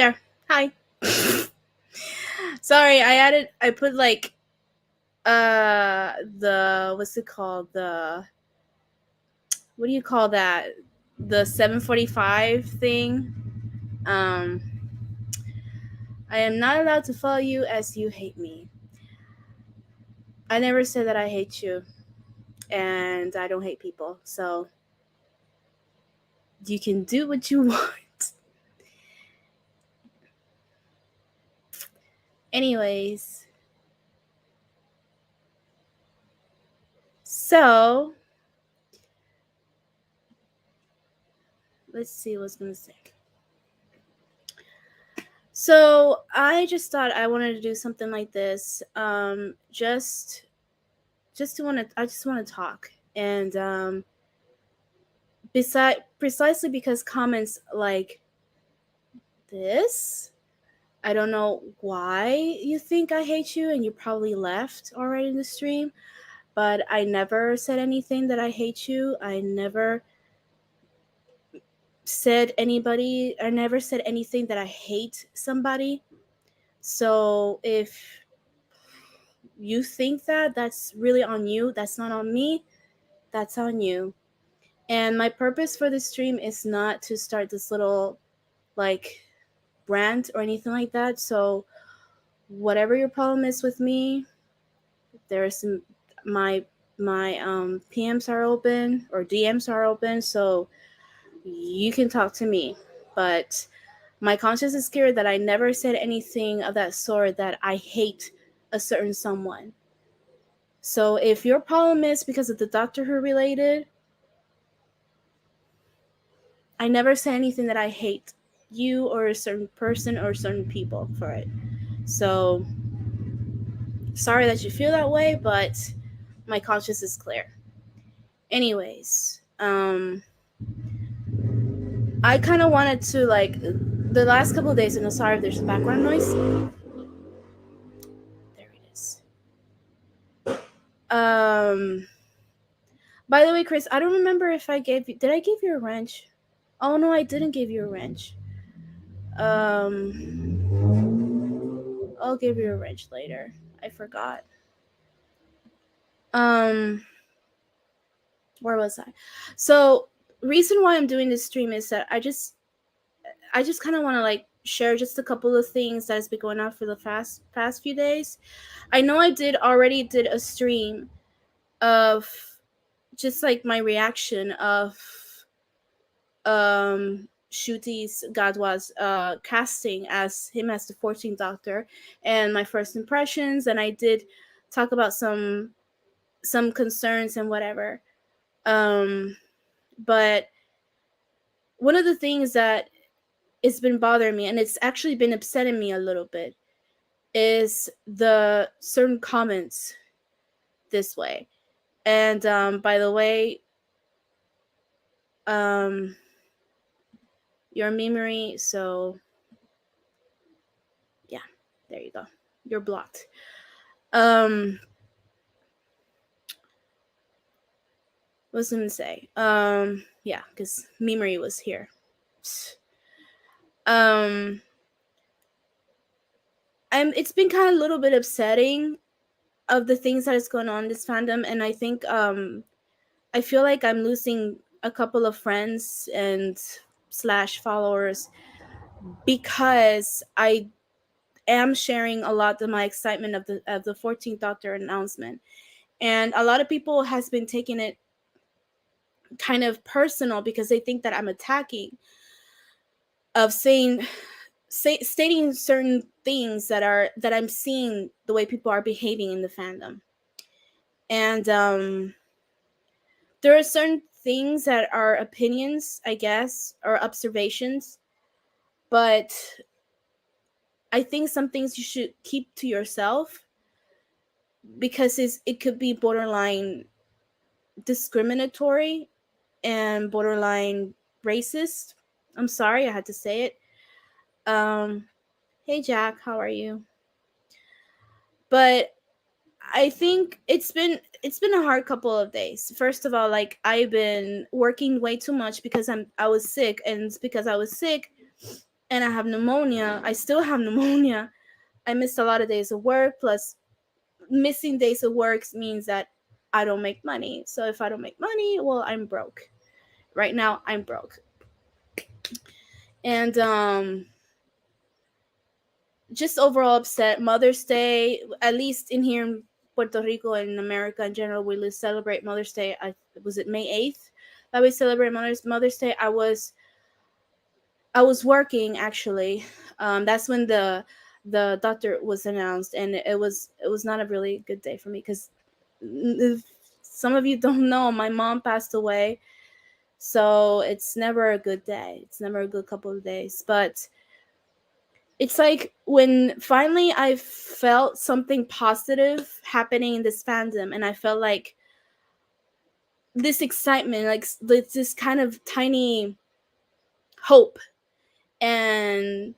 There. Hi. Sorry, I put like the what's it called? The what do you call that? The 7:45 thing. Um I am not allowed to follow you as you hate me. I never said that I hate you, and I don't hate people. So you can do what you want. Anyways, so let's see what's gonna say. So I just thought I wanted to do something like this. Just to want to I just want to talk. And beside precisely because comments like this, I don't know why you think I hate you, and you probably left already in the stream, but I never said anything that I hate you. I never said anything that I hate somebody. So if you think that, that's really on you. That's not on me. That's on you. And my purpose for this stream is not to start this little like rant or anything like that. So whatever your problem is with me, there's some my PMs are open or DMs are open, so you can talk to me. But my conscience is clear that I never said anything of that sort that I hate a certain someone. So if your problem is because of the Doctor Who related, I never said anything that I hate you or a certain person or certain people for it. So sorry that you feel that way, but my conscience is clear. Anyways, I kind of wanted to like the last couple of days, and I'm sorry if there's some background noise. There it is. By the way, Chris, I don't remember if I gave you. Did I give you a wrench? Oh no, I didn't give you a wrench. I'll give you a wrench later. I forgot. Where was I? So, reason why I'm doing this stream is that I just kind of want to like share just a couple of things that has been going on for the past few days. I know I already did a stream of just like my reaction of Shuti's Gadwa's casting as him as the 14th Doctor and my first impressions, and I did talk about some concerns and whatever. But one of the things that it's been bothering me, and it's actually been upsetting me a little bit, is the certain comments this way. And by the way, your memory, so yeah, there you go. You're blocked. What was I gonna say? Yeah, because memory was here. It's been kind of a little bit upsetting of the things that is going on in this fandom, and I think I feel like I'm losing a couple of friends and / followers because I am sharing a lot of my excitement of the 14th Doctor announcement, and a lot of people has been taking it kind of personal because they think that I'm attacking of stating certain things that I'm seeing the way people are behaving in the fandom. And there are certain things that are opinions, I guess, or observations, but I think some things you should keep to yourself because it could be borderline discriminatory and borderline racist. I'm sorry, I had to say it. Hey Jack, how are you? But I think it's been a hard couple of days. First of all, like I've been working way too much because I was sick, and it's because I was sick and I have pneumonia. I still have pneumonia. I missed a lot of days of work. Plus, missing days of work means that I don't make money. So if I don't make money, well, I'm broke. Right now, I'm broke. And just overall upset. Mother's Day, at least in here in Puerto Rico and in America in general, we celebrate Mother's Day. Was it May 8th that we celebrate Mother's Day? I was working actually. That's when the doctor was announced, and it was not a really good day for me because if some of you don't know, my mom passed away, so it's never a good day. It's never a good couple of days, but it's like when finally I felt something positive happening in this fandom, and I felt like this excitement, like this kind of tiny hope. And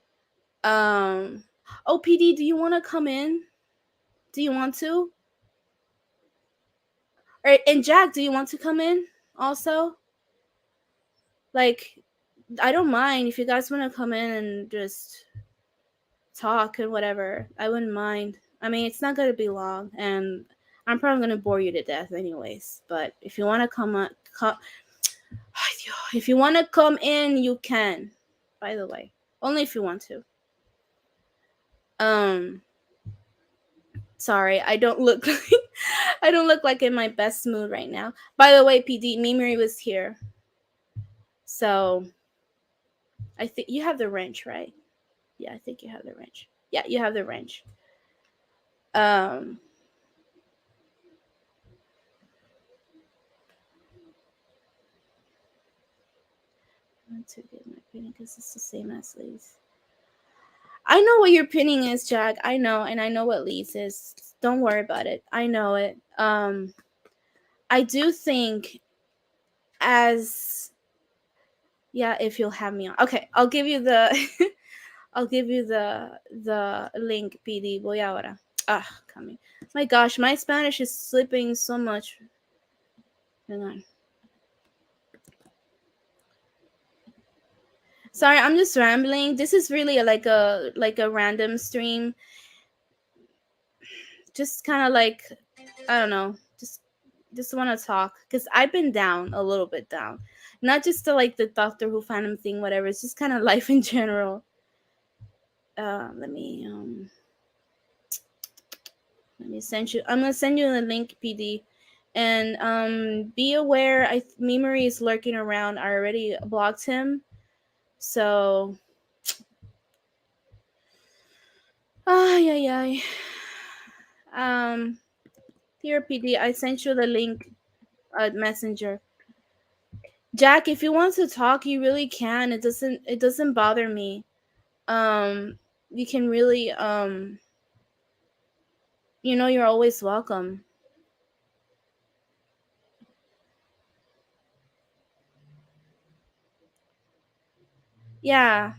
OPD, do you want to come in? Do you want to? Or, and Jack, do you want to come in also? Like, I don't mind if you guys want to come in and just talk and whatever. I wouldn't mind. I mean, it's not gonna be long, and I'm probably gonna bore you to death anyways. But if you want to if you want to come in, you can. By the way, only if you want to. Um, sorry, I don't look like I don't look like in my best mood right now. By the way, PD Mimiri was here, so I think you have the wrench, right? Yeah, I think you have the wrench. Yeah, you have the wrench. Um, I want to get my opinion because it's the same as Lee's. I know what your pinning is, Jack. I know, and I know what Lee's is. Don't worry about it. I know it. I do think as yeah, if you'll have me on. Okay, I'll give you the I'll give you the link, PD. Voy ahora. Ah, coming. My gosh, my Spanish is slipping so much. Hang on. Sorry, I'm just rambling. This is really like a random stream. Just kind of like I don't know. Just want to talk because I've been down a little bit down, not just to like the Doctor Who fandom thing, whatever. It's just kind of life in general. Let me send you. I'm gonna send you the link, PD, and be aware. Memory is lurking around. I already blocked him, so ay ay ay. Here, PD, I sent you the link, messenger. Jack, if you want to talk, you really can. It doesn't bother me. You can really you're always welcome. Yeah.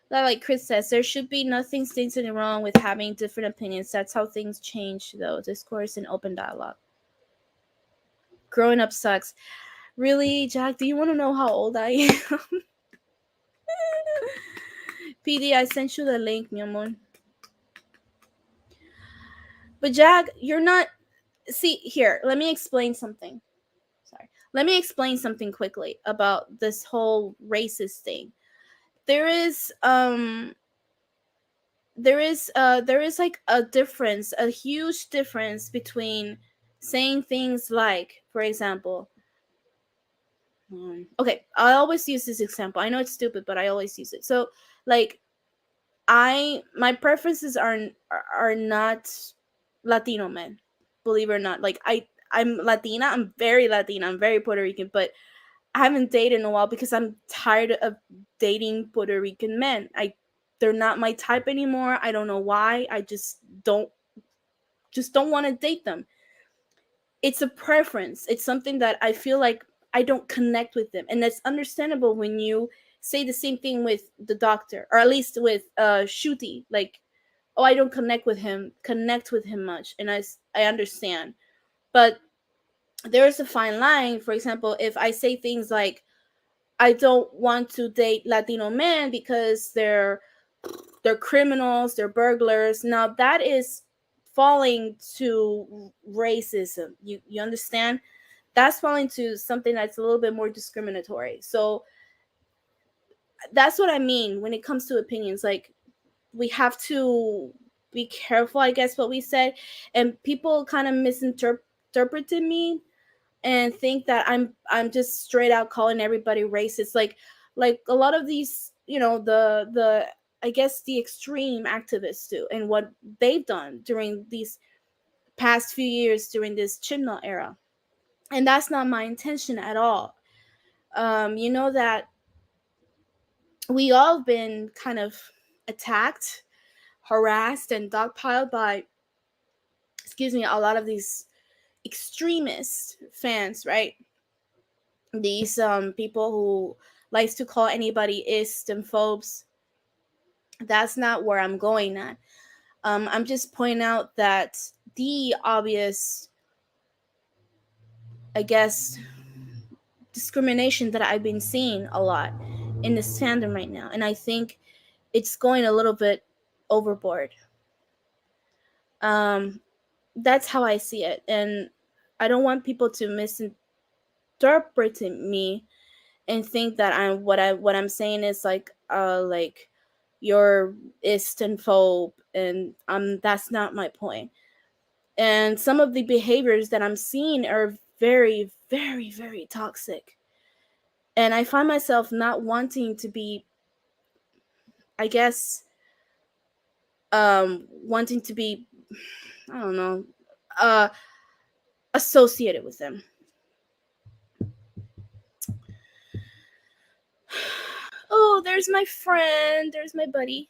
Like Chris says, there should be nothing stinted wrong with having different opinions. That's how things change, though. Discourse and open dialogue. Growing up sucks. Really, Jack? Do you want to know how old I am? PD, I sent you the link, mi amor. But Jack, you're not. See, here, let me explain something. Sorry. Let me explain something quickly about this whole racist thing. There is there is like a difference, a huge difference between saying things like, for example, okay, I always use this example. I know it's stupid, but I always use it. So, like, my preferences are not Latino men, believe it or not. Like, I'm Latina. I'm very Latina. I'm very Puerto Rican, but I haven't dated in a while because I'm tired of dating Puerto Rican men. They're not my type anymore. I don't know why. I just don't want to date them. It's a preference. It's something that I feel like I don't connect with them. And that's understandable when you say the same thing with the doctor, or at least with Shuti. Like, oh, I don't connect with him much. And I understand. But there's a fine line. For example, if I say things like, I don't want to date Latino men because they're criminals, they're burglars. Now that is falling to racism. You understand? That's falling to something that's a little bit more discriminatory. So that's what I mean when it comes to opinions. Like, we have to be careful, I guess, what we said. And people kind of misinterpreted me and think that I'm just straight out calling everybody racist. Like a lot of these, the I guess the extreme activists do, and what they've done during these past few years during this Chimnall era. And that's not my intention at all. You know that we all have been kind of attacked, harassed, and dogpiled by, excuse me, a lot of these extremist fans, right? These people who likes to call anybody ist and phobes. That's not where I'm going at. I'm just pointing out that the obvious, I guess, discrimination that I've been seeing a lot in this fandom right now, and I think it's going a little bit overboard. Um, that's how I see it, and I don't want people to misinterpret me and think that what I'm saying is like you're istophobe, and that's not my point. And some of the behaviors that I'm seeing are very, very, very toxic, and I find myself not wanting to be, I guess, wanting to be, I don't know, uh associated with them. Oh, there's my friend, there's my buddy.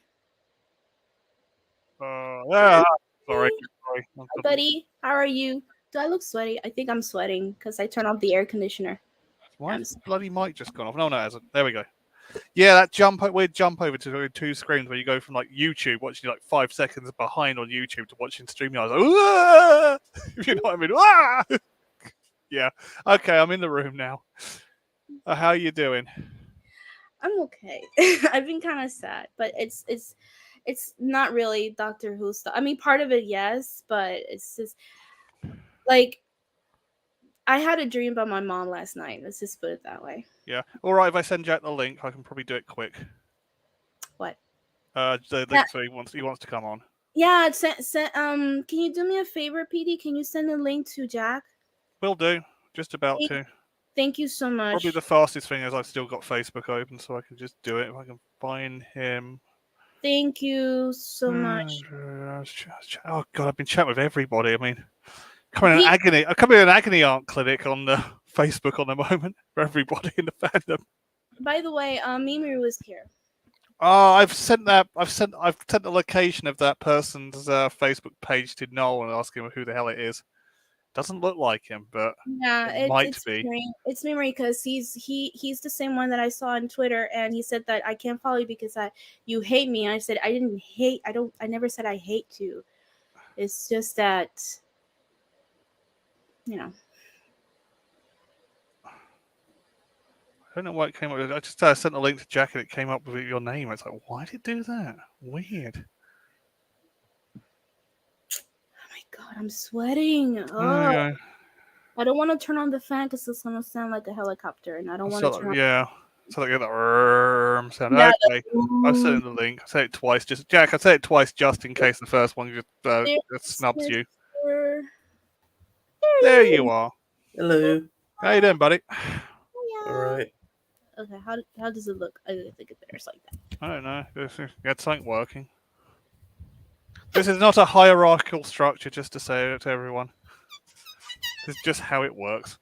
Yeah, sorry, Hey, sorry. hi, buddy, how are you? Do I look sweaty? I think I'm sweating because I turned off the air conditioner. Why I'm is the bloody mic just gone off? No, no, it hasn't. There we go. Yeah, that weird jump over to two screens where you go from like YouTube watching like 5 seconds behind on YouTube to watching StreamYard. Like, if you know what I mean. Yeah. Okay, I'm in the room now. How are you doing? I'm okay. I've been kind of sad, but it's not really Doctor Who stuff. I mean, part of it, yes, but it's just like I had a dream about my mom last night. Let's just put it that way. Yeah. All right. If I send Jack the link, I can probably do it quick. What? The Yeah, link so he wants to come on. yeah. Can you do me a favor, PD? Can you send a link to Jack? Will do. Just about Thank, to. thank you so Probably much. the fastest thing is I've still got Facebook open, so I can just do it if I can find him. Thank you so much. Oh god, I've been chatting with everybody. I mean, coming in an He, agony. I'm coming in an agony aunt clinic on Facebook on the moment for everybody in the fandom. by the way, Mimi was here. Oh, I've sent that. I've sent the location of that person's Facebook page to Noel and asking him who the hell it is. Doesn't look like him, but Yeah, it it's might it's be. Mimi. It's Mimi because he's the same one that I saw on Twitter, and he said that I can't follow you because you hate me. I said I didn't hate. I never said I hate you. It's just that, you know. I don't know why it came up. I just sent a link to Jack and it came up with your name. It's like, why did it do that? Weird. Oh my god, I'm sweating. There Oh, you go. I don't want to turn on the fan because it's gonna sound like a helicopter, and I don't want to turn on. Yeah. So like that sound. Yeah, Okay. I sent in the link. I said it twice. Just Jack. I said it twice just in case the first one just there's snubs you. Mr. There There you are. Hello. How you doing, buddy? All right. Okay, how does it look? I think it's like that. I don't know. Get something working. This is not a hierarchical structure. Just to say it to everyone. This is just how it works.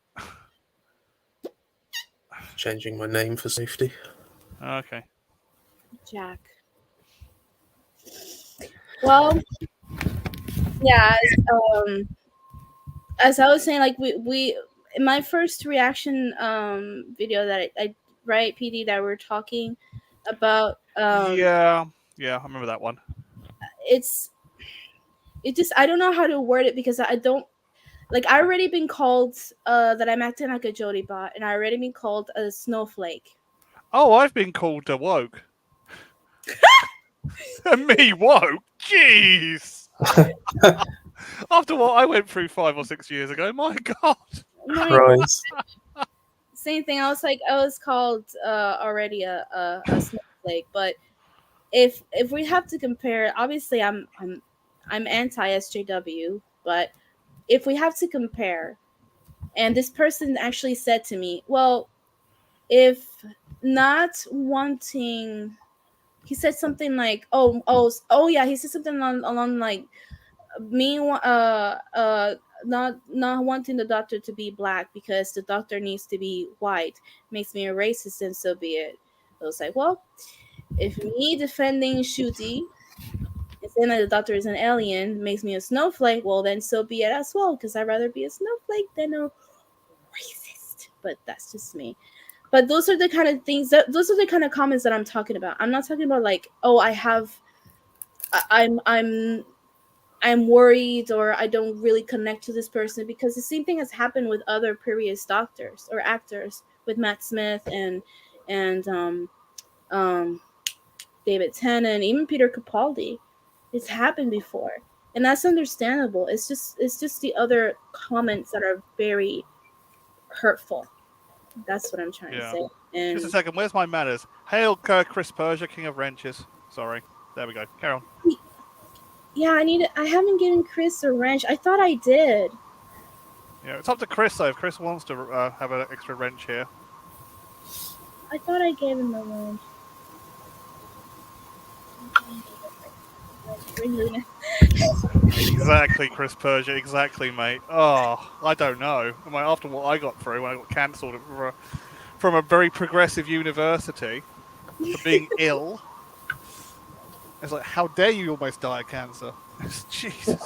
Changing my name for safety. Okay. Jack. Well, yeah. As I was saying, like we in my first reaction video that I right, PD, that we're talking about, Yeah. Yeah. I remember that one. it's it just, I don't know how to word it because I don't, like, I already been called that I'm acting like a Jody bot, and I already been called a snowflake. Oh, I've been called woke. Me woke? Jeez. After what I went through 5 or 6 years ago, my God. My Christ. same thing. I was called already a snowflake. But if we have to compare, obviously I'm anti SJW. But if we have to compare, and this person actually said to me, well, if not wanting, he said something like, oh yeah, he said something along like me not wanting the doctor to be black because the doctor needs to be white makes me a racist, and so be it. I was like, well, if me defending Shooty and saying that the doctor is an alien makes me a snowflake, well then so be it as well, because I'd rather be a snowflake than a racist. But that's just me. But those are the kind of things those are the kind of comments that I'm talking about. I'm not talking about like, oh, I'm worried or I don't really connect to this person, because the same thing has happened with other previous doctors or actors, with Matt Smith and um David Tennant, even Peter Capaldi. It's happened before. And that's understandable. It's just the other comments that are very hurtful. That's what I'm trying to Yeah. say. Just a And second. Where's my manners? Hail, Chris Persia, King of Wrenches. Sorry. There we go. Carry on. yeah, I haven't given Chris a wrench. I thought I did. Yeah, it's up to Chris though. If Chris wants to have an extra wrench here. I thought I gave him a wrench. Exactly, Chris Persia. Exactly, mate. Oh, I don't know. I mean, after what I got through when I got cancelled from a very progressive university for being ill, it's like, how dare you almost die of cancer? Jesus.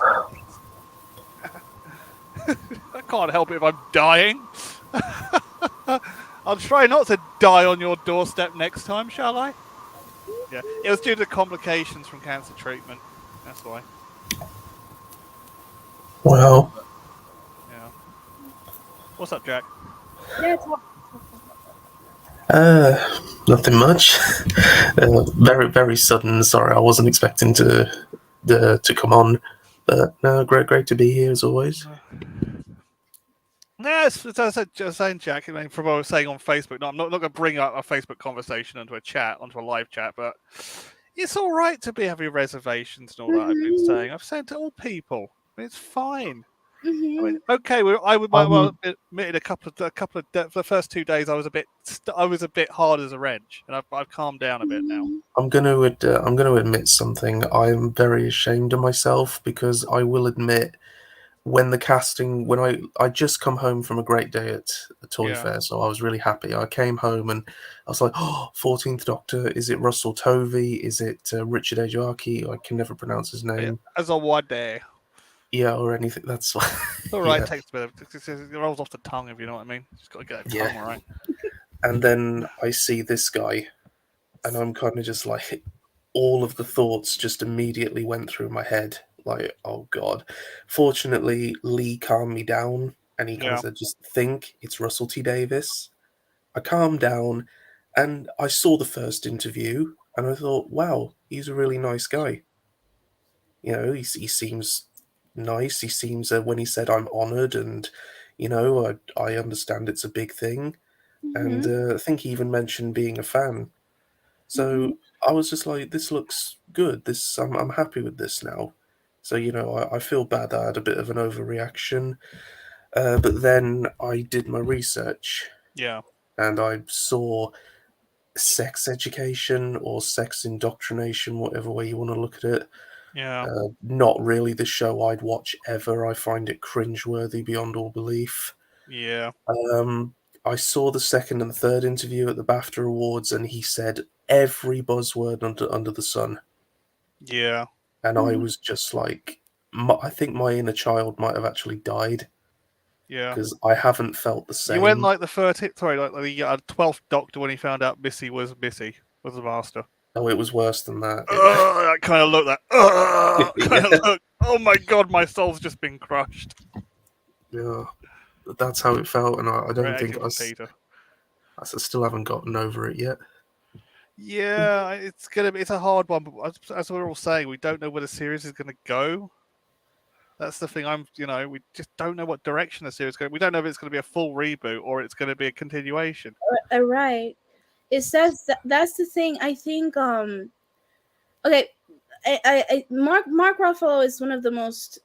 I can't help it if I'm dying. I'll try not to die on your doorstep next time, shall I? Yeah, it was due to complications from cancer treatment. That's why. Wow. Yeah. What's up, Jack? Yeah, talk. Nothing much. Very, very sudden. Sorry, I wasn't expecting to come on, but no, great to be here as always. No, as I said, just saying, Jack. I mean, from what I was saying on Facebook, no, I'm not going to bring up a Facebook conversation onto a live chat, but it's all right to be having reservations and all that. I've been saying. I've said to all people, it's fine. I mean, okay, I would might well admitted the first 2 days I was a bit hard as a wrench, and I've calmed down a bit now. I'm gonna admit something. I'm very ashamed of myself because I will admit when I just come home from a great day at the toy Yeah. fair, so I was really happy. I came home and I was like, "Oh, 14th Doctor. Is it Russell Tovey? Is it Richard Ajoaki? I can never pronounce his name. As a one day. Yeah, or anything. That's All right, yeah, takes a bit. It rolls off the tongue, if you know what I mean. Just got to get the tongue yeah." right. And then I see this guy, and I'm kind of just like, all of the thoughts just immediately went through my head. Like, oh god. Fortunately, Lee calmed me down, and he kind of Yeah. said, "Just think, it's Russell T Davies." I calmed down, and I saw the first interview, and I thought, wow, he's a really nice guy. You know, he seems nice. He seems when he said, "I'm honoured," and I understand it's a big thing, and I think he even mentioned being a fan. So I was just like, this looks good. I'm happy with this now. So I feel bad that I had a bit of an overreaction, but then I did my research Yeah. and I saw sex education or sex indoctrination, whatever way you want to look at it. Yeah. Not really the show I'd watch ever. I find it cringeworthy beyond all belief. Yeah. Um, I saw the second and third interview at the BAFTA Awards, and he said every buzzword under the sun, Yeah. and I was just like, I think my inner child might have actually died Yeah. because I haven't felt the You went same. like the 13th, sorry, like the 12th Doctor when he found out Missy was the Master. Oh, it was worse than that. That kind of look, kind of look. Oh my God, my soul's just been crushed. Yeah, that's how it felt, and I don't Great think acting from Peter. I still haven't gotten over it yet. Yeah, it's a hard one, but as we're all saying, we don't know where the series is going to go. That's the thing. We just don't know what direction the series is going. We don't know if it's going to be a full reboot or it's going to be a continuation. Right. It says that's the thing. I think. Okay. Mark Ruffalo is one of the most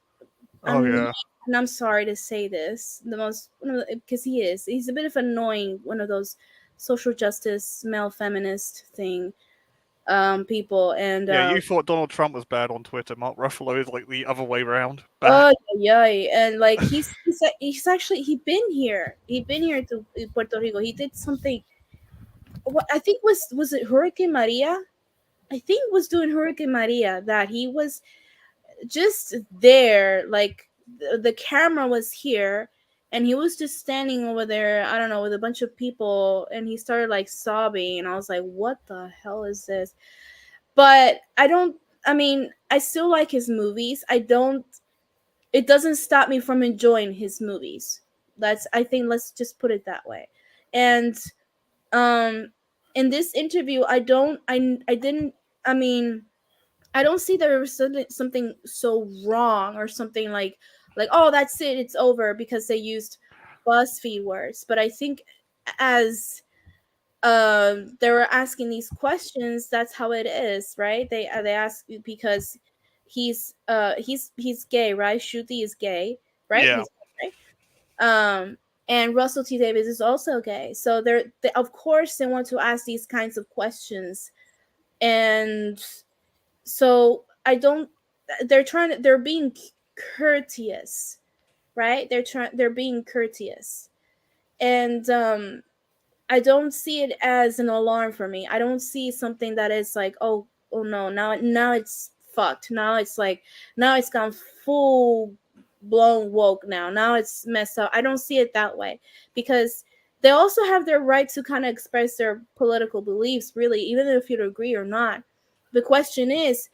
Oh annoying, yeah, and I'm sorry to say this, the most because he's a bit of annoying, one of those social justice male feminist thing people, and yeah. You thought Donald Trump was bad on Twitter. Mark Ruffalo is like the other way around. Bad. oh yeah, and like he's actually he been here to Puerto Rico. He did something. What I think was it Hurricane Maria? I think was doing Hurricane Maria that he was just there, like the camera was here, and he was just standing over there, I don't know, with a bunch of people, and he started like sobbing, and I was like, what the hell is this? But I mean, I still like his movies. I don't It doesn't stop me from enjoying his movies. I think let's just put it that way. And um in this interview, I didn't I mean, I don't see there was something so wrong or something like, oh, that's it, it's over because they used BuzzFeed words. But I think as they were asking these questions, that's how it is, right? They ask because he's gay, right? Shuti is gay, right? Yeah, He's gay, right? And Russell T Davis is also gay, so they of course they want to ask these kinds of questions. And so I don't they're being courteous, right? They're being courteous. And I don't see it as an alarm for me. I don't see something that is like, oh no, now it's fucked. Now it's gone full blown woke now. Now it's messed up. I don't see it that way, because they also have their right to kind of express their political beliefs, really, even if you agree or not. The question is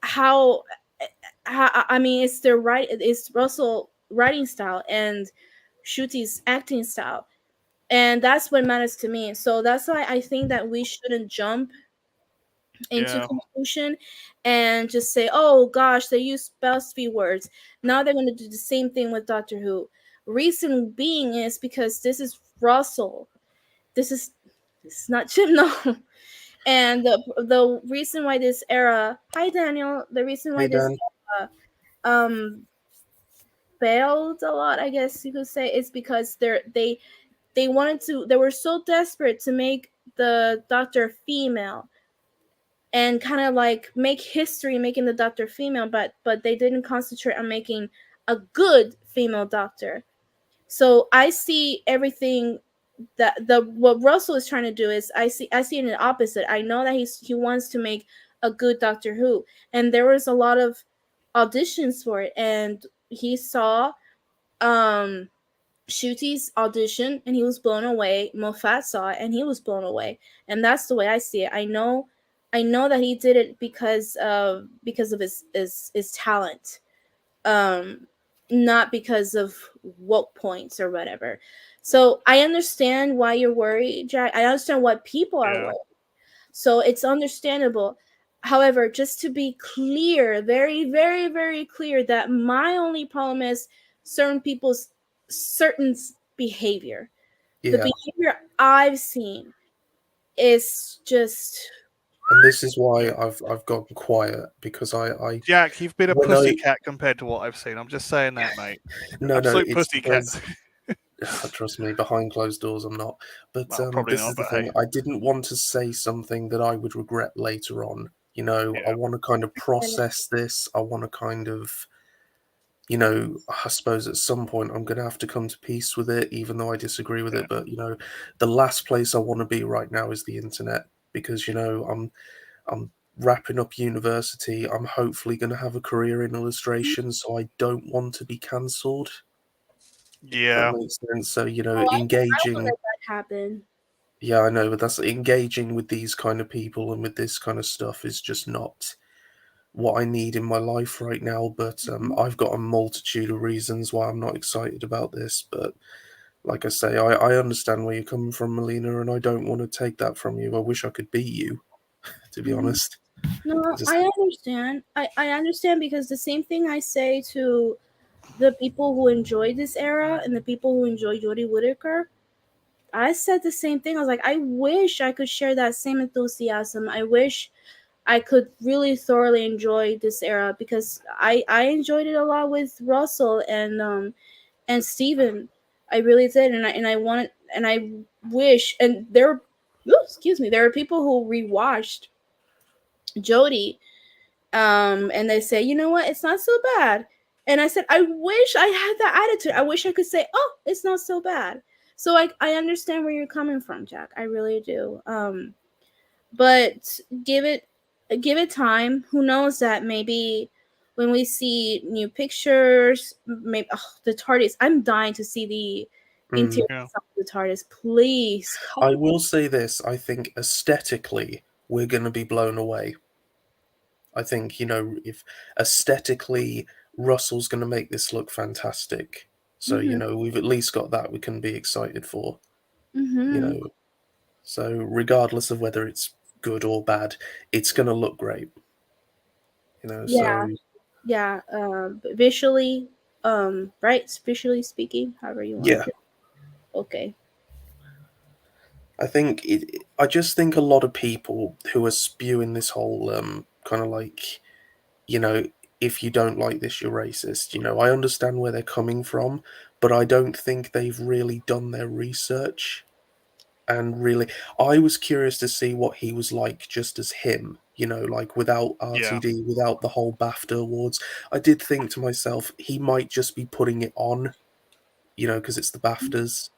how, I mean, it's their right. It's Russell writing style and Shuti's acting style, and that's what matters to me. So that's why I think that we shouldn't jump into yeah, conclusion and just say, oh gosh, they use BuzzFeed words, now they're going to do the same thing with Doctor Who. Reason being is because this is Russell, this is not Chip. No. And the reason why this era, hi Daniel, the reason why Hey this Dan. era failed a lot, I guess you could say, is because they were so desperate to make the Doctor female and kind of like make history making the Doctor female, but they didn't concentrate on making a good female Doctor. So I see everything that the what Russell is trying to do is I see it in the opposite. I know that he wants to make a good Doctor Who, and there was a lot of auditions for it, and he saw um Shuti's audition and he was blown away. Moffat saw it and he was blown away. And that's the way I see it. I know that he did it because of his talent. Um Not because of woke points or whatever. So I understand why you're worried, Jack. I understand why people are yeah, worried. So it's understandable. However, just to be clear, very, very, very clear, that my only problem is certain people's certain behavior. The Yeah, behavior I've seen is just and this is why I've gone quiet, because I Jack, you've been a when I pussycat compared to what I've seen. I'm just saying that, mate. no, Absolute it's pussycat. because trust me, behind closed doors I'm not. But Well, probably this not, is the but hey, thing. I didn't want to say something that I would regret later on. You know, I yeah, want to kind of process this. I want to kind of, I suppose at some point I'm going to have to come to peace with it, even though I disagree with yeah, it. But the last place I want to be right now is the internet, because I'm wrapping up university. I'm hopefully going to have a career in illustration, so I don't want to be cancelled. If that yeah, makes sense. So I won't engaging. let that happen. Yeah, I know, but that's engaging with these kind of people and with this kind of stuff is just not what I need in my life right now. But I've got a multitude of reasons why I'm not excited about this. But like I say, I understand where you're coming from, Melina, and I don't want to take that from you. I wish I could be you, to be Mhm. honest. No, Just, I understand. I understand because the same thing I say to the people who enjoy this era and the people who enjoy Jodie Whittaker, I said the same thing. I was like, I wish I could share that same enthusiasm. I wish I could really thoroughly enjoy this era because I enjoyed it a lot with Russell and Steven. I really did, and I wanted, and I wish, and there, excuse me, there are people who rewatched Jodie, and they say, you know what, it's not so bad. And I said, I wish I had that attitude. I wish I could say, oh, it's not so bad. So I understand where you're coming from, Jack. I really do. But give it time. Who knows that maybe when we see new pictures, maybe the TARDIS. I'm dying to see the mm. interior Yeah. of the TARDIS. Please, I God. will say this: I think aesthetically, we're going to be blown away. I think, if aesthetically Russell's going to make this look fantastic. So, Mhm. we've at least got that we can be excited for, you Mhm. know. So, regardless of whether it's good or bad, it's going to look great, Yeah. So, Yeah. Visually, right? Visually speaking, however you want yeah, to. Okay. I just think a lot of people who are spewing this whole kind of like, you know, if you don't like this, you're racist. I understand where they're coming from, but I don't think they've really done their research. And really, I was curious to see what he was like just as him, like without Yeah. RTD, without the whole BAFTA awards. I did think to myself, he might just be putting it on, because it's the BAFTAs.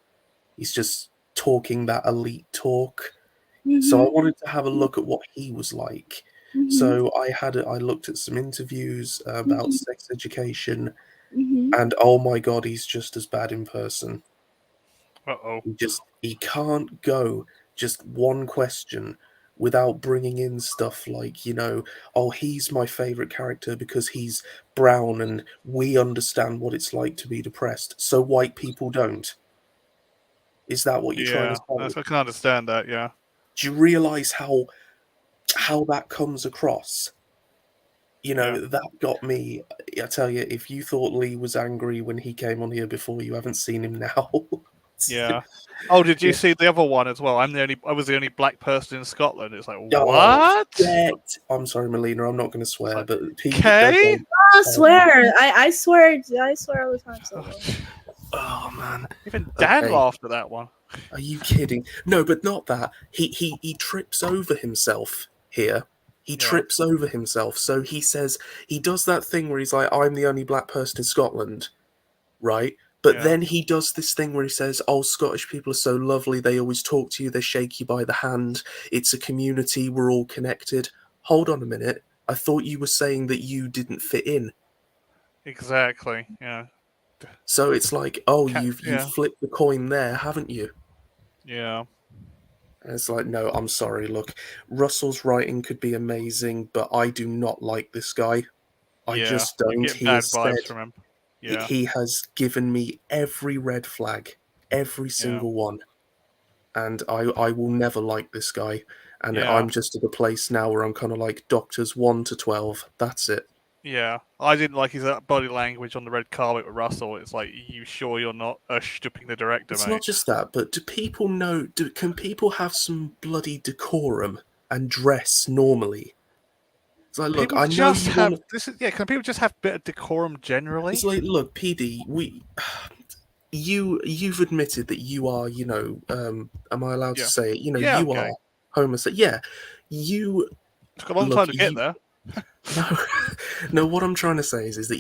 He's just talking that elite talk. So I Mhm. wanted to have a look at what he was like. Mhm. So I looked at some interviews about Mhm. sex education, Mhm. and oh my god, he's just as bad in person. Uh-oh. He can't go just one question without bringing in stuff like, oh, he's my favorite character because he's brown and we understand what it's like to be depressed, so white people don't. Is that what you're trying to Yeah. say? I can understand that, yeah. Do you realize how that comes across? Yeah. That got me. I tell you, if you thought Lee was angry when he came on here before, you haven't seen him now. Yeah. Oh, did you Yeah. see the other one as well? I was the only black person in Scotland. It's like, Oh, what? bet. I'm sorry, Melina. I'm not going to It's swear, like, but Pete, okay. I um, swear. I swear all the time. So oh man. Even Dan Okay. laughed at that one. Are you kidding? No, but not that. He trips over himself here. He Yeah. trips over himself. So he says he does that thing where he's like, "I'm the only black person in Scotland," right? But Yeah. then he does this thing where he says, "Oh, Scottish people are so lovely. They always talk to you. They shake you by the hand. It's a community. We're all connected." Hold on a minute. I thought you were saying that you didn't fit in. Exactly. Yeah. So it's like, oh, you've Yeah. flipped the coin there, haven't you? Yeah. And it's like, no, I'm sorry. Look, Russell's writing could be amazing, but I do not like this guy. I Yeah. just I'm don't. getting He bad has vibes said from him. he Yeah. he has given me every red flag, every Yeah. single one, and I will never like this guy. And Yeah. I'm just at a place now where I'm kind of like Doctors 1 to 12. That's it. Yeah. I didn't like his body language on the red carpet with Russell. It's like, you sure you're not stooping the director, It's not mate? just that, but do people know? Can people have some bloody decorum and dress normally? It's like, look, People I know just you want have to. this. Yeah. Can people just have a bit of decorum It's generally? like, look, PD, you've admitted that you are, am I allowed to Yeah. say it? Yeah. I'm You gay. are homosexual. Yeah, you Took a long look, time to get there. no, no. What I'm trying to say is that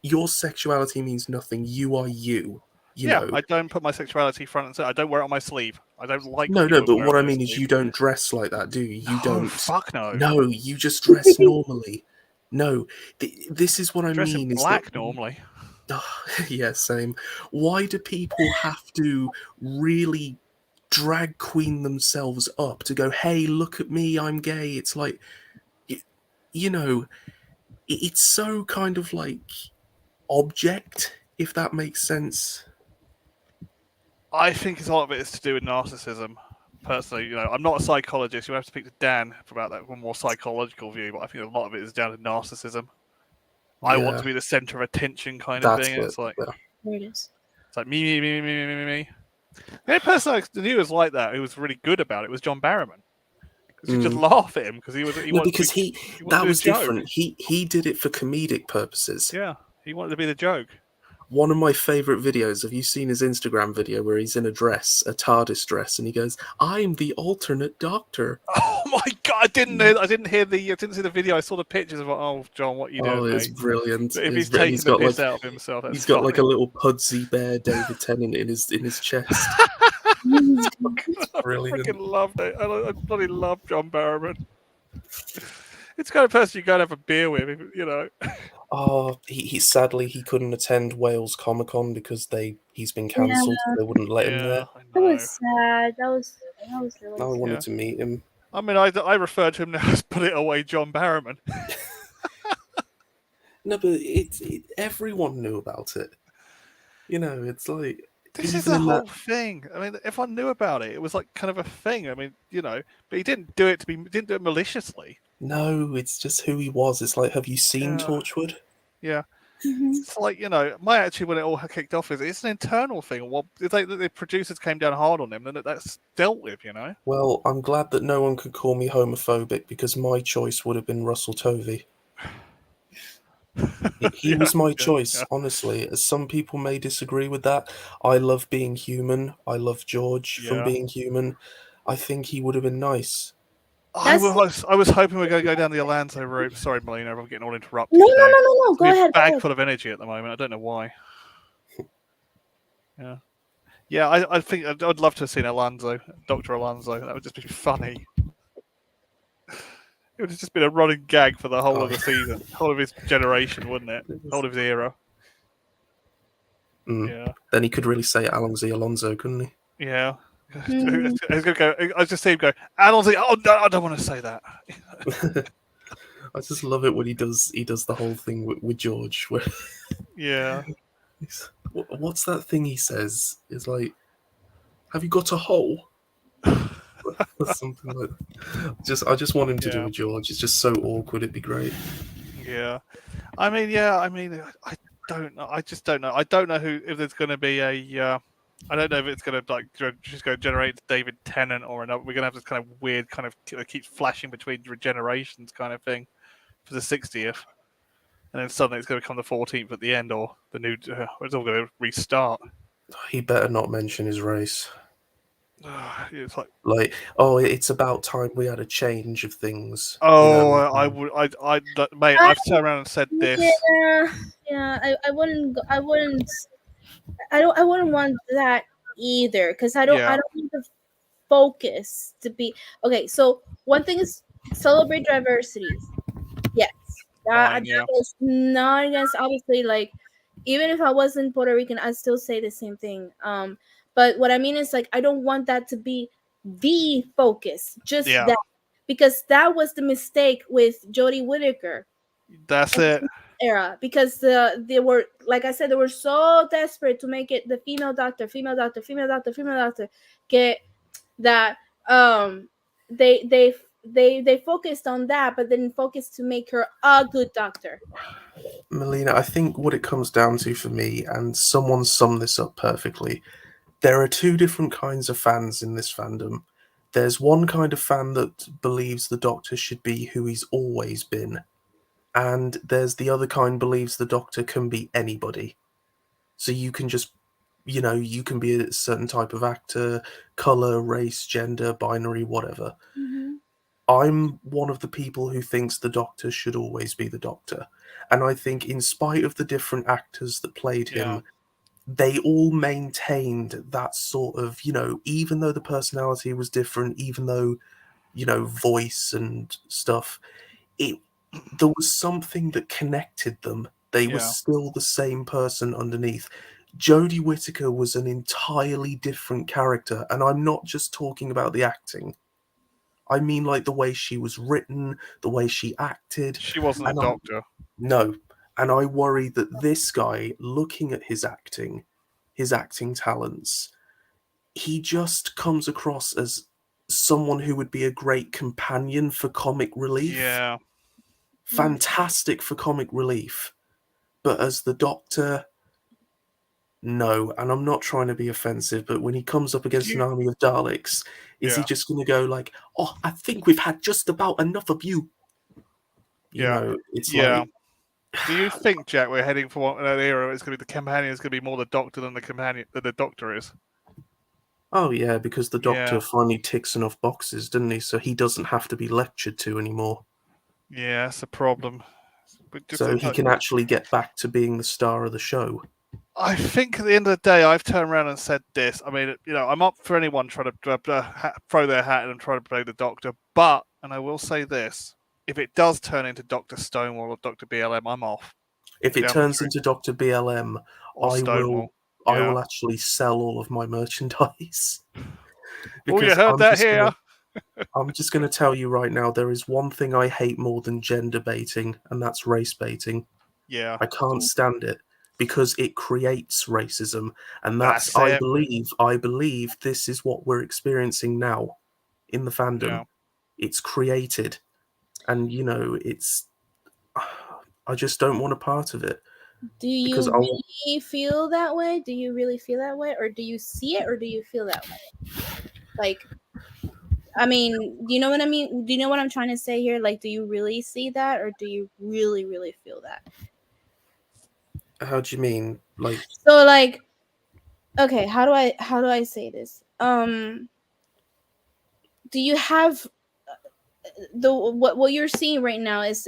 your sexuality means nothing. You are you. You Yeah, know. I don't put my sexuality front and center. I don't wear it on my sleeve. I don't like No, no. people who But wear it what on I their mean is, sleeve. you don't dress like that, do you? You No, don't. fuck no. No, you just dress normally. No, this is what I I dress in mean. Is that black normally. yeah, same. Why do people have to really drag queen themselves up to go, hey, look at me, I'm gay? It's like, y- you know, it's so kind of like object, if that makes sense. I think a lot of it is to do with narcissism. Personally, I'm not a psychologist. You have to speak to Dan about that one more psychological view, but I think a lot of it is down to narcissism. I want Yeah, to be the center of attention, kind of that's thing. And it. it's like Yeah. There it is. me, me, me, me, me, me, me. The only person I knew was like that, who was really good about it, was John Barrowman. Because you just Mm. laugh at him because he No, wanted to be because he wanted to that be the was joke. different. He did it for comedic purposes. Yeah, he wanted to be the joke. One of my favorite videos. Have you seen his Instagram video where he's in a dress, a TARDIS dress, and he goes, "I'm the alternate Doctor." Oh my god! I didn't see the video. I saw the pictures of oh, John, what are you Oh, doing, it's mate? brilliant. But if he's And taking the piss out of himself, that's he's got like funny. a little Pudsey bear David Tennant in his chest. It's I brilliant. freaking loved it. I bloody love John Barrowman. It's the kind of person you gotta have a beer with, Oh, he sadly he couldn't attend Wales Comic Con because he's been Yeah, cancelled. They wouldn't let him Yeah, there. I that know. was sad. That was I really sad. wanted Yeah. to meet him. I mean, I refer to him now as put it away, John Barrowman. No, but everyone knew about it. It's like This is even the in that. whole thing. I mean, everyone knew about it. It was like kind of a thing. I mean, but he didn't do it didn't do it maliciously. No, it's just who he was. It's like, have you seen Yeah, Torchwood? yeah. Mhm. It's like my attitude when it all kicked off is it's an internal thing. Well, it's like the producers came down hard on him, then that's dealt with. Well, I'm glad that no one could call me homophobic because my choice would have been Russell Tovey. He Yeah, was my yeah, choice, yeah. honestly. As some people may disagree with that, I love being human. I love George from Yeah. Being Human. I think he would have been nice. That's I was hoping we are going to go down the Alonso route. Sorry, Melina, I'm getting all interrupted no, no, today. no, no, no. Go We're ahead. Go bag ahead. full of energy at the moment. I don't know why. Yeah. Yeah, I think I'd love to have seen Alonso, Dr. Alonso. That would just be funny. It would have just been a running gag for the whole of the season, whole of his generation, wouldn't it? Whole of his era. Mm. Yeah, Then he could really say Alonso Alonso, couldn't he? yeah. Mhm. I was gonna go. I just see him go. Alonso. Oh no, I don't want to say that. I just love it when he does the whole thing with George. Where Yeah. what's that thing he says? It's like, have you got a hole? Or something like that. I just want him to do Yeah. with George. It's just so awkward. It'd be great. Yeah. I mean, yeah. I mean, I don't know. I just don't know. I don't know if there's going to be a. I don't know if it's going to just go generate David Tennant or another. We're going to have this kind of weird kind of keeps flashing between generations kind of thing for the 60th, and then suddenly it's going to become the 14th at the end, or the new. It's all going to restart. He better not mention his race. It's like, Like, oh, it's about time we had a change of things. oh, I would, mate. I've turned around and said this. Yeah, yeah. I wouldn't. I wouldn't. I wouldn't want that either because I don't. Yeah. I don't want the focus to be okay. So one thing is celebrate diversity. Yes, Fine, that yeah. is not against. Obviously, like even if I wasn't Puerto Rican, I'd still say the same thing. But what I mean is like I don't want that to be the focus. Just Yeah. that because that was the mistake with Jodie Whittaker That's it. era because they were like I said they were so desperate to make it the female doctor get that they focused on that but then focused to make her a good doctor. Melina, I think what it comes down to for me, and someone summed this up perfectly, there are two different kinds of fans in this fandom. There's one kind of fan that believes the Doctor should be who he's always been, and there's the other kind believes the Doctor can be anybody. So you can just, you can be a certain type of actor, color, race, gender, binary, whatever. Mm-hmm. I'm one of the people who thinks the Doctor should always be the Doctor. And I think in spite of the different actors that played him, they all maintained that sort of, even though the personality was different, even though, voice and stuff, there was something that connected them. They were Yeah. still the same person underneath. Jodie Whittaker was an entirely different character, and I'm not just talking about the acting. I mean, like the way she was written, the way she acted. She wasn't a And doctor. no, and I worry that this guy, looking at his acting talents, he just comes across as someone who would be a great companion for comic relief. Yeah. Fantastic for comic relief. But as the Doctor, no. And I'm not trying to be offensive, but when he comes up against an army of Daleks, is he Yeah. just going to go like, "Oh, I think we've had just about enough of you"? You Yeah. know, it's Yeah. like, Do you think, Jack, we're heading for an era where it's going to be the companion is going to be more the Doctor than the Doctor is? oh yeah, because the Doctor Yeah. finally ticks enough boxes, didn't he? So he doesn't have to be lectured to anymore. Yeah, that's a problem. But just, So he can actually get back to being the star of the show. I think at the end of the day, I've turned around and said this. I mean, I'm up for anyone trying to throw their hat in and try to play the Doctor. But, and I will say this, if it does turn into Dr. Stonewall or Dr. BLM, I'm off. If it Down the turns street. into Dr. BLM, Or Stonewall. I Yeah. will actually sell all of my merchandise. Oh, you Because heard that here. I'm just gonna tell you right now, there is one thing I hate more than gender baiting, and that's race baiting. Yeah. I can't stand it because it creates racism, and That's I it. believe this is what we're experiencing now in the fandom. Yeah. It's created, and it's. I just don't want a part of it. Do you really feel that way? Do you really feel that way? Or do you see it, or do you feel that way? Like, I mean, do you know what I mean? Do you know what I'm trying to say here? Like, do you really see that, or do you really, really feel that? How do you mean? Like, So, like, okay, how do I say this? Do you have the what you're seeing right now is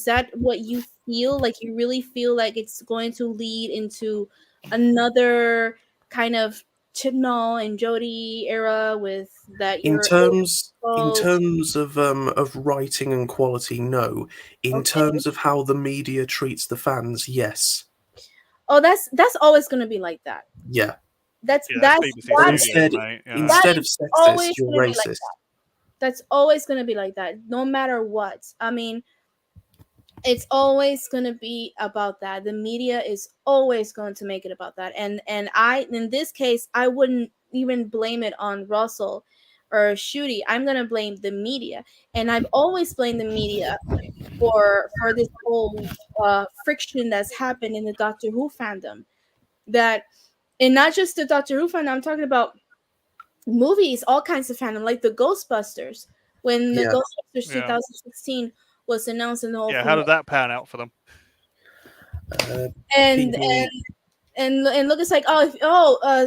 that what you feel? Like, you really feel like it's going to lead into another kind of Chibnall and Jodie era with that in you're terms in oh, terms of writing and quality, no. In okay. terms of how the media treats the fans, yes. Oh, that's always gonna be like that. Yeah. That's Yeah, that's that's BBC But that Studios, instead mate. that instead of is always sexist, you're gonna be like racist. that. That's always gonna be like that, no matter what. I mean, it's always going to be about that. The media is always going to make it about that. And I, in this case, I wouldn't even blame it on Russell or Shooty. I'm going to blame the media. And I've always blamed the media for this whole friction that's happened in the Doctor Who fandom. That, and not just the Doctor Who fandom, I'm talking about movies, all kinds of fandom, like the Ghostbusters. When the Yeah. Ghostbusters Yeah. 2016 was announced, and the whole Yeah, thing, how did that pan out for them? and People and look, it's like,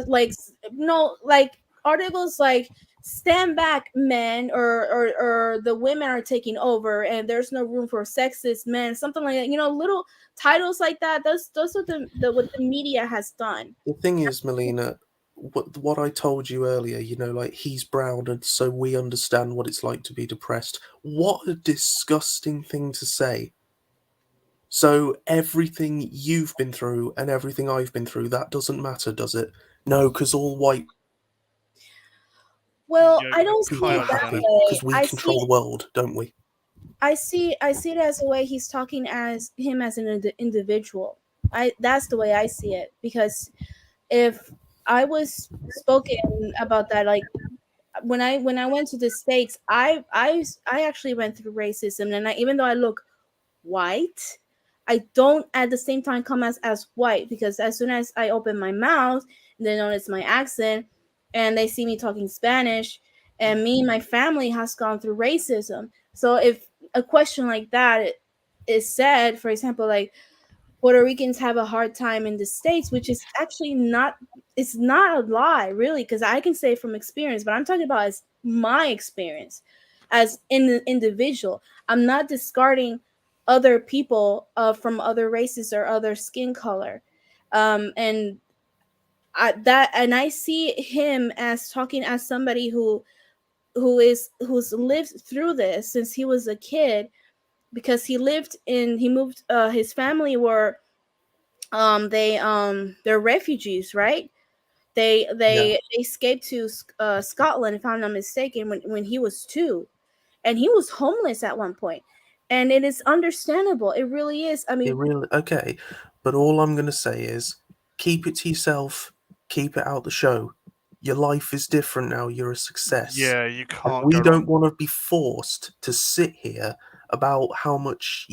like, no, like, articles like, stand back men, or the women are taking over and there's no room for sexist men, something like that, little titles like that. Those are the what the media has done. the thing is, Melina, what I told you earlier, like he's brown and so we understand what it's like to be depressed. What a disgusting thing to say. So everything you've been through and everything I've been through, that doesn't matter, does it? No, because all white Well, Yeah, I don't see kind it people of, that doesn't happy it? way. because we control the world, don't we? I see it as a way he's talking as him as an individual. That's the way I see it, because if I was spoken about that, like, when I went to the States, I actually went through racism, and even though I look white, I don't at the same time come as white, because as soon as I open my mouth, they notice my accent, and they see me talking Spanish, and me and my family has gone through racism. So if a question like that is said, for example, like, Puerto Ricans have a hard time in the States, which is actually not, it's not a lie, really, because I can say from experience, but I'm talking about as my experience as an individual. I'm not discarding other people from other races or other skin color. And I see him as talking as somebody who's lived through this since he was a kid, because he moved, his family were, they're refugees, right? Yeah, They escaped to Scotland, if I'm not mistaken, when he was 2, and he was homeless at one point, and it is understandable. It really is. I it mean, really okay. But all I'm going to say is keep it to yourself, keep it out the show. Your life is different now. You're a success. Yeah, you And can't we go wrong. don't want to be forced to sit here about how much,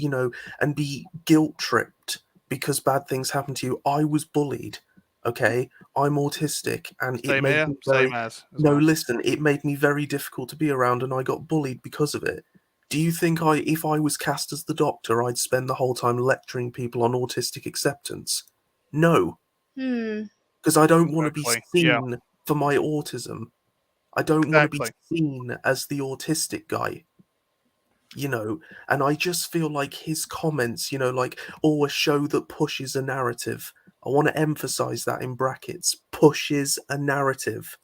and be guilt tripped because bad things happen to you. I was bullied, okay? I'm autistic, and it Same made here, me same very. as No, well. listen, it made me very difficult to be around, and I got bullied because of it. Do you think if I was cast as the Doctor, I'd spend the whole time lecturing people on autistic acceptance? No, Hmm. because I don't want to be Exactly. Yeah, seen for my autism. I don't want to be exactly. seen as the autistic guy, and I just feel like his comments, like, oh, a show that pushes a narrative. I want to emphasize that in brackets, pushes a narrative.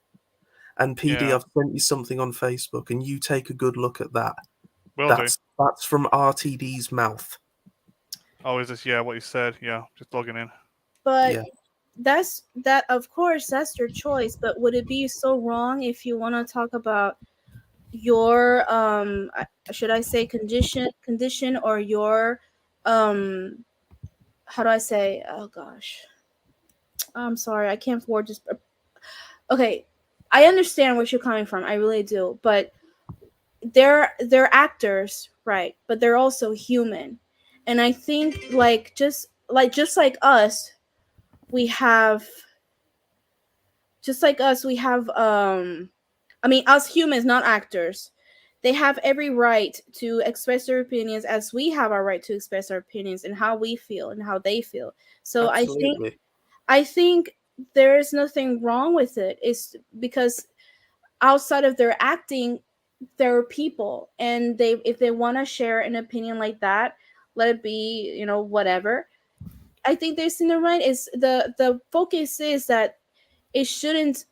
And PD, Yeah, I've sent you something on Facebook, and you take a good look at that. will do. That's from RTD's mouth. Oh, is this, yeah, what you said? Yeah, just logging in. But Yeah. that, of course, that's your choice. But would it be so wrong if you want to talk about your should I say condition, or your um how do I say, oh gosh, I'm sorry, I can't forward this. Okay, I understand where you're coming from, I really do, but they're actors, right? But they're also human. And I think, like, just like us, we have just like us we have I mean, us humans, not actors, they have every right to express their opinions, as we have our right to express our opinions and how we feel and how they feel. So Absolutely. I think there is nothing wrong with it. It's because outside of their acting, they're people, and they, if they want to share an opinion like that, let it be, whatever. I think they're in the right. Is the focus is that it shouldn't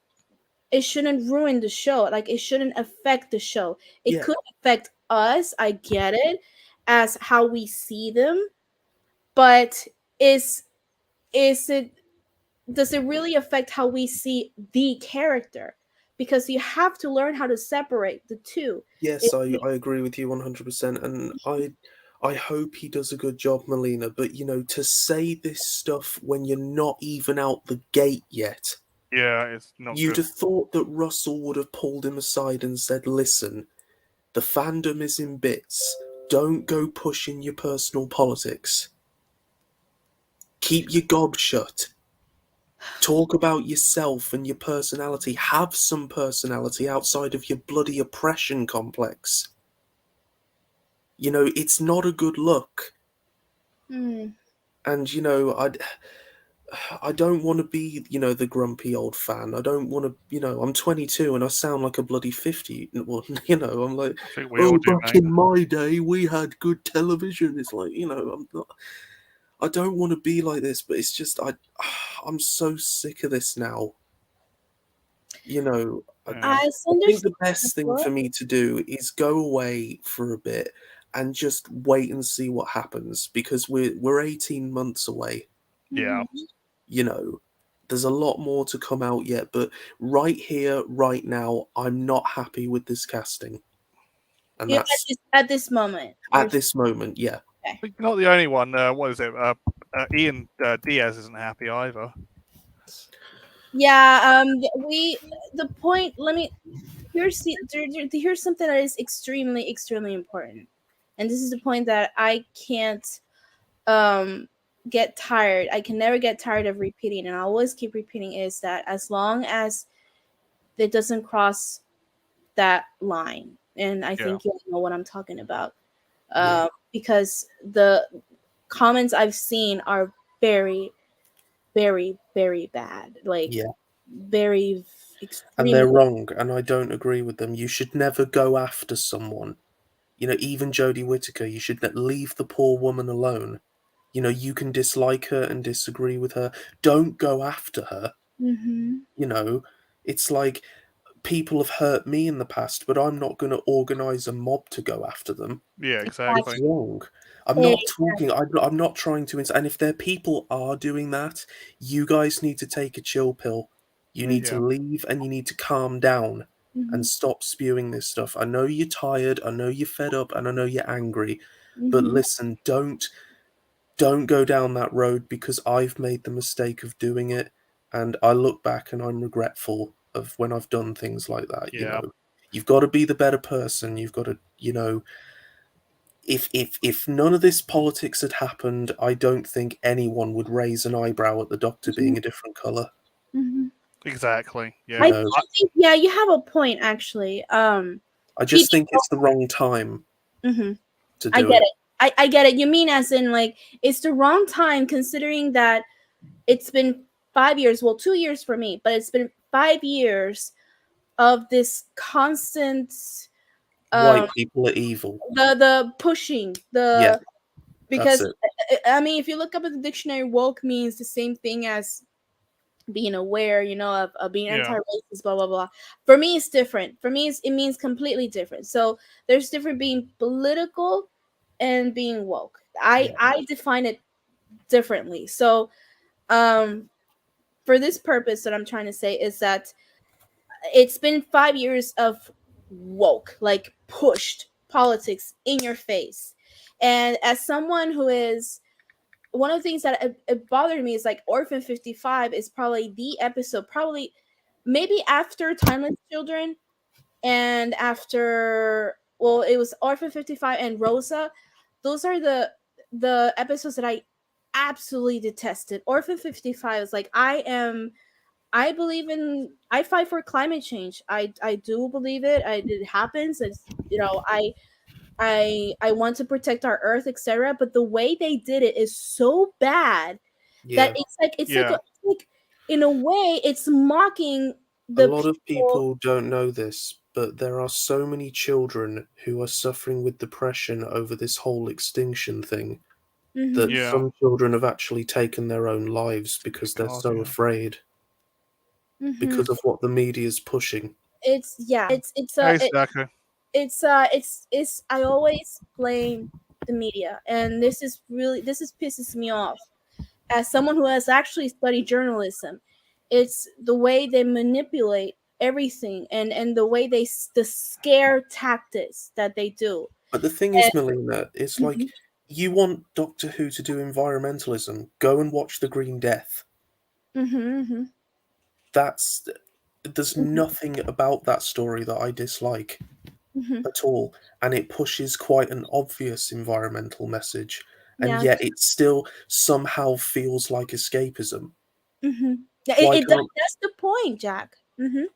it shouldn't ruin the show. Like, it shouldn't affect the show. It Yeah. could affect us, I get it, as how we see them, but is it does it really affect how we see the character? Because you have to learn how to separate the two. Yes, It, I agree with you 100%, and I hope he does a good job, Melina. But to say this stuff when you're not even out the gate yet, Yeah, it's not you'd good. have thought that Russell would have pulled him aside and said, "Listen, the fandom is in bits. Don't go pushing your personal politics. Keep your gob shut. Talk about yourself and your personality. Have some personality outside of your bloody oppression complex. It's not a good look." hmm. And I don't want to be, the grumpy old fan. I don't want to, I'm 22 and I sound like a bloody 50. Well, I'm like, I think we all oh, do, back mate. in my day we had good television. It's like, I'm not. I don't want to be like this, but it's just I'm so sick of this now. Yeah, I I think the understand. best thing for me to do is go away for a bit and just wait and see what happens, because we're 18 months away. yeah, Mhm. you know, there's a lot more to come out yet, but right here, right now, I'm not happy with this casting. And You that's at this moment. at this moment, yeah. Okay. but you're not the only one. What is it? Ian Diaz isn't happy either. Yeah. We the point. Let me here's something that is extremely, extremely important, and this is the point that I can't um get tired. I can never get tired of repeating, and I always keep repeating, is that as long as it doesn't cross that line, and I Yeah, think you'll know what I'm talking about, Yeah. because the comments I've seen are very, very, very bad, like Yeah. very And extremely. they're wrong, and I don't agree with them. You should never go after someone. Even Jodie Whittaker, you should leave the poor woman alone. You can dislike her and disagree with her. Don't go after her. Hmm. You know, it's like, people have hurt me in the past, but I'm not going to organize a mob to go after them. yeah, It's exactly. wrong. I'm not talking. I'm not trying to. And if their people are doing that, you guys need to take a chill pill. You need to Yeah, leave and you need to calm down Hmm. and stop spewing this stuff. I know you're tired. I know you're fed up, and I know you're angry. But Hmm. listen, don't go down that road, because I've made the mistake of doing it, and I look back and I'm regretful. of when I've done things like that. You Yeah. know, you've got to be the better person. You've got to, you know, if none of this politics had happened, I don't think anyone would raise an eyebrow at the Doctor being a different color. Mhm. Exactly. You Yeah. I know, think, yeah, you have a point actually. I just People. think it's the wrong time Hmm. to I do get it. it. I get it. You mean as in like it's the wrong time considering that it's been 5 years. Well, 2 years for me, but it's been 5 years of this constant um White people are evil. the pushing Yeah, the that's because it. I mean if you look up at the dictionary, woke means the same thing as being aware, of being Yeah. anti-racist, blah blah blah. For me, it's different. For me, it means completely different. So there's different being political and being woke. I define it differently. So um, for this purpose, what I'm trying to say is that it's been 5 years of woke, like pushed politics in your face, and as someone who is one of the things that it bothered me is like Orphan 55 is probably the episode, probably maybe after Timeless Children and after, well, it was Orphan 55 and Rosa. Those are the episodes that I absolutely detested. Orphan 55 is like I believe in, I fight for climate change. I do believe it. It happens. It's, I want to protect our earth, etc. But the way they did it is so bad that Yeah. Yeah. it's like in a way it's mocking A the lot of people. people don't know this, but there are so many children who are suffering with depression over this whole extinction thing that Hmm. Yeah. some children have actually taken their own lives because they're God. so Yeah. afraid Hmm. because of what the media is pushing. It's, yeah, Exactly. it's I always blame the media, and this is pisses me off as someone who has actually studied journalism. It's the way they manipulate everything, and the way the scare tactics that they do. But the thing And is, Melina, it's like mhm, you want Doctor Who to do environmentalism. Go and watch The Green Death. mhm, That's there's mhm, nothing about that story that I dislike mhm. at all, and it pushes quite an obvious environmental message, and Yeah. yet it still somehow feels like escapism. Yeah, Why can't that's the point, Jack.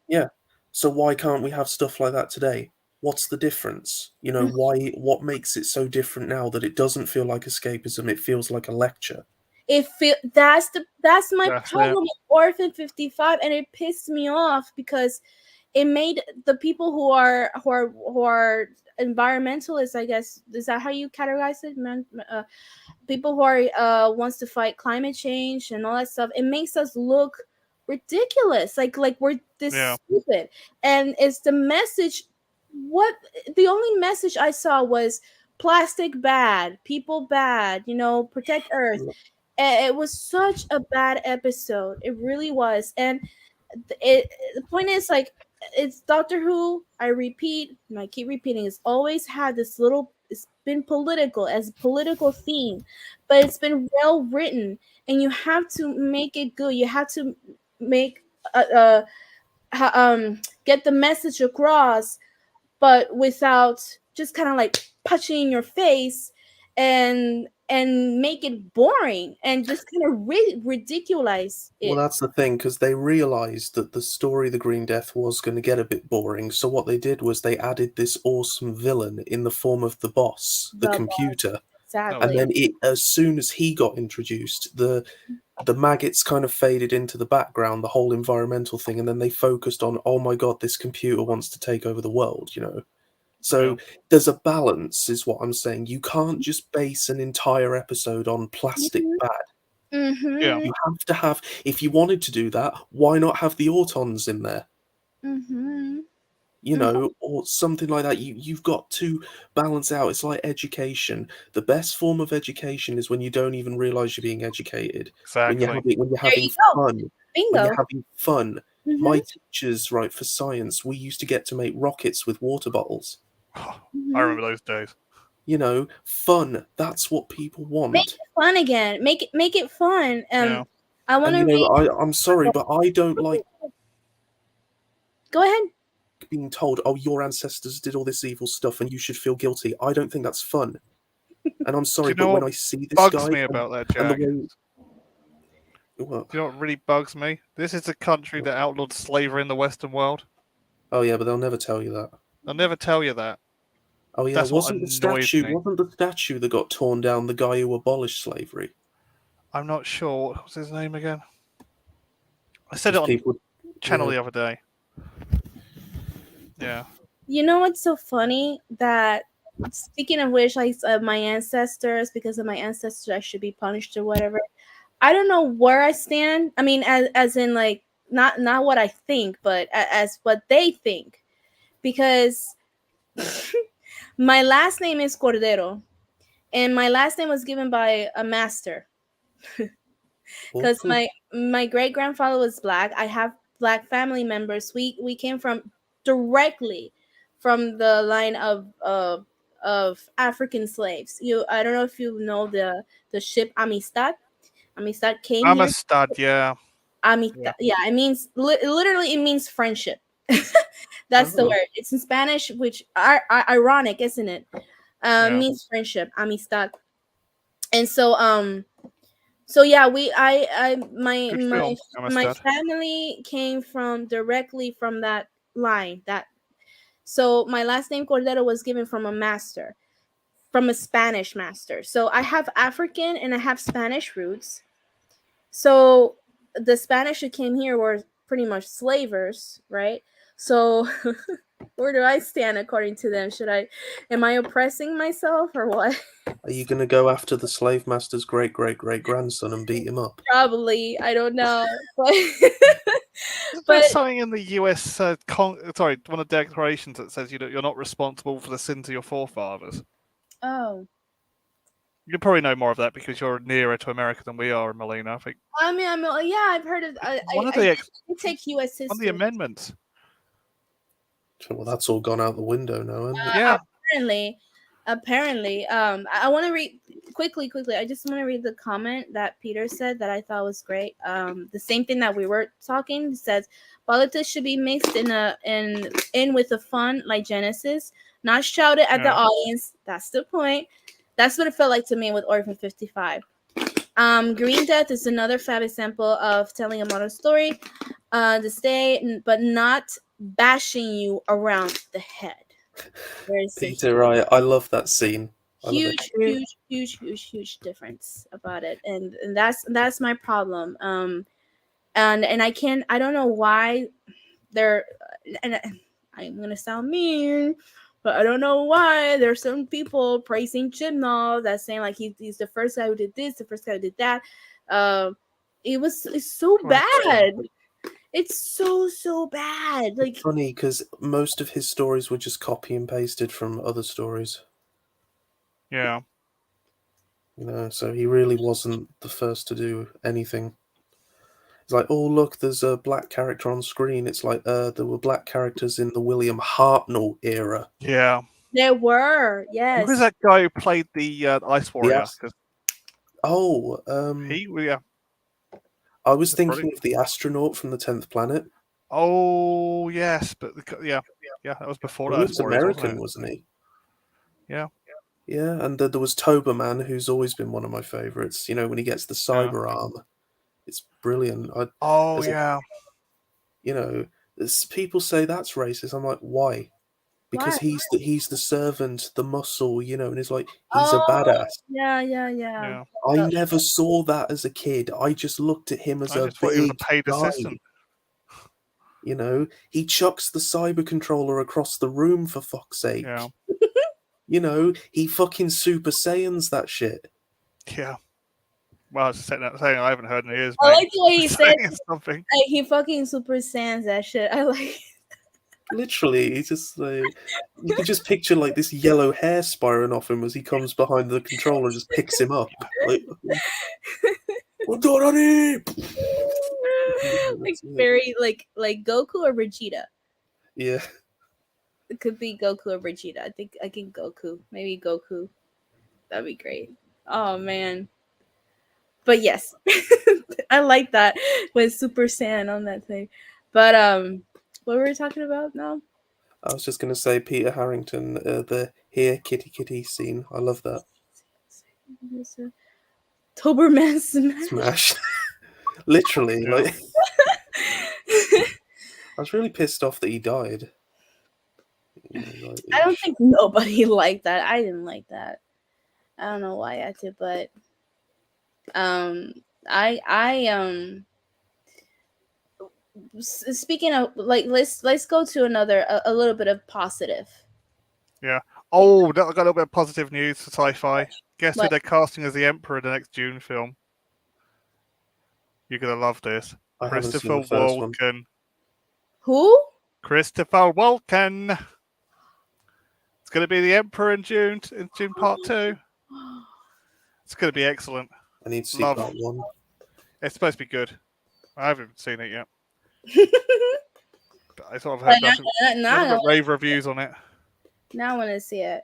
yeah? So why can't we have stuff like that today? What's the difference? You know, what makes it so different now that it doesn't feel like escapism, it feels like a lecture? That's my That's it. problem with Orphan 55, and it pissed me off because it made the people who are environmentalists, I guess, is that how you categorize it, man? People who are wants to fight climate change and all that stuff, it makes us look ridiculous, like we're this Yeah. stupid. And it's the message. What the only message I saw was plastic bad, people bad, protect earth. It was such a bad episode, it really was. And the point is, like, it's Doctor Who, I repeat and I keep repeating, it's always had this little, it's been political, as a political theme, but it's been well written, and you have to make it good. You have to make get the message across, but without just kind of like punching in your face and make it boring and just kind of ridiculous Well, it. that's the thing, because they realized that the story The Green Death was going to get a bit boring, so what they did was they added this awesome villain in the form of the boss, the The computer, Oh and exactly. then as soon as he got introduced, the maggots kind of faded into the background, the whole environmental thing, and then they focused on, oh my god, this computer wants to take over the world, you know? yeah. So there's a balance, is what I'm saying. You can't just base an entire episode on plastic Mm-hmm. bad. Yeah. Mm-hmm. You have to have, if you wanted to do that, why not have the Autons in there? Mm-hmm. You know, or something like that. You've got to balance out. It's like education. The best form of education is when you don't even realize you're being educated. Exactly. When you're There having you go. fun. When you're Bingo. having fun. Mm-hmm. My teachers, right, for science, we used to get to make rockets with water bottles. I Mm-hmm. remember those days. You know, fun. That's what people Make want. it fun again. Make it fun. Yeah. I want And to you know, read. I'm sorry, but I don't like Go ahead. being told, "Oh, your ancestors did all this evil stuff, and you should feel guilty." I don't think that's fun. And I'm Do sorry, you but know when what I see this bugs guy me about that, and the Jack? way, what? Do you know what really bugs me? This is a country that outlawed slavery in the Western world. Oh yeah, but they'll never tell you that. They'll never tell you that. Oh yeah, That's what wasn't the annoys statue? me. Wasn't the statue that got torn down the guy who abolished slavery? I'm not sure. What was his name again? I said it Because on people, channel yeah, the other day. Yeah. You know what's so funny? That speaking of which, like my ancestors, because of my ancestors, I should be punished or whatever. I don't know where I stand. I mean, as in like not what I think, but as what they think, because my last name is Cordero, and my last name was given by a master. Because awful. my great grandfather was black. I have black family members. We came from directly from the line of African slaves. I don't know if you know the ship Amistad. Amistad came I'm a here. stud, yeah. Yeah. Amistad, yeah, it means literally it means friendship. That's the Oh, word. It's in Spanish, which ironic, isn't it? Yeah. Means friendship, amistad. And so yeah, we I Good film, my Amistad. family came from directly from that line. That so my last name Cordero was given from a master, from a Spanish master. So I have African and I have Spanish roots. So the Spanish who came here were pretty much slavers, right? So where do I stand according to them? Am I oppressing myself or what? are you gonna go after the slave master's great great great grandson and beat him up? Probably, I don't know, but Isn't there but something in the US, sorry, one of the declarations that says you're not responsible for the sins of your forefathers? oh, You probably know more of that because you're nearer to America than we are in Molina. I think yeah, I've heard of. one of I the did take U.S. one of the history. amendments. Well, that's all gone out the window now, isn't it? Yeah. Apparently, I want to read quickly. I just want to read the comment that Peter said that I thought was great. The same thing that we were talking. It says politics should be mixed in with the fun like Genesis, not shouted at the Yeah. audience. That's the point. That's what it felt like to me with Orphan 55. Green Death is another fab example of telling a modern story, to stay, but not bashing you around the head. There's a Peter, I love that scene. I love it. huge difference about it, and that's my problem. And I don't know why they're, and I'm gonna sound mean, but I don't know why there's some people praising Chibnall that's saying like he's the first guy who did this, the first guy who did that. Uh, it's so bad. It's so bad. Like Funny because most of his stories were just copy and pasted from other stories. Yeah. So he really wasn't the first to do anything. It's like, oh look, there's a black character on screen. It's like, there were black characters in the William Hartnell era. Yeah. there were, Who was yes. that guy who played the Ice The Warrior? ast- 'Cause oh, yeah, I was that's brilliant. thinking of the astronaut from the 10th Planet. Oh yes, but yeah, that was before He the Ice was Warriors, wasn't American, it? wasn't he? Yeah. Yeah, and there was Toberman, who's always been one of my favourites. When he gets the Yeah. cyber arm, it's brilliant. Oh There's a- yeah. people say that's racist. I'm like, why? Why? Because he's the servant, the muscle, and it's like he's a Oh, badass. yeah. Yeah. I never saw that as a kid. I just looked at him as I a just thought he was a big paid guy. assistant. He chucks the cyber controller across the room for fuck's sake. Yeah. He fucking Super Saiyans that shit. Yeah. Well, I was saying I haven't heard in years, I mate. like the way he said Saying something. like, he fucking super sans that shit. I like. Literally, he's just like, you could just picture like this yellow hair spiraling off him as he comes behind the controller and just picks him up. Like, Odorari! Like very like Goku or Vegeta. Yeah. It could be Goku or Vegeta. I think Goku. Maybe Goku. That'd be great. Oh man. But yes. I like that with Super Saiyan on that thing. But What were we talking about now? I was just going to say Peter Harrington, the "Here Kitty Kitty" scene. I love that. Toberman Smash. Smash. Literally, Yeah. like I was really pissed off that he died. You know, like, I don't think nobody liked that. I didn't like that. I don't know why I did, but um, I speaking of like, let's go to another a little bit of positive. Yeah. Oh, I got a little bit of positive news for sci-fi. Guess who What? they're casting as the Emperor in the next Dune film? You're gonna love this. I haven't seen Christopher the first one. Walken. Who? Christopher Walken. It's gonna be the Emperor in June Part 2. It's gonna be excellent. I need to see Love. part one. It's supposed to be good. I haven't seen it yet. But I sort of But heard nothing but rave reviews on it. now I want to see it.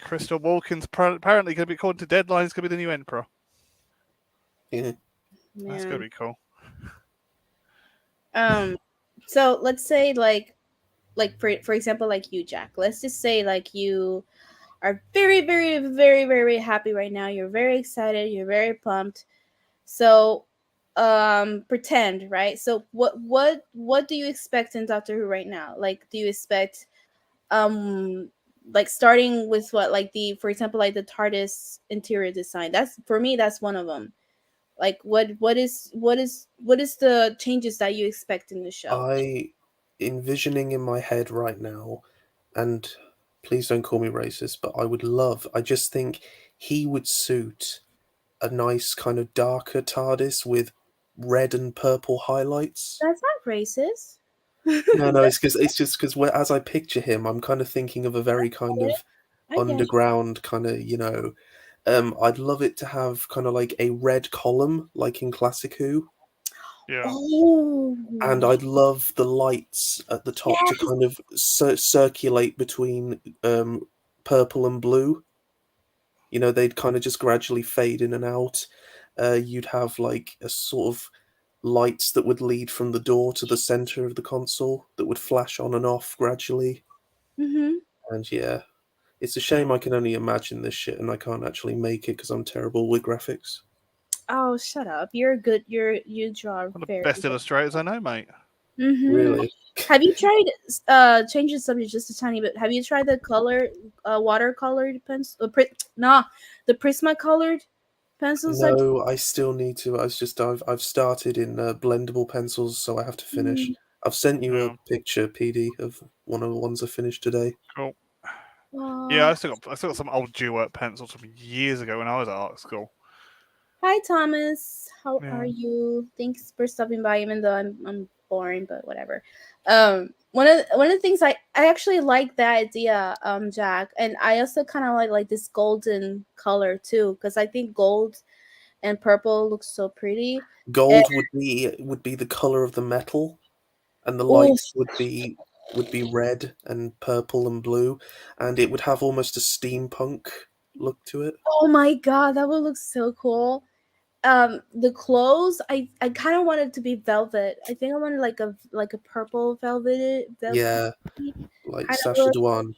Christopher Walken's apparently going to be, according to Deadline, is going to be the new Emperor. Yeah. That's going to be cool. So let's say like for example, like you, Jack. Let's just say like you are very, very, very, very happy right now. You're very excited. You're very pumped. So, pretend, right? So, what do you expect in Doctor Who right now? Like, do you expect, like starting with what, like for example, like the TARDIS interior design? That's for me. That's one of them. Like, what is the changes that you expect in the show? I envisioning in my head right now, and please don't call me racist, but I just think he would suit a nice kind of darker TARDIS with red and purple highlights. That's not racist. No, it's just because as I picture him, I'm kind of thinking of a very kind of I get it. underground kind of, I'd love it to have kind of like a red column, like in Classic Who. Yeah. Oh, And I'd love the lights at the top to yes. kind of circulate between purple and blue. You know, they'd kind of just gradually fade in and out. You'd have like a sort of lights that would lead from the door to the center of the console that would flash on and off gradually. Mm-hmm. And yeah, it's a shame I can only imagine this shit and I can't actually make it because I'm terrible with graphics. Oh, shut up! You're good. You draw One of the very best good. illustrators I know, mate. Mm-hmm. Really? Have you tried changing the subject just a tiny bit? Have you tried the color watercolored pencil? The Prisma colored pencils. No, I still need to. I've started in blendable pencils, so I have to finish. I've sent you a Yeah. picture, PD, of one of the ones I finished today. Cool. Yeah, Aw. I still got some old dual pencils from years ago when I was at art school. Hi, Thomas. How Yeah. are you? Thanks for stopping by, even though I'm boring, but whatever. One of the things I actually like that idea, Jack, and I also kind of like this golden color too, because I think gold and purple looks so pretty. And, Gold would be the color of the metal, and the oh, lights would be red and purple and blue, and it would have almost a steampunk look to it. oh my God, that would look so cool. The clothes, I kind of wanted to be velvet. I think I wanted like a purple velvet Yeah, like kind of Sacha look. Dhawan.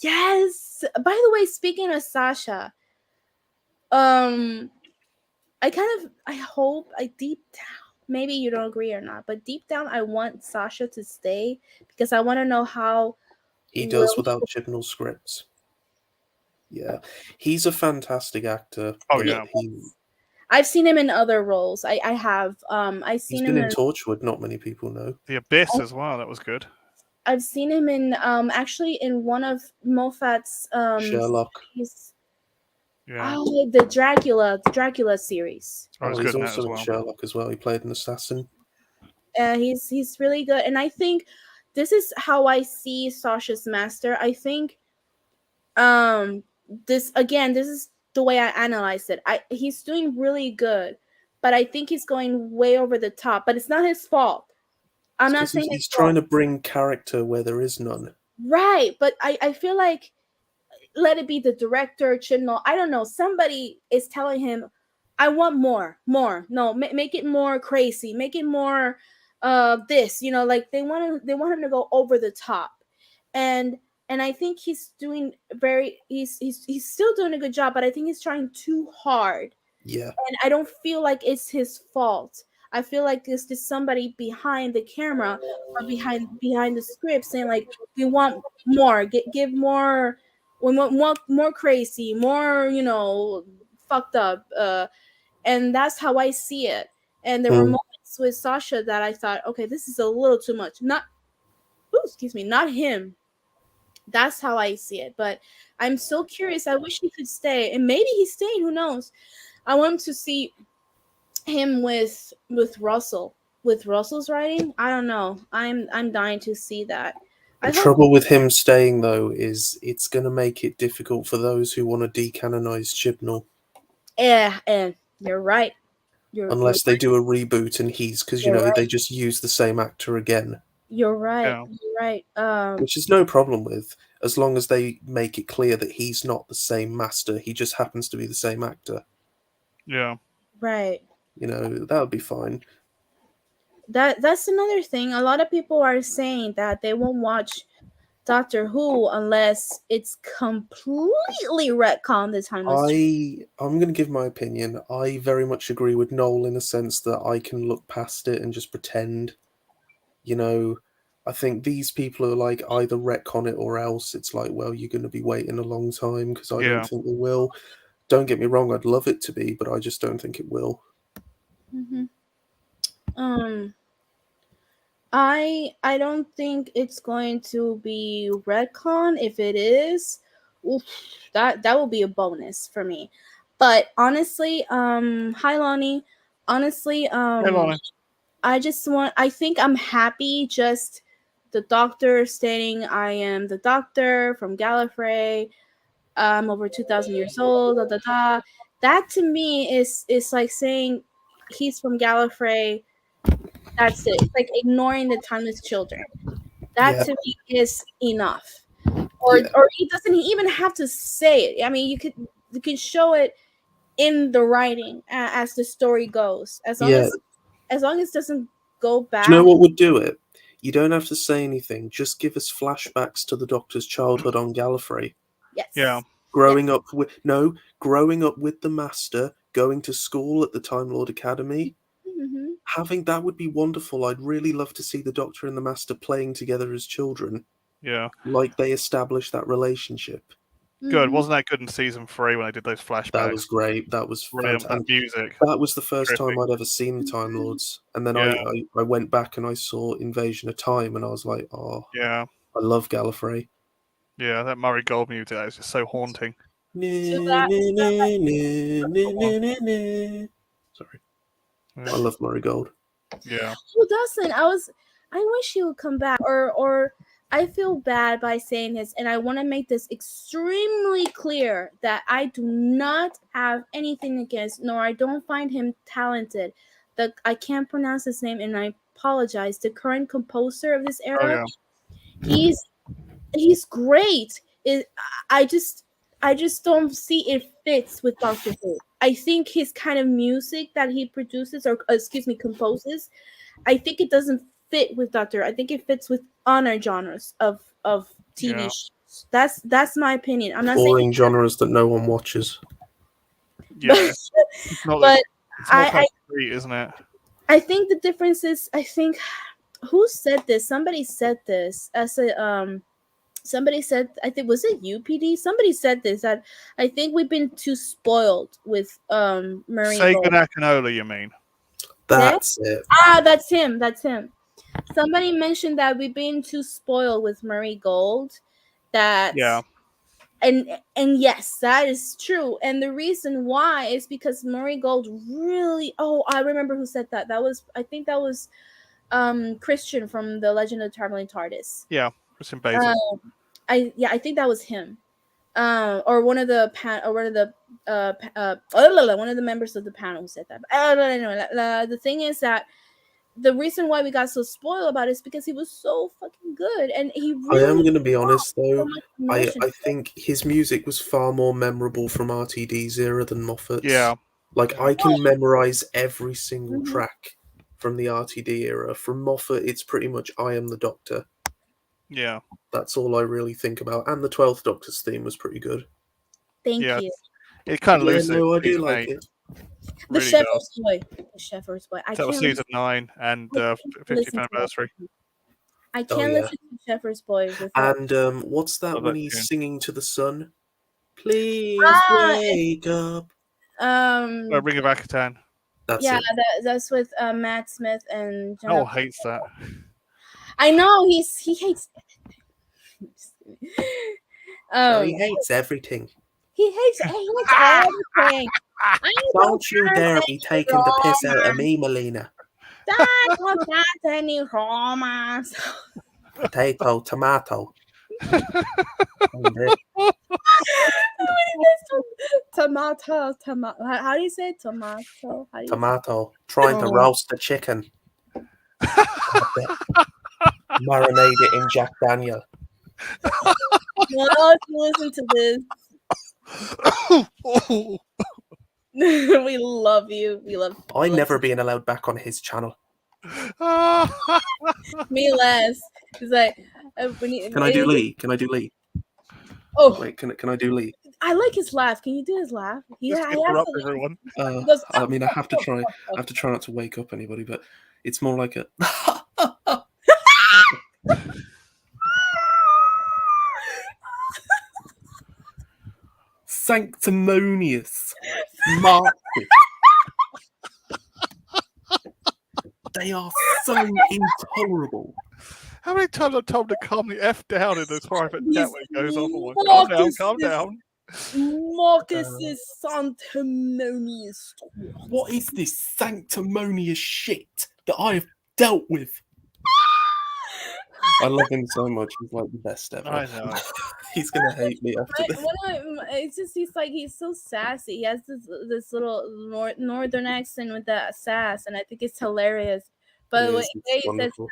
Yes. By the way, speaking of Sasha, um, I hope I deep down, maybe you don't agree or not, but deep down I want Sasha to stay because I want to know how He does will without Chibnall scripts. Yeah, he's a fantastic actor, Oh but yeah. I've seen him in other roles. I have I've he's seen been him in in Torchwood. Not many people know. The Abyss as well. That was good. I've seen him in actually in one of Moffat's Sherlock. series. Yeah. Oh, the Dracula series. I was Oh, good he's in that also as in well. Sherlock as well. He played an assassin. He's really good, and I think this is how I see Sasha's master. I think this again, this is the way I analyze it. He's doing really good, but I think he's going way over the top. But it's not his fault. I'm It's not because saying he's it's fault. trying to bring character where there is none. Right, but I feel like let it be the director, Chibnall. I don't know. Somebody is telling him, "I want more, more. No, make it more crazy. Make it more this, like they want him to go over the top. and and I think he's doing very he's still doing a good job, but I think he's trying too hard. Yeah. And I don't feel like it's his fault. I feel like it's just somebody behind the camera or behind the script saying like, we want more, give more, we want more crazy, more, fucked up. And that's how I see it. And there were Mm. moments with Sasha that I thought, okay, this is a little too much. Not, excuse me, not him. That's how I see it. But I'm so curious. I wish he could stay, and maybe he's staying. Who knows? I want to see him with Russell, with Russell's writing. I don't know. I'm dying to see that. The I hope. trouble with him staying, though, is it's going to make it difficult for those who want to decanonize Chibnall. Yeah, and you're right. Unless they do a reboot and he's, because, You're right. they just use the same actor again. You're right. Yeah. You're right. Which is no problem with, as long as they make it clear that he's not the same master, he just happens to be the same actor. Yeah. Right. That would be fine. That's another thing. A lot of people are saying that they won't watch Doctor Who unless it's completely retcon the timeless. I'm going to give my opinion. I very much agree with Noel in a sense that I can look past it and just pretend. I think these people are like, either retcon it or else it's like, well, you're going to be waiting a long time, because I don't think they will. Don't get me wrong, I'd love it to be, but I just don't think it will. Mm-hmm. I don't think it's going to be retcon. If it is, oof, that will be a bonus for me. But honestly, hi Lonnie. Honestly, Hey, Lonnie. I think I'm happy just the doctor stating I am the doctor from Gallifrey. I'm over 2,000 years old. Da, da, da. That to me is like saying he's from Gallifrey. That's it. It's like ignoring the timeless children. That to me is enough. Or he doesn't even have to say it. I mean, you can show it in the writing as the story goes. As long as it doesn't go back. Do you know what would do it? You don't have to say anything. Just give us flashbacks to the Doctor's childhood on Gallifrey. Yes. Yeah. Growing up with the Master, going to school at the Time Lord Academy. Mm-hmm. Having that would be wonderful. I'd really love to see the Doctor and the Master playing together as children. Yeah. Like they established that relationship. Good. Wasn't that good in season 3 when they did those flashbacks? That was great. That was brilliant. fantastic. That music. That was the first time I'd ever seen the Time Lords. And then I went back and I saw Invasion of Time and I was like, oh, yeah, I love Gallifrey. Yeah, that Murray Gold music is just so haunting. Sorry. I love Murray Gold. Yeah. Who doesn't? I wish he would come back. Or I feel bad by saying this, and I want to make this extremely clear that I do not have anything against, nor I don't find him talented. I can't pronounce his name, and I apologize. The current composer of this era, he's great. I just don't see it fits with Doctor Who. I think his kind of music that he produces, or composes, I think it doesn't fit with Doctor. I think it fits with other genres of TV shows. That's my opinion. I'm not boring saying genres that no one watches. Yeah, but it's more street, isn't it? I think the difference is, I think, who said this? Somebody said this as a Somebody said, I think, was it UPD? Somebody said this, that I think we've been too spoiled with Marine. Sega Nakanola, you mean? That's it. That's him. That's him. Somebody mentioned that we've been too spoiled with Marie Gold. And yes, that is true. And the reason why is because Marie Gold really. Oh, I remember who said that. I think that was Christian from the Legend of the Traveling TARDIS. Yeah, Christian Basil. I think that was him. Or one of the one of the members of the panel said that. The thing is that the reason why we got so spoiled about it is because he was so fucking good, and he really. I am going to be honest though. I think his music was far more memorable from RTD's era than Moffat's. Yeah. Like I can memorize every single track. from the RTD era. From Moffat, it's pretty much I Am the Doctor. Yeah. That's all I really think about. And the 12th Doctor's theme was pretty good. Thank Yeah. you. It kind of Yeah, loses no, I do season like 8. it. The Really Shepherd's does. Boy. The Shepherd's Boy. I That was can't season 9 and I can't 50th listen to that. anniversary. I Oh, can't yeah. listen to Shepherd's Boy without. And what's that Love when that he's tune. singing to the sun? Please Ah, wake up. Ring of Akatan. That's yeah, it. that's with Matt Smith and Oh, Jenna. hates that. I know he hates. No, um, he hates everything. he hates everything. I Don't you have dare any be taking the piss out of romance. me, Melina. I don't have any romance. Potato, tomato. And, Tomato. How do you say tomato? How do you tomato. Trying to Oh. roast the chicken. Marinate it in Jack Daniel. Well, if you listen to this, we love you. We love I never being allowed back on his channel. me less. It's like Can I do Lee? Can I do Lee? Oh, Wait, can I do Lee? I like his laugh. Can you do his laugh? Just I interrupt have to- everyone. he goes, I mean, I have to try not to wake up anybody, but it's more like a sanctimonious Marxist. They are so intolerable. How many times I've told him to calm the F down in the private chat when it goes off? I'm like, calm down. Marcus is sanctimonious. What is this sanctimonious shit that I have dealt with? I love him so much. He's like the best ever. I know. He's gonna hate me after this. It's just he's so sassy. He has this little northern accent with that sass, and I think it's hilarious. But It when is, it's he says wonderful.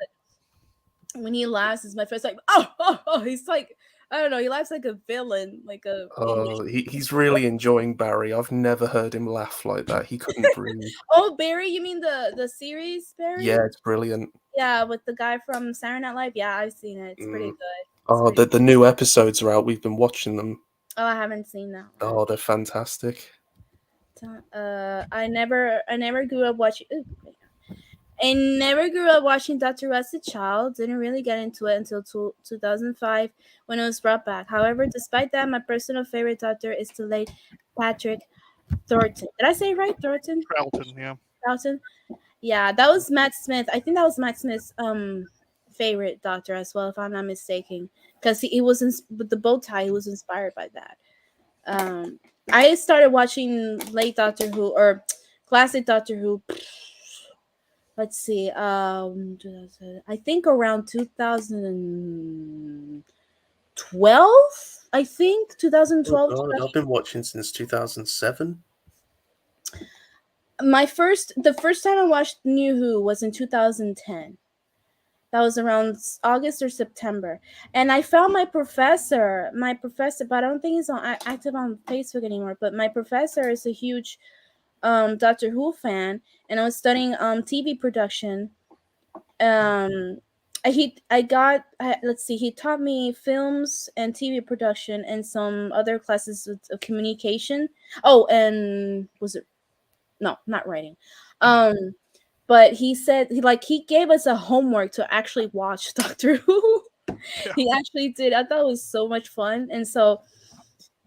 when he laughs, is my first like oh. He's like I don't know. He laughs like a villain, like a. Oh, he's really enjoying Barry. I've never heard him laugh like that. He couldn't breathe. Oh, Barry, you mean the series Barry? Yeah, it's brilliant. Yeah, with the guy from Saturday Night Live. Yeah, I've seen it. It's pretty good. Oh, the new episodes are out. We've been watching them. Oh, I haven't seen that one. Oh, they're fantastic. I never grew up watching. I never grew up watching Doctor Who as a child. Didn't really get into it until 2005 when it was brought back. However, despite that, my personal favorite Doctor is the late Patrick Thornton. Did I say it right? Thornton? Troughton, yeah. Troughton? Yeah, that was Matt Smith. I think that was Matt Smith's favorite Doctor as well, if I'm not mistaken. Because he was with the bow tie, he was inspired by that. I started watching late Doctor Who or classic Doctor Who. Let's see. I think around 2012. I think 2012. Oh, God, I've been watching since 2007. The first time I watched New Who was in 2010. That was around August or September, and I found my professor, but I don't think he's active on Facebook anymore. But my professor is a huge Doctor Who fan, and I was studying TV production. He taught me films and TV production and some other classes of communication. Oh, and was it no, not writing. But he said he gave us a homework to actually watch Doctor Who. Yeah. He actually did. I thought it was so much fun, and so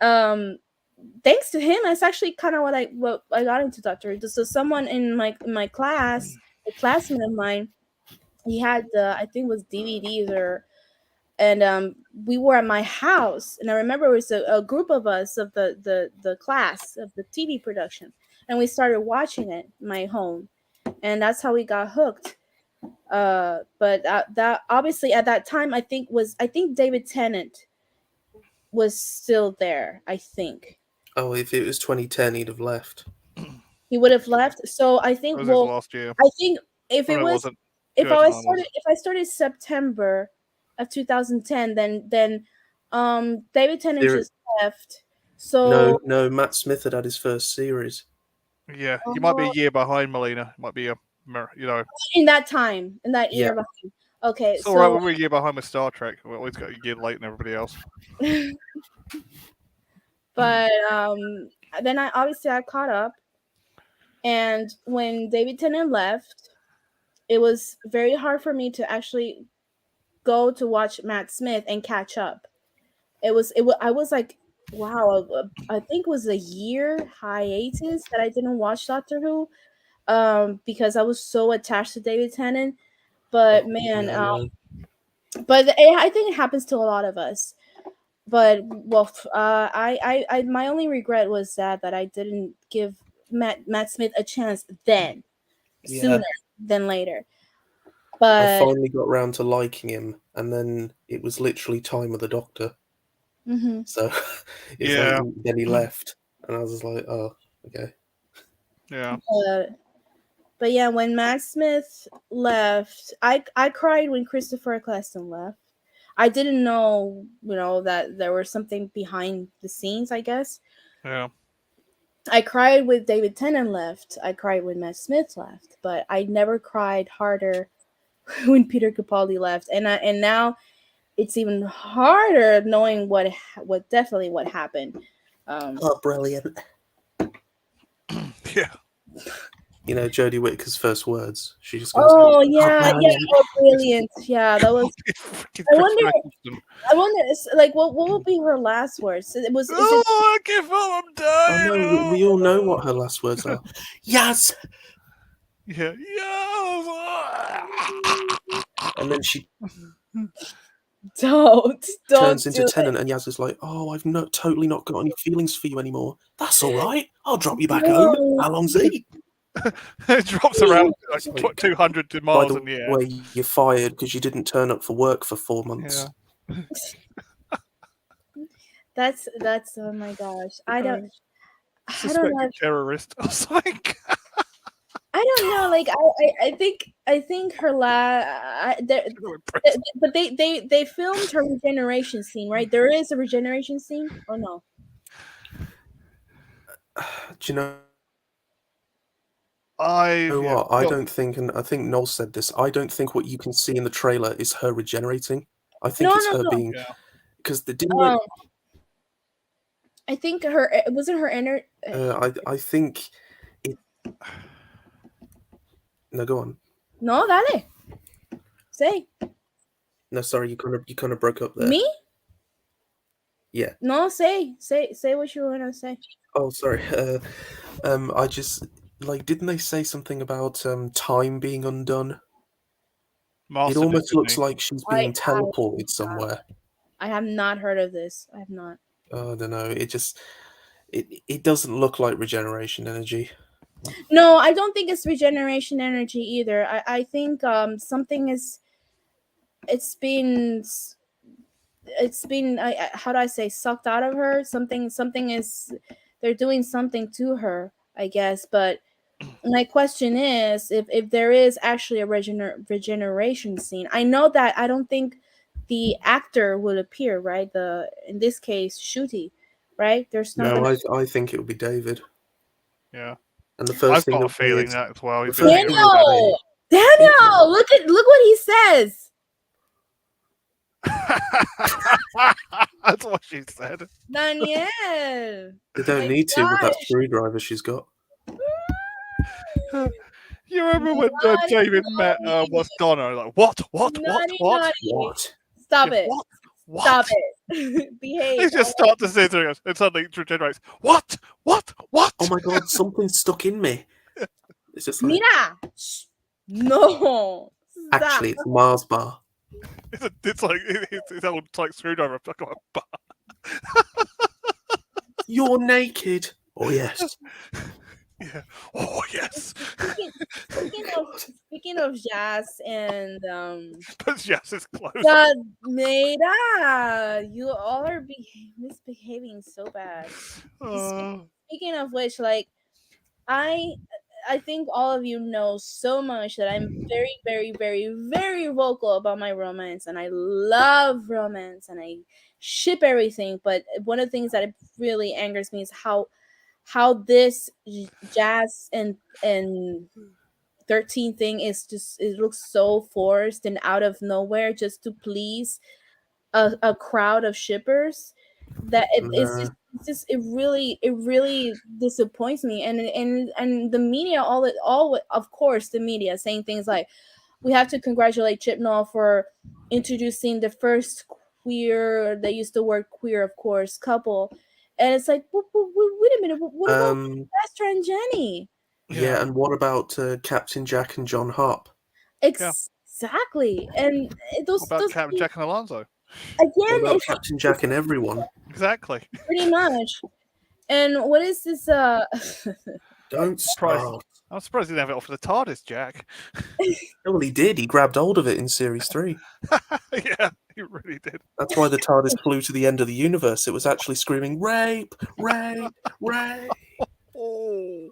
thanks to him, that's actually kind of what I got into Doctor Who. So someone in my class, a classmate of mine, he had I think it was DVDs and we were at my house, and I remember it was a group of us of the class of the TV production, and we started watching it in my home, and that's how we got hooked. But that obviously at that time I think David Tennant was still there. I think. Oh, if it was 2010, he'd have left. He would have left. So I think. It was his last year. I think if Oh, it no, was, wasn't. if Good, I no, it wasn't. started September of 2010, then David Tennant just left. So No, Matt Smith had his first series. Yeah, you might be a year behind, Melina. Might be a. You know, in that time, in that year Yeah. behind. Okay, it's all right so when we're a year behind with Star Trek. We always got a year late than everybody else. but then I caught up, and when David Tennant left, it was very hard for me to actually go to watch Matt Smith and catch up. I was like, wow, I think it was a year hiatus that I didn't watch Doctor Who, because I was so attached to David Tennant. But Oh, man, yeah, no. I think it happens to a lot of us. But well, I my only regret was that I didn't give Matt Smith a chance then, Yeah. sooner than later. I But finally got round to liking him, and then it was literally Time with the Doctor. mhm. So it's like Yeah, then he left, and I was like, oh, okay. yeah, but but yeah, when Matt Smith left, I cried when Christopher Eccleston left. I didn't know, that there was something behind the scenes, I guess. yeah. I cried with David Tennant left. I cried when Matt Smith left, but I never cried harder when Peter Capaldi left. And now it's even harder knowing what definitely what happened. Um, Oh, brilliant. Yeah. You know, Jodie Whittaker's first words. She just goes, oh oh, yeah, yeah, brilliant. oh, brilliant. Yeah, that was. Freaking I Christopher wonder. Eccleston. I wonder. Like, what will be her last words? It was. Is it? Oh, I give up. I'm Oh, dying. no, we all know what her last words are. Yes! Yeah, yeah. And then she Don't turns into do it. Tennant, and Yaz is like, oh, I've totally not got any feelings for you anymore. That's all right. I'll drop you back home. No. How long's he? It drops around It's like like, 200 by miles the in the air. way, you're fired because you didn't turn up for work for 4 months. Yeah. That's oh my gosh. I don't. I don't know. Suspected terrorist. I was like, I don't know. Like I think her but they filmed her regeneration scene, right? There is a regeneration scene, or no? Do you know yeah. what? I Well, don't think, and I think Noel said this, I don't think what you can see in the trailer is her regenerating. I No, think it's no, her no. being, yeah. because the didn't Um, I think her wasn't her inner. I think it. No, go on. No, dale. Say No, sorry, you kind of broke up there. me. Yeah. No, say what you were gonna say. Oh, sorry. I just like, didn't they say something about time being undone? It Master did, almost didn't looks he? like she's I being teleported somewhere. I have not heard of this. I have not. Oh, I don't know. It doesn't look like regeneration energy. No, I don't think it's regeneration energy either. I think something is it's been how do I say, sucked out of her. Something is, they're doing something to her, I guess. But my question is, if there is actually a regeneration scene. I know that I don't think the actor would appear, right? The in this case, Shooty, right? There's not No, gonna. I think it would be David. Yeah. And the first I've thing got a he'll say feeling is that as well. the He's been first hanging thing around he'll about say. Daniel, Yeah. look what he says. That's what she said. Daniel. They don't My need to with that gosh. screwdriver she's got. You remember when David met what's Donna? Like, what? Naughty, naughty. What? Stop Yeah, it. what? Stop it. Behave. He just starts to sit there and suddenly it regenerates. What? Oh my god, something's stuck in me. It's just like, Mira. Shh. No. Stop. actually, it's a Mars bar. It's like his old like screwdriver. I've got a bar. You're naked. Oh yes. Yeah. Oh yes. Speaking of jazz and But yes, it's close. God, Mira, you all are misbehaving so bad. Speaking of which, like I I think all of you know so much that I'm very, very, very, very vocal about my romance, and I love romance, and I ship everything. But one of the things that it really angers me is how this jazz and 13 thing is just, it looks so forced and out of nowhere just to please a crowd of shippers, that Nah. it's just it really disappoints me. And the media, all of course the media saying things like, we have to congratulate Chipnall for introducing the first queer, they used the word queer, of course, couple. And it's like, wait a minute, what about Um. Pastor and Jenny? Yeah, Yeah. and what about Captain Jack and John Hop? Yeah. Exactly. And What about those Captain Jack and Alonso? What again, about Captain it's Jack and everyone? Exactly. pretty much. And what is this? Don't Surprised. start. I'm surprised he didn't have it off the TARDIS, Jack. Oh, well, he did. He grabbed hold of it in Series 3. Yeah, he really did. That's why the TARDIS flew to the end of the universe. It was actually screaming, rape, rape, rape. Oh.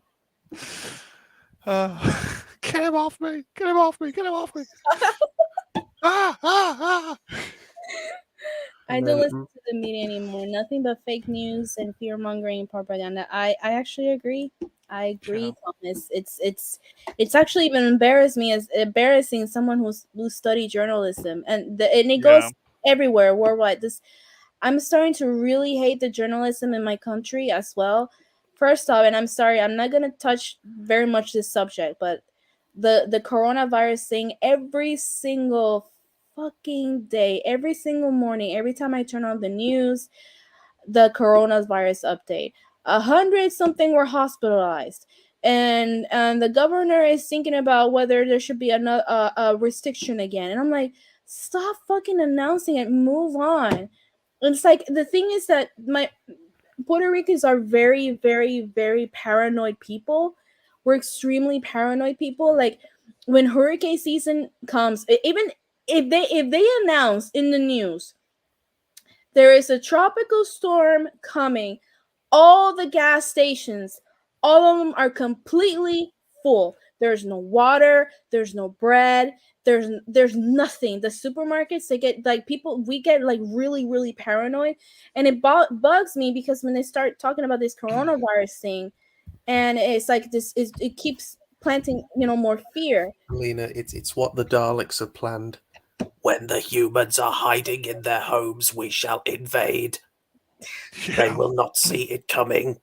Get him off me! Get him off me! Get him off me! Ah, ah, ah. I And don't then, listen to the media anymore. Nothing but fake news and fear mongering and propaganda. I actually agree. I Yeah. agree, Thomas. It's actually even embarrassed me as embarrassing someone who studied journalism, and it Yeah. goes everywhere worldwide. This I'm starting to really hate the journalism in my country as well. First off, and I'm sorry, I'm not gonna touch very much this subject, but the coronavirus thing, every single fucking day, every single morning, every time I turn on the news, the coronavirus update. 100 something were hospitalized. And the governor is thinking about whether there should be another a restriction again. And I'm like, stop fucking announcing it. Move on. And it's like the thing is that my Puerto Ricans are very, very, very paranoid people. We're extremely paranoid people. Like when hurricane season comes, even if they announce in the news there is a tropical storm coming, all the gas stations, all of them are completely full. There's no water, there's no bread, there's nothing. The supermarkets, they get like people, we get like really really paranoid, and it bugs me because when they start talking about this coronavirus thing, and it's like it keeps planting more fear. Lena, it's what the Daleks have planned. When the humans are hiding in their homes, we shall invade. They Yeah. will not see it coming.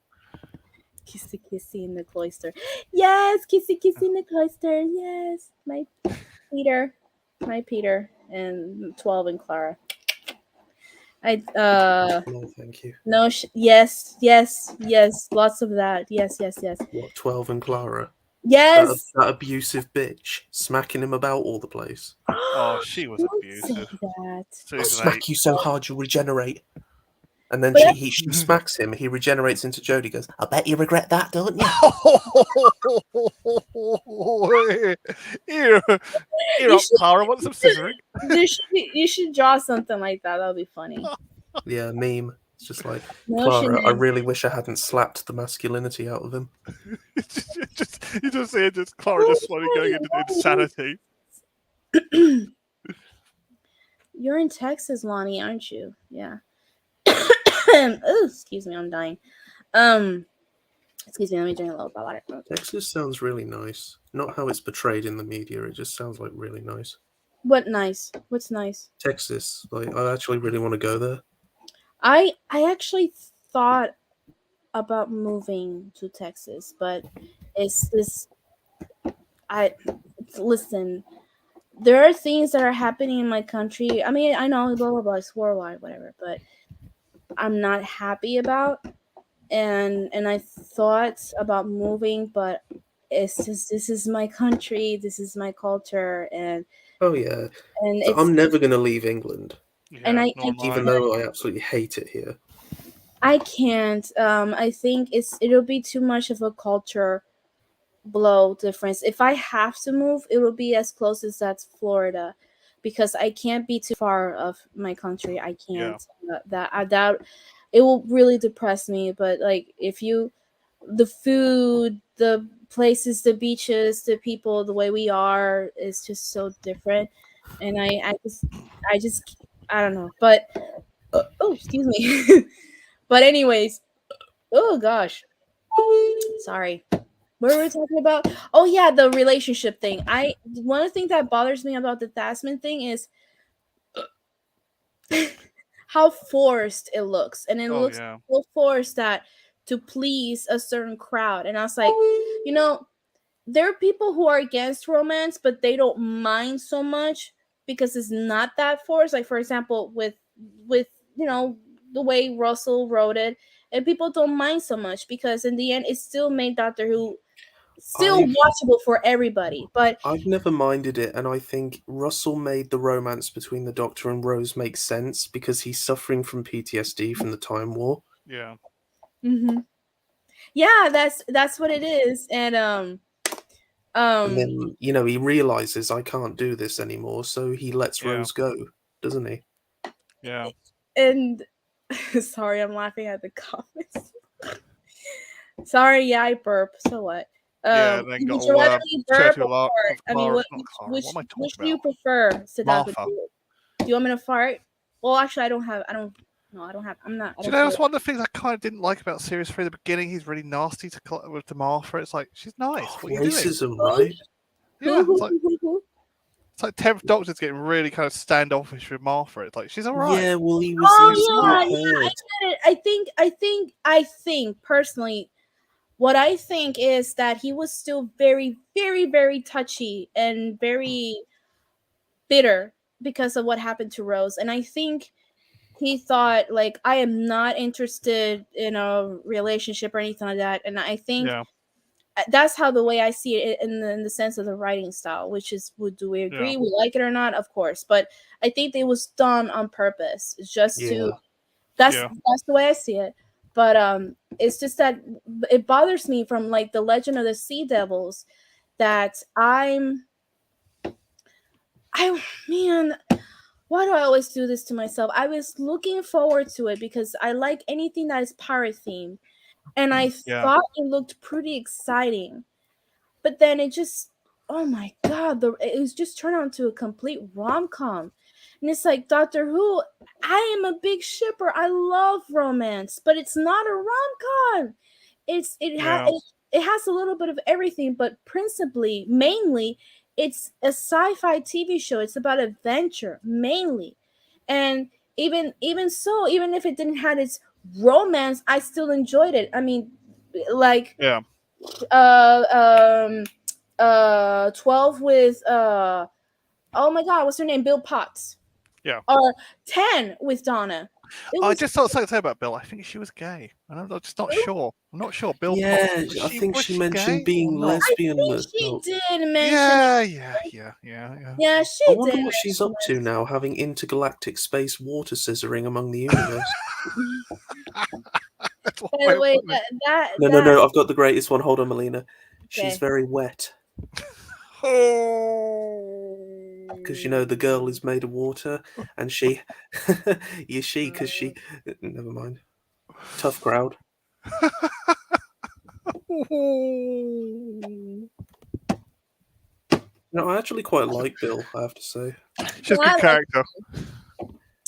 Kissy kissy in the cloister. Yes, kissy kissy in the cloister. Yes, Peter, my Peter, and 12 and Clara. I No, thank you. no yes, yes, yes, lots of that. Yes, yes, yes. What, 12 and Clara? That, Yes. that abusive bitch, smacking him about all the place. Oh, she was Don't say abusive. that. I'll Season 8. smack you so hard you'll regenerate. And then But she smacks him, he regenerates into Jodie, goes, I bet you regret that, don't you? Ew. Ew you up, should Clara. Want some scissoring? you should draw something like that. That'll be funny. Yeah, meme. It's just like, No, Clara, I Shannon. really wish I hadn't slapped the masculinity out of him. You just see it, just Clara just slowly going into insanity. You're in Texas, Lonnie, aren't you? Yeah. Oh, excuse me, I'm dying. Excuse me, let me drink a little bit of water. Texas sounds really nice. Not how it's portrayed in the media, it just sounds like really nice. What nice? What's nice? Texas, like, I actually really want to go there. I actually thought about moving to Texas, but it's this I listen, there are things that are happening in my country. I mean, I know blah blah blah, it's worldwide, whatever, but I'm not happy about, and I thought about moving, but it's just this is my country, this is my culture, Oh, yeah. and So it's I'm never going to leave England, and Yeah, I nor am even I. though I absolutely hate it here. I can't. I think it'll be too much of a culture blow difference. If I have to move, it will be as close as that's Florida, because I can't be too far of my country. I Yeah. can't. I doubt it will really depress me. But like, the food, the places, the beaches, the people, the way we are is just so different, and I just, I don't know. But oh, excuse me. But anyways, oh gosh, sorry. What were we talking about? Oh yeah, the relationship thing. One of the things that bothers me about the Tasman thing is how forced it looks, and it Oh looks yeah. so forced that to please a certain crowd. And I was like, there are people who are against romance, but they don't mind so much because it's not that forced. Like for example, with the way Russell wrote it, and people don't mind so much because in the end, it still made Doctor Who still I've watchable for everybody. But I've never minded it, and I think Russell made the romance between the Doctor and Rose make sense because he's suffering from PTSD from the Time War. Yeah. mhm. Yeah, that's what it is. And And um then, he realizes I can't do this anymore, so he lets Yeah. Rose go, doesn't he? Yeah. and sorry, I'm laughing at the comments. Sorry, yeah, I burp. So what? Yeah. Then got Would you all rather me burp or Churchill fart? I mean, Clara. what Not Clara. which What am I talking which do you about? prefer, Sadako? Martha. Do you want me to fart? Well, actually, I don't. No, I don't have. I Do you don't know feel that's it. one of the things I kind of didn't like about series 3 at the beginning? He's really nasty with Martha. It's like she's nice. Oh, What are you doing? racism, Who? right? Yeah, Who? it's like 10th Doctor's getting really kind of standoffish with Martha. It's like she's all right. Yeah, well, he was Oh yeah, I unprepared. get it. I think personally, what I think is that he was still very, very, very touchy and very bitter because of what happened to Rose. And I think he thought like I am not interested in a relationship or anything like that. And I think Yeah. that's how the way I see it in the sense of the writing style, which is do we Yeah. agree, we like it or not, of course. But I think it was done on purpose, just to Yeah. Yeah. that's the way I see it. But it's just that it bothers me from like the Legend of the Sea Devils that I man, why do I always do this to myself? I was looking forward to it because I like anything that is pirate themed, and I Yeah. thought it looked pretty exciting. But then it just, oh my god, it was just turned out to a complete rom-com. And it's like, Doctor Who, I am a big shipper. I love romance, but it's not a rom-com. Yeah. It has a little bit of everything, but principally, mainly, it's a sci-fi TV show. It's about adventure mainly. And even so, even if it didn't have its romance, I still enjoyed it. I mean, like Yeah. uh um 12 with oh my god, what's her name, Bill Potts, Yeah. or 10 with Donna. It I was just thought something to say about Bill. I think she was gay. And I'm just not sure. I'm not sure. Bill Potts. Yeah, I think Was she she mentioned gay or being not? I lesbian. think she No. did mention Yeah. it. Yeah. Yeah. Yeah. Yeah. Yeah, I she wonder did what she's up mention to now, having intergalactic space water scissoring among the universe. it. That's one By way the of way, putting it. No, I've got the greatest one. Hold on, Melina. She's okay. very wet. Because, the girl is made of water, and she... yeah, because she... Never mind. Tough crowd. I actually quite like Bill, I have to say. She's a I good like character.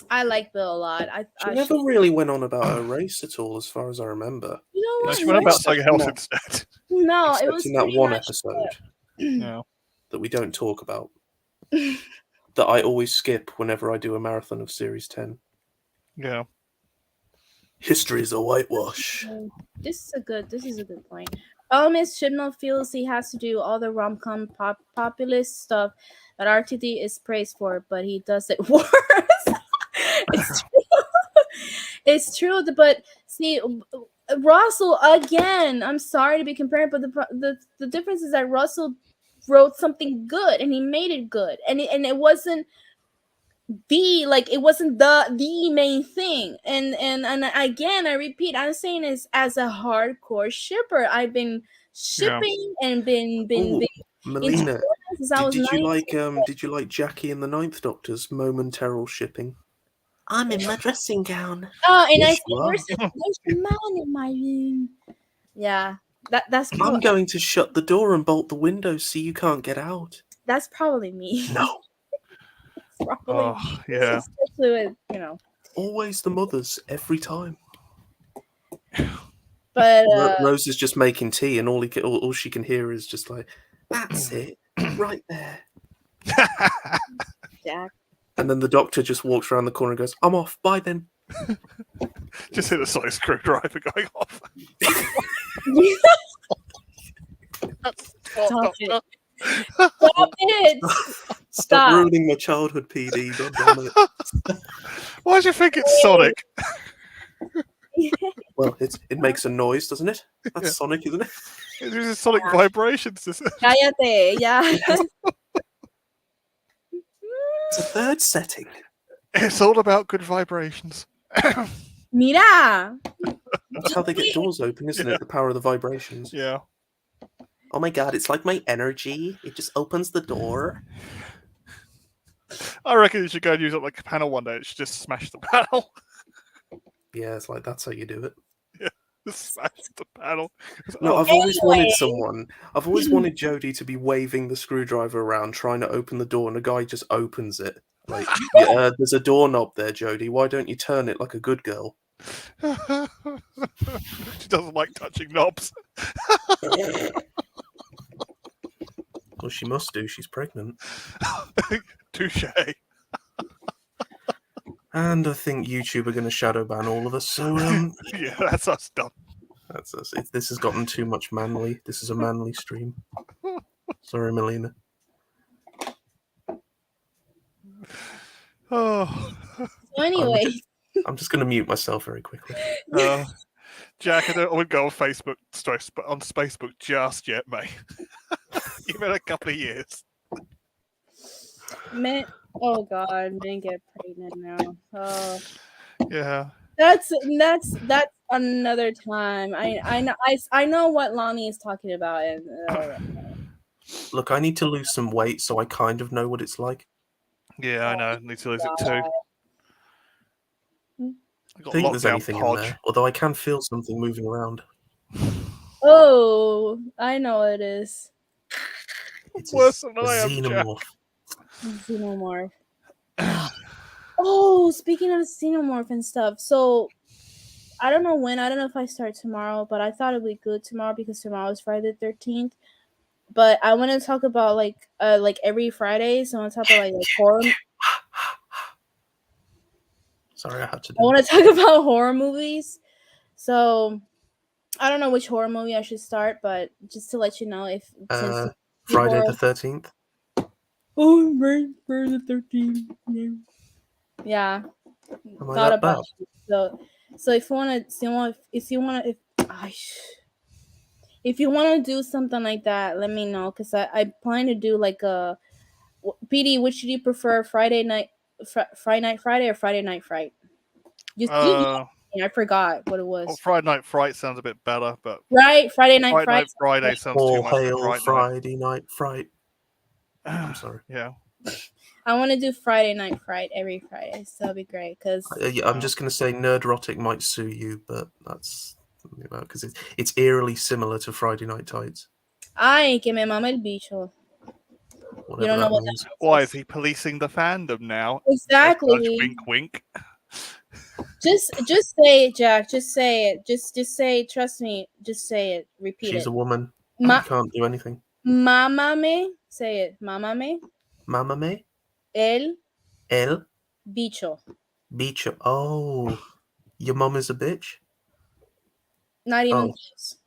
I like Bill a lot. She never really went on about her race at all, as far as I remember. you know No, what? she went about Right? something else instead. No, it Except was in that pretty one much episode Yeah. that we don't talk about. That I always skip whenever I do a marathon of Series 10. Yeah. History is a whitewash. This is a good point. Problem is, Chibnall feels he has to do all the rom-com populist stuff that RTD is praised for, but he does it worse. It's true. It's true, but see, Russell again. I'm sorry to be comparing, but the difference is that Russell wrote something good and he made it good, and it wasn't it wasn't the main thing. And again, I repeat, I'm saying is as a hardcore shipper, I've been Yeah. shipping and been Oh, into Melina, romance since I was did you 19. like Jackie and the Ninth Doctor's momentary shipping? I'm in my dressing gown. Oh, and I Yes, said, you are. there's a man in my room. Yeah, that's I'm probably going to shut the door and bolt the window so you can't get out. me. No. It's probably Oh, me. yeah. Especially with Always the mothers, every time. But Rose is just making tea, and all she can hear is just like, "That's it, right there." Jack. And then the doctor just walks around the corner and goes, "I'm off. Bye then." Just hit a sonic screwdriver going off. That's Stop it. Stop it. Stop Stop. ruining my childhood, PD. God damn it. Why do you think it's Sonic? Well, it makes a noise, doesn't it? That's Yeah. Sonic, isn't it? It uses sonic vibrations. Cállate, ya. It's a third setting. It's all about good vibrations. Mira. That's how they get doors open, isn't Yeah. it? The power of the vibrations. Yeah. Oh my god, it's like my energy. It just opens the door. I reckon you should go and use it like a panel one day. It should just smash the panel. Yeah, it's like that's how you do it. Just smash the panel. No, Oh, I've always wanted Anyway. someone. I've always wanted Jodie to be waving the screwdriver around, trying to open the door, and a guy just opens it. Like, yeah, there's a doorknob there, Jodie. Why don't you turn it like a good girl? She doesn't like touching knobs. Well, she must do. She's pregnant. Touche. And I think YouTube are going to shadow ban all of us. So, Yeah, that's us done. that's us. This has gotten too much manly. This is a manly stream. Sorry, Melina. Oh, So anyway, I'm just going to mute myself very quickly. Jack, I wouldn't go on Facebook, on Facebook just yet, mate. Give it a couple of years. men. Oh God, men get pregnant now. Oh, Yeah. that's another time. I know what Lonnie is talking about, and Look, I need to lose some weight, so I kind of know what it's like. Yeah, I know. I need to lose it too. I I got think there's lockdown anything in podge. there, although I can feel something moving around. oh, I know what it is. It's Worse than a I am, Jack. xenomorph. Xenomorph. Oh, speaking of xenomorph and stuff, so I don't know when. I don't know if I start tomorrow, but I thought it'd be good tomorrow because tomorrow is Friday the 13th. But I want to talk about like every Friday. So I want to talk about like horror. Sorry, I had to I do want it. to talk about horror movies. So I don't know which horror movie I should start, but just to let you know, if since Friday horror- the 13th. oh, Friday the 13th. Yeah, Am I thought that about bad? it. So if you want if you want to do something like that, let me know because I plan to do like a PD. Which do you prefer, Friday night Friday or Friday night fright? I forgot what it was. Well, Friday Night Fright sounds a bit better, but Right, Friday night Friday fright. Night Friday sounds too All much for hail Fright Night. Friday Night Fright. I'm sorry. Yeah. I want to do Friday night fright every Friday, so that'll be great. Because I'm just going to say Nerdrotic might sue you, but that's because it's eerily similar to Friday Night Tights. ay, que me mama el bicho. Whatever You don't know that what means. Why is he policing the fandom now? Exactly. Nudge, wink, wink. Just say it, Jack. Just say it. Just say it. Trust me. Just say it. Repeat She's it. a woman. Ma- Can't do anything. Mama me. Say it. Mama me. Mama me. El El bicho. bicho. Oh, your mum is a bitch? Not even Oh. close.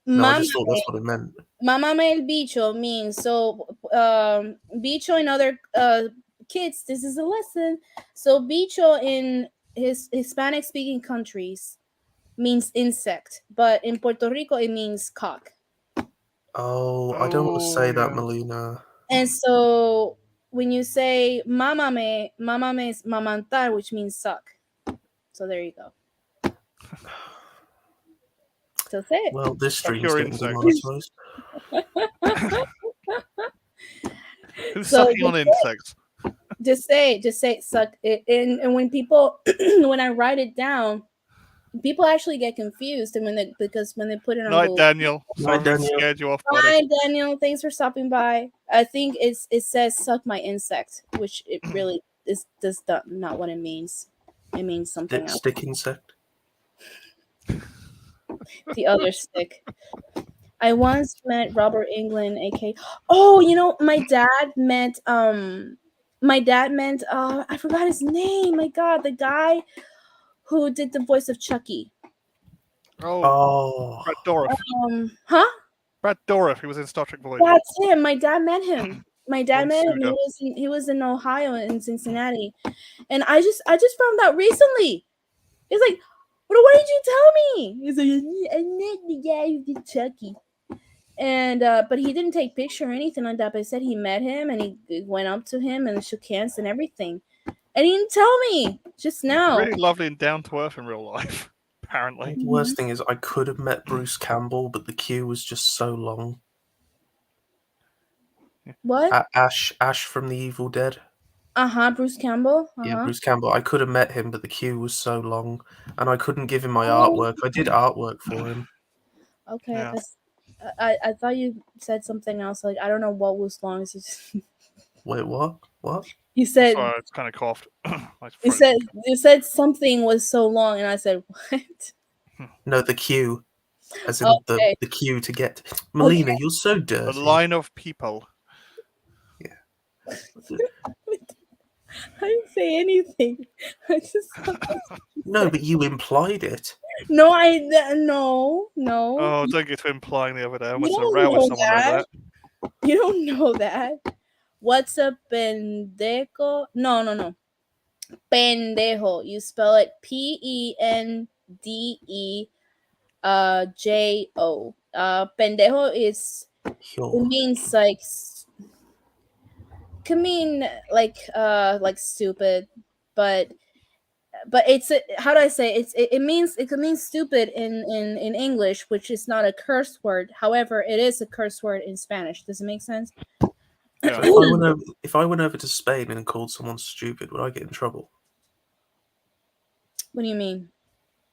No, I Mama just thought that's what it meant. Mama me el bicho means so. Bicho and other kids. This is a lesson. So bicho in Hispanic speaking countries means insect, but in Puerto Rico it means cock. Oh, I don't want to say that, yeah. Melina. And so when you say mama me is mamantar, which means suck. So there you go. So say it. Well, this Suck stream's your getting insect. demonetized. Who's So sucking on insects? just say suck it. And when people when I write it down, people actually get confused, and because when they put it on Night, Google. Daniel. Night, Sorry we Daniel. scared you off, buddy. Hi Daniel, thanks for stopping by. I think it says suck my insect, which it really does not what it means. It means something else. Stick insect. The other stick. I once met Robert England, aka. Oh, you know, my dad meant I forgot his name. My God, the guy who did the voice of Chucky. Oh, Oh, Brad Dourif. Huh? Brad Dourif. He was in Star Trek Voyager. That's him. My dad met him. My dad Ron met him. Suga. He was in Ohio, in Cincinnati, and I just found out recently. He's like, what did you tell me? He's like, I met the guy who did Chucky. And but he didn't take picture or anything like that. But he said he met him and he went up to him and shook hands and everything. And he didn't tell me just now. Really lovely and down to earth in real life. Apparently. the worst thing is I could have met Bruce Campbell, but the queue was just so long. What? Ash from The Evil Dead. Bruce Campbell. Yeah, Bruce Campbell. I could have met him, but the queue was so long, and I couldn't give him my Oh. artwork. I did artwork for him. Okay, Yeah. I thought you said something else. Like I don't know what was long. It's just Wait, what? What? you said Sorry, it's kind of coughed. you said something was so long, and I said what? No, the queue, as in Okay. the queue to get. Melina, you're so The dirty. line of people. I didn't say anything. I just No, but you implied it. no. No. Oh, don't get to implying the other day. I You went to the don't rail with know someone over that. that. You don't know that. What's a pendejo? No. Pendejo. You spell it PENDEJO. Pendejo is it You're means like can mean like stupid, but it's how do I say it means it can mean stupid in English, which is not a curse word. However, it is a curse word in Spanish. Does it make sense? Yeah. So if I went over to Spain and called someone stupid, would I get in trouble? What do you mean?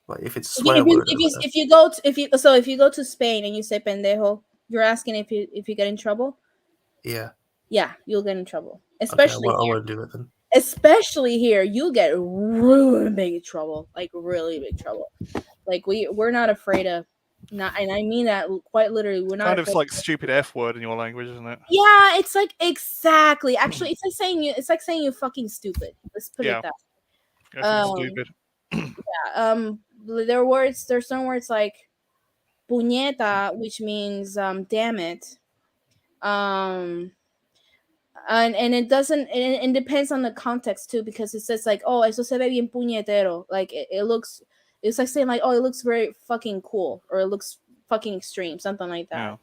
Like if it's a swear word over there. If you go to Spain and you say pendejo, you're asking if you get in trouble. Yeah. Yeah, you'll get in trouble. Okay, Especially I here. won't do it then. Especially here, you'll get really big trouble, like really big trouble. Like we're not afraid of not, and I mean that quite literally. We're not Kind of afraid like stupid F word in your language, isn't it? Yeah, it's like exactly. Actually, it's like saying you fucking stupid. Let's put Yeah. it that. I think stupid. There are words. There's some words like puñeta, which means damn it. And it doesn't. It depends on the context too, because it says like, oh, eso se ve bien puñetero. Like it looks. It's like saying like, oh, it looks very fucking cool, or it looks fucking extreme, something like that. Yeah.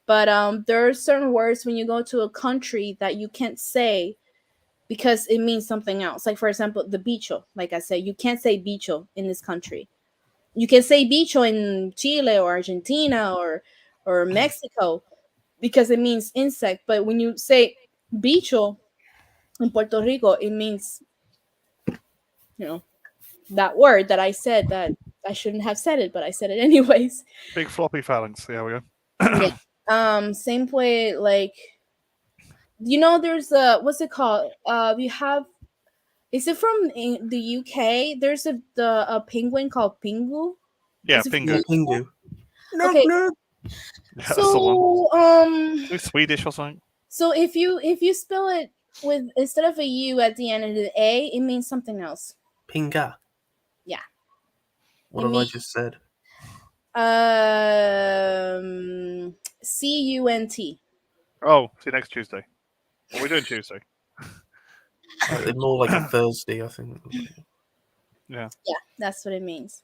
But there are certain words when you go to a country that you can't say because it means something else. Like for example, the bicho. Like I said, you can't say bicho in this country. You can say bicho in Chile or Argentina or Mexico because it means insect. But when you say bicho in Puerto Rico, it means that word that I said that I shouldn't have said it, but I said it anyways. Big floppy phalanx. There we go. Yeah. Same way, like there's what's it called? We have. Is it from the UK? There's a penguin called Pingu. Yeah, Is it Pingu. Yeah, from- Pingu. Okay. No. Yeah, that's the one. So Is it Swedish or something? so if you spell it with instead of a U at the end of the A, it means something else. Pinga. Yeah. What It have I means- just said? CUNT. Oh, see you next Tuesday. What are we doing Tuesday? More like a Thursday, I think. Yeah. Yeah, that's what it means.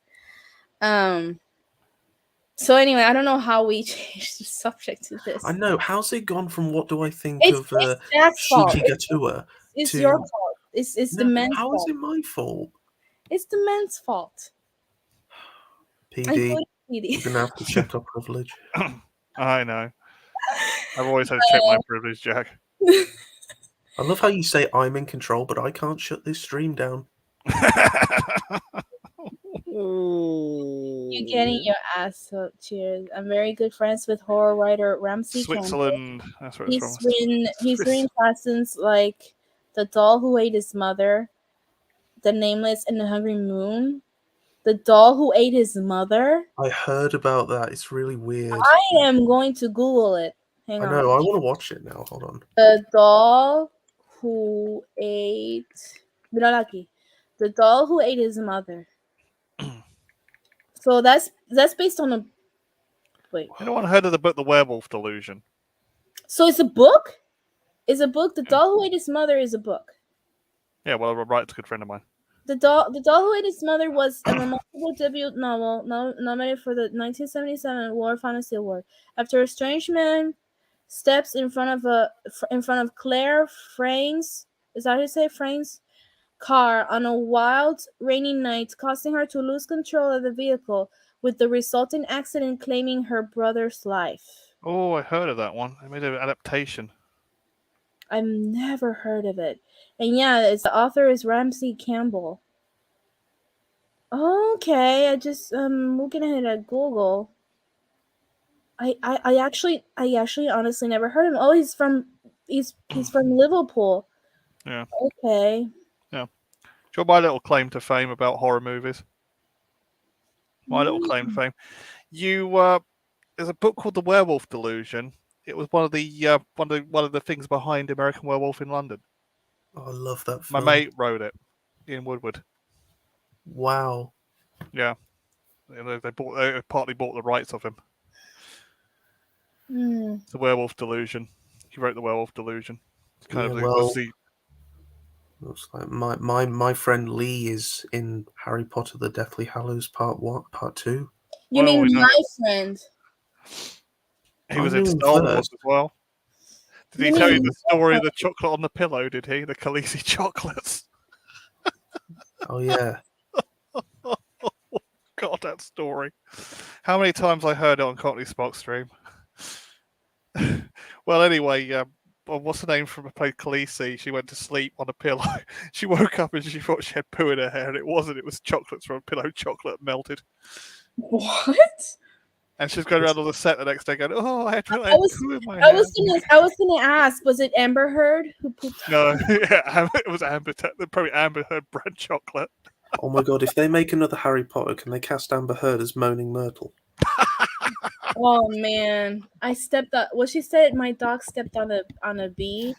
So anyway, I don't know how we changed the subject to this. I know. How's it gone from what do I think It's of Jack's fault. Shikigatua? It's to- your fault. It's the No, men's how fault. is it my fault? It's the men's fault. PD, Including we're PD. gonna have to check our privilege. I know. I've always had to check my privilege, Jack. I love how you say I'm in control, but I can't shut this stream down. You're getting your ass so cheers. I'm very good friends with horror writer Ramsey Campbell. Switzerland. That's where it's He's from. written classics like The Doll Who Ate His Mother, The Nameless and the Hungry Moon, The doll who ate his mother. I heard about that. It's really weird. I am going to Google it. Hang I on. know. I want to watch it now. Hold on. The doll who ate. Miraraki. The doll who ate his mother. So that's based on a. Wait. Anyone heard of the book The Werewolf Delusion? So it's a book. Is a book. The doll who ate his mother is a book. Yeah, well, Wright's a good friend of mine. The doll who ate his mother was a remarkable debut novel nominated for the 1977 War Fantasy Award. After a strange man steps in front of Claire Frayn's, is that how you say Frayn's car on a wild rainy night, causing her to lose control of the vehicle, with the resulting accident claiming her brother's life. Oh, I heard of that one. They made an adaptation. I've never heard of it. And yeah, the author is Ramsey Campbell. Okay, I just looking at it at Google. I actually honestly never heard of him. Oh, he's from Liverpool. Yeah. Okay. Yeah. Do you want my little claim to fame about horror movies? My little claim to fame. There's a book called The Werewolf Delusion. It was one of the things behind American Werewolf in London. Oh, I love that My film. mate wrote it, Ian Woodward. Wow. Yeah, they partly bought the rights of him. It's The Werewolf Delusion. He wrote The Werewolf Delusion. It's kind of well, was the looks like my friend Lee is in Harry Potter: The Deathly Hallows Part 2. You mean my friend? He was I'm in doing Star third. Wars as well. Did he tell you the story of the chocolate on the pillow? Did he? The Khaleesi chocolates. Oh yeah. God, that story. How many times I heard it on Cockney Spock stream? Well, anyway, what's the name from the play Khaleesi? She went to sleep on a pillow. She woke up and she thought she had poo in her hair, and it wasn't. It was chocolates from a pillow. Chocolate melted. What? And she's going around on the set the next day going, "Oh, I had poo in my I hair." was gonna ask, was it Amber Heard who pooped? No, yeah, it was probably Amber Heard brand chocolate. Oh my god! If they make another Harry Potter, can they cast Amber Heard as Moaning Myrtle? Oh man, I stepped up. What she said, my dog stepped on a bee,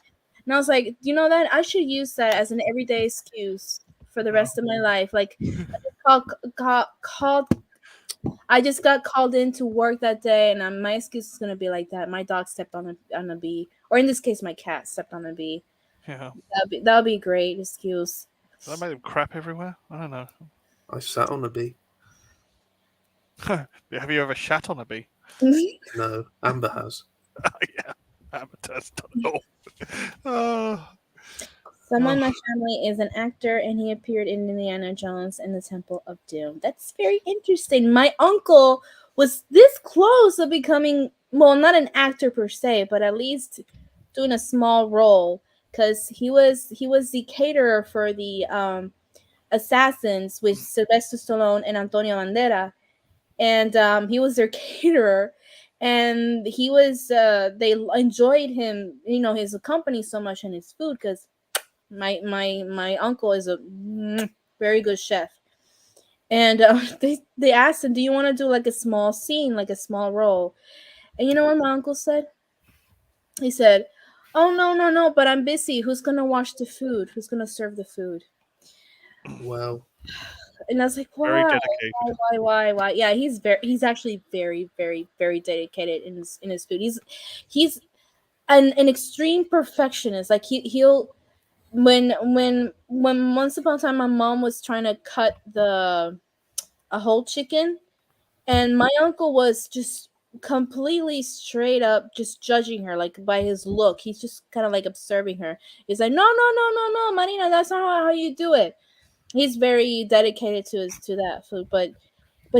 and I was like, you know that I should use that as an everyday excuse for the rest of my life. Like, I just got called in to work that day, and my excuse is gonna be like that. My dog stepped on a bee, or in this case, my cat stepped on a bee. Yeah, that'd be a great excuse. did I make them crap everywhere? I don't know. I sat on a bee. Have you ever shat on a bee? No, Amber has. Yeah, Amber has done it all. Oh. Someone in my family is an actor, and he appeared in Indiana Jones and the Temple of Doom. That's very interesting. My uncle was this close of becoming, well, not an actor per se, but at least doing a small role, because he was the caterer for the Assassins with Sylvester Stallone and Antonio Banderas, and he was their caterer. And he was they enjoyed him, his company so much, and his food, because my uncle is a very good chef. And they asked him, do you want to do like a small scene, like a small role? And you know what my uncle said? He said, oh, no, but I'm busy. Who's gonna wash the food? Who's gonna serve the food? Well, And I was like, Very why? dedicated. Why? Yeah, he's actually very, very, very dedicated in his food. He's an extreme perfectionist. Like he'll when once upon a time my mom was trying to cut a whole chicken, and my uncle was just completely straight up just judging her, like by his look. He's just kind of like observing her. He's like, no, Marina, that's not how you do it. He's very dedicated to that food, but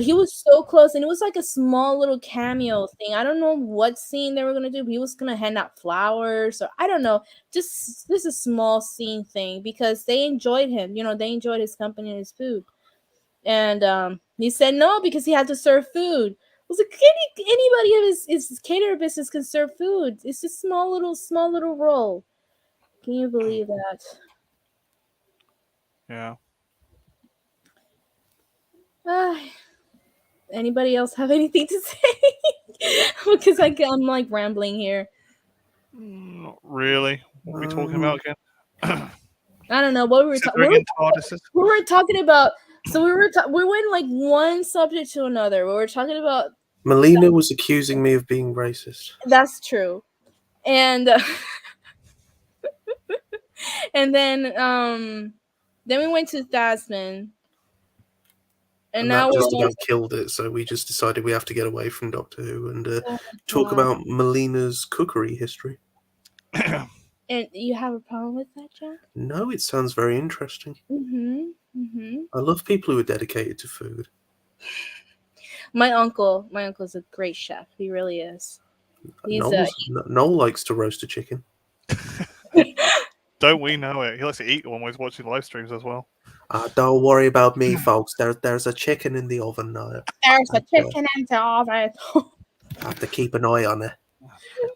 he was so close, and it was like a small little cameo thing. I don't know what scene they were gonna do. But he was gonna hand out flowers, or I don't know, just a small scene thing, because they enjoyed him. They enjoyed his company and his food. And he said no, because he had to serve food. I was like, anybody in his caterer business can serve food. It's a small little role. Can you believe that? Yeah. Uh, Anybody else have anything to say? Because I'm like rambling here. Not really. What are we talking Um, about again? I don't know what we were talking. Considering in TARDISes. We were talking about. So we went like one subject to another. We were talking about. Melina was accusing me of being racist. That's true, and and then we went to Tasman, and And now that we're just on. about killed it, so we just decided we have to get away from Doctor Who and Oh, talk God. about Melina's cookery history. And you have a problem with that, Jack? No, it sounds very interesting. Mm-hmm. Mm-hmm. I love people who are dedicated to food. My uncle's a great chef. He really is. He's Noel likes to roast a chicken. Don't we know it? He likes to eat when he's watching live streams as well. Don't worry about me, folks. There's a chicken in the oven now. there's a chicken in the oven. I have to keep an eye on it.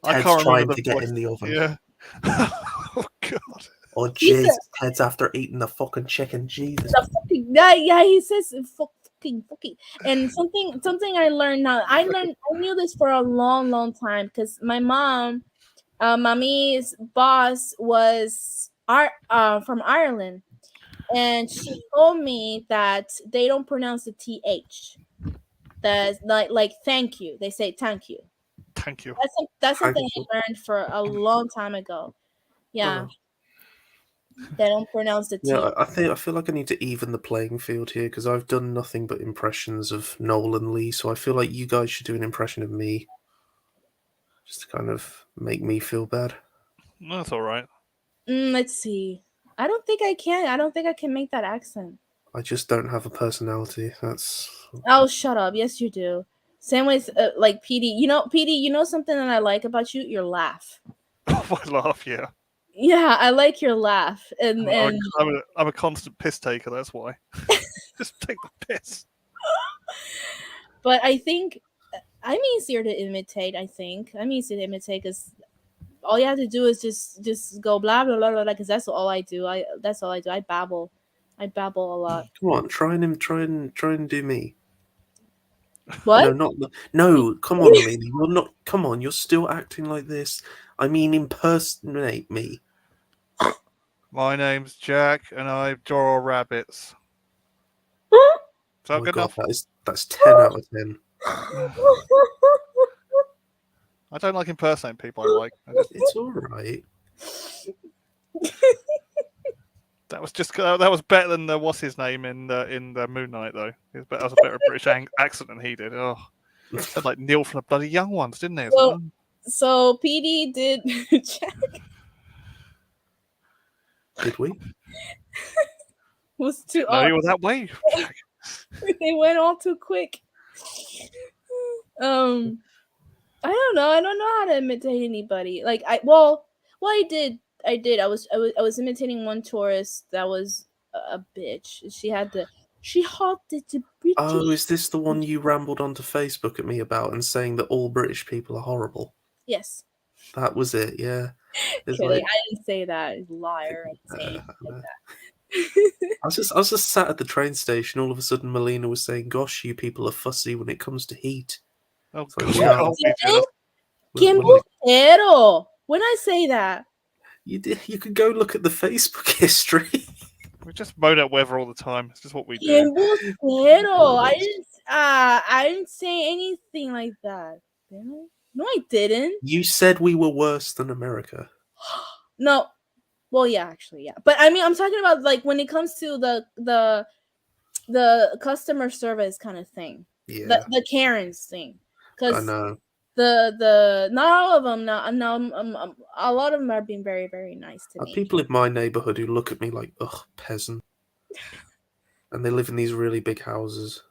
I Ted's can't remember trying the to get voice. in the oven. Yeah. Oh god. Oh He's Jesus, Ted's after eating the fucking chicken. Jesus. the fucking yeah. He says fucking. And something I learned now. I knew this for a long time because my mom, mommy's boss was from Ireland, and she told me that they don't pronounce the th. That's like thank you. They say thank you. Thank you. That's something Thank you. I learned for a long time ago. Yeah, Oh. they don't pronounce the Yeah, T. I feel like I need to even the playing field here because I've done nothing but impressions of Noel and Lee, so I feel like you guys should do an impression of me, just to kind of make me feel bad. No, that's all right. Let's see. I don't think I can. I don't think I can make that accent. I just don't have a personality. That's Oh, shut up. Yes, you do. Same with like PD. PD. You know something that I like about you? Your laugh. I laugh. Yeah. Yeah, I like your laugh, and I'm a constant piss taker. That's why. Just take the piss. but I think I'm easier to imitate. I think I'm easier to imitate because all you have to do is just go blah blah blah blah because that's all I do. That's all I do. I babble a lot. come on, try and do me. What? No. Come on, Melina, you're not. Come on, you're still acting like this. I mean, impersonate me. My name's Jack, and I draw rabbits. Is that Oh my good god, enough? that's 10 out of 10. I don't like impersonating people. I like. It's all right. That was better than the what's his name in the Moon Knight though. That was a better British accent than he did. Oh, sounded like Neil from the bloody Young Ones, didn't they? So PD did Jack Did we? was too. No, you were that way. They went all too quick. I don't know. I don't know how to imitate anybody. Like I did. I was imitating one tourist that was a bitch. She had the British. Oh, is this the one you rambled onto Facebook at me about and saying that all British people are horrible? Yes. That was it, yeah. It's Okay, like, I didn't say that. Liar. I didn't say anything like that. I was just sat at the train station. All of a sudden, Melina was saying, "Gosh, you people are fussy when it comes to heat." Oh It's like, god, we are. oh, we do. Que When embustero. When I say that, you could go look at the Facebook history. We just moan at weather all the time. It's just what we que do. embustero. I didn't say anything like that. Did I? No, I didn't. You said we were worse than America. No. Well, yeah, actually, yeah. But I mean, I'm talking about like when it comes to the customer service kind of thing. Yeah, The Karens thing. I Because know. the not all of them. No, a lot of them are being very very nice to me. People in my neighborhood who look at me like, ugh, peasant. And they live in these really big houses.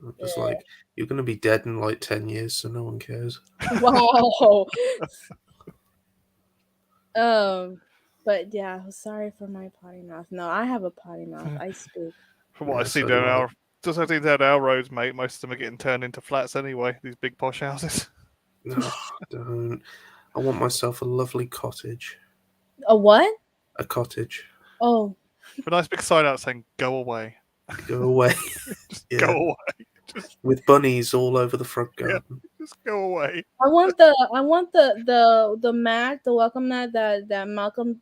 I'm just Yeah. like, you're going to be dead in like 10 years, so no one cares. Wow. But yeah, sorry for my potty mouth. No, I have a potty mouth. I speak. From what Yeah, I see so down do I. our roads, mate, most of them are getting turned into flats anyway. These big posh houses. No, don't. I want myself a lovely cottage. A what? A cottage. Oh, A nice big sign out saying "Go away." Go away. Just Yeah. go away. Just With bunnies all over the front Yeah. garden. just go away. I want the mat, the welcome mat that Malcolm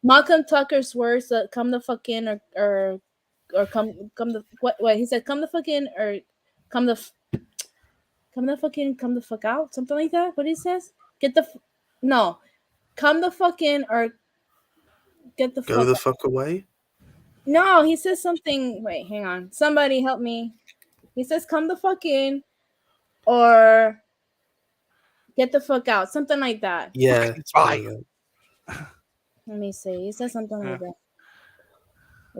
Malcolm Tucker's words that come the fuck in or come the what he said come the fuck in or come the come the fuck out, something like that. What he says? Get the no, come the fuck in or get the Go fuck the out. fuck away. No, he says something. Wait, hang on. Somebody help me. He says come the fuck in or get the fuck out, something like that. Yeah, Fucking it's bye. brilliant. Let me see. He says something Yeah. like that.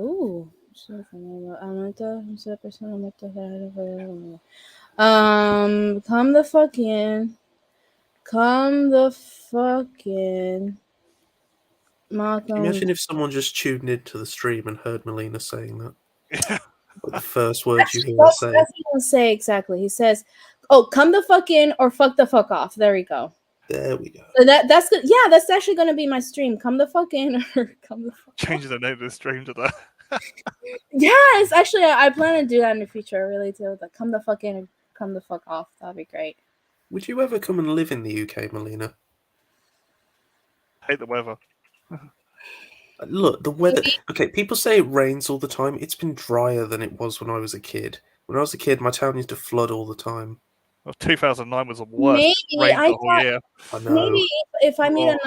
Ooh. Come the fuck in. Come the fuck in. Malcolm. Imagine if someone just tuned into the stream and heard Melina saying that. Yeah. Like the first words you hear her That's say. what he will say exactly. He says, "Oh, come the fuck in or fuck the fuck off." There we go. There we go. So that's good. Yeah, that's actually gonna be my stream. Come the fuck in or come the fuck. Changes the name of the stream to that. Yeah, it's actually I plan to do that in the future. Really, too. Like, come the fuck in and come the fuck off. That'd be great. Would you ever come and live in the UK, Melina? Hate the weather. Look, the weather. Maybe. Okay, people say it rains all the time. It's been drier than it was when I was a kid. When I was a kid, my town used to flood all the time. Well, 2009 was the worst. Maybe Rained I the whole thought year. I know. maybe if I meet Oh.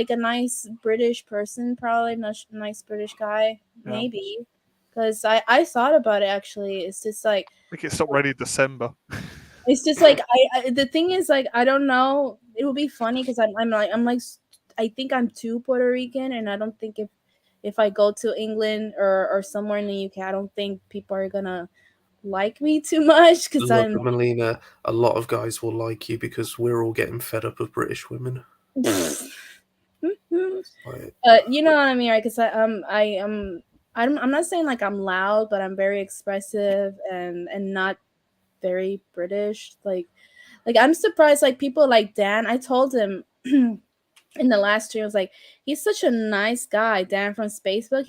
a nice British person, probably nice British guy, Yeah. maybe. Because I thought about it actually. It's just like I think it stopped raining in December. it's just like I the thing is like I don't know. It would be funny because I'm like I think I'm too Puerto Rican, and I don't think if I go to England or somewhere in the UK, I don't think people are gonna like me too much because Look, I'm. Melina, a lot of guys will like you because we're all getting fed up of British women. Like, You know what I mean, right? Because I'm not saying like I'm loud, but I'm very expressive and not very British. Like I'm surprised. Like people like Dan. I told him in the last stream, I was like, he's such a nice guy, Dan from Spacebook.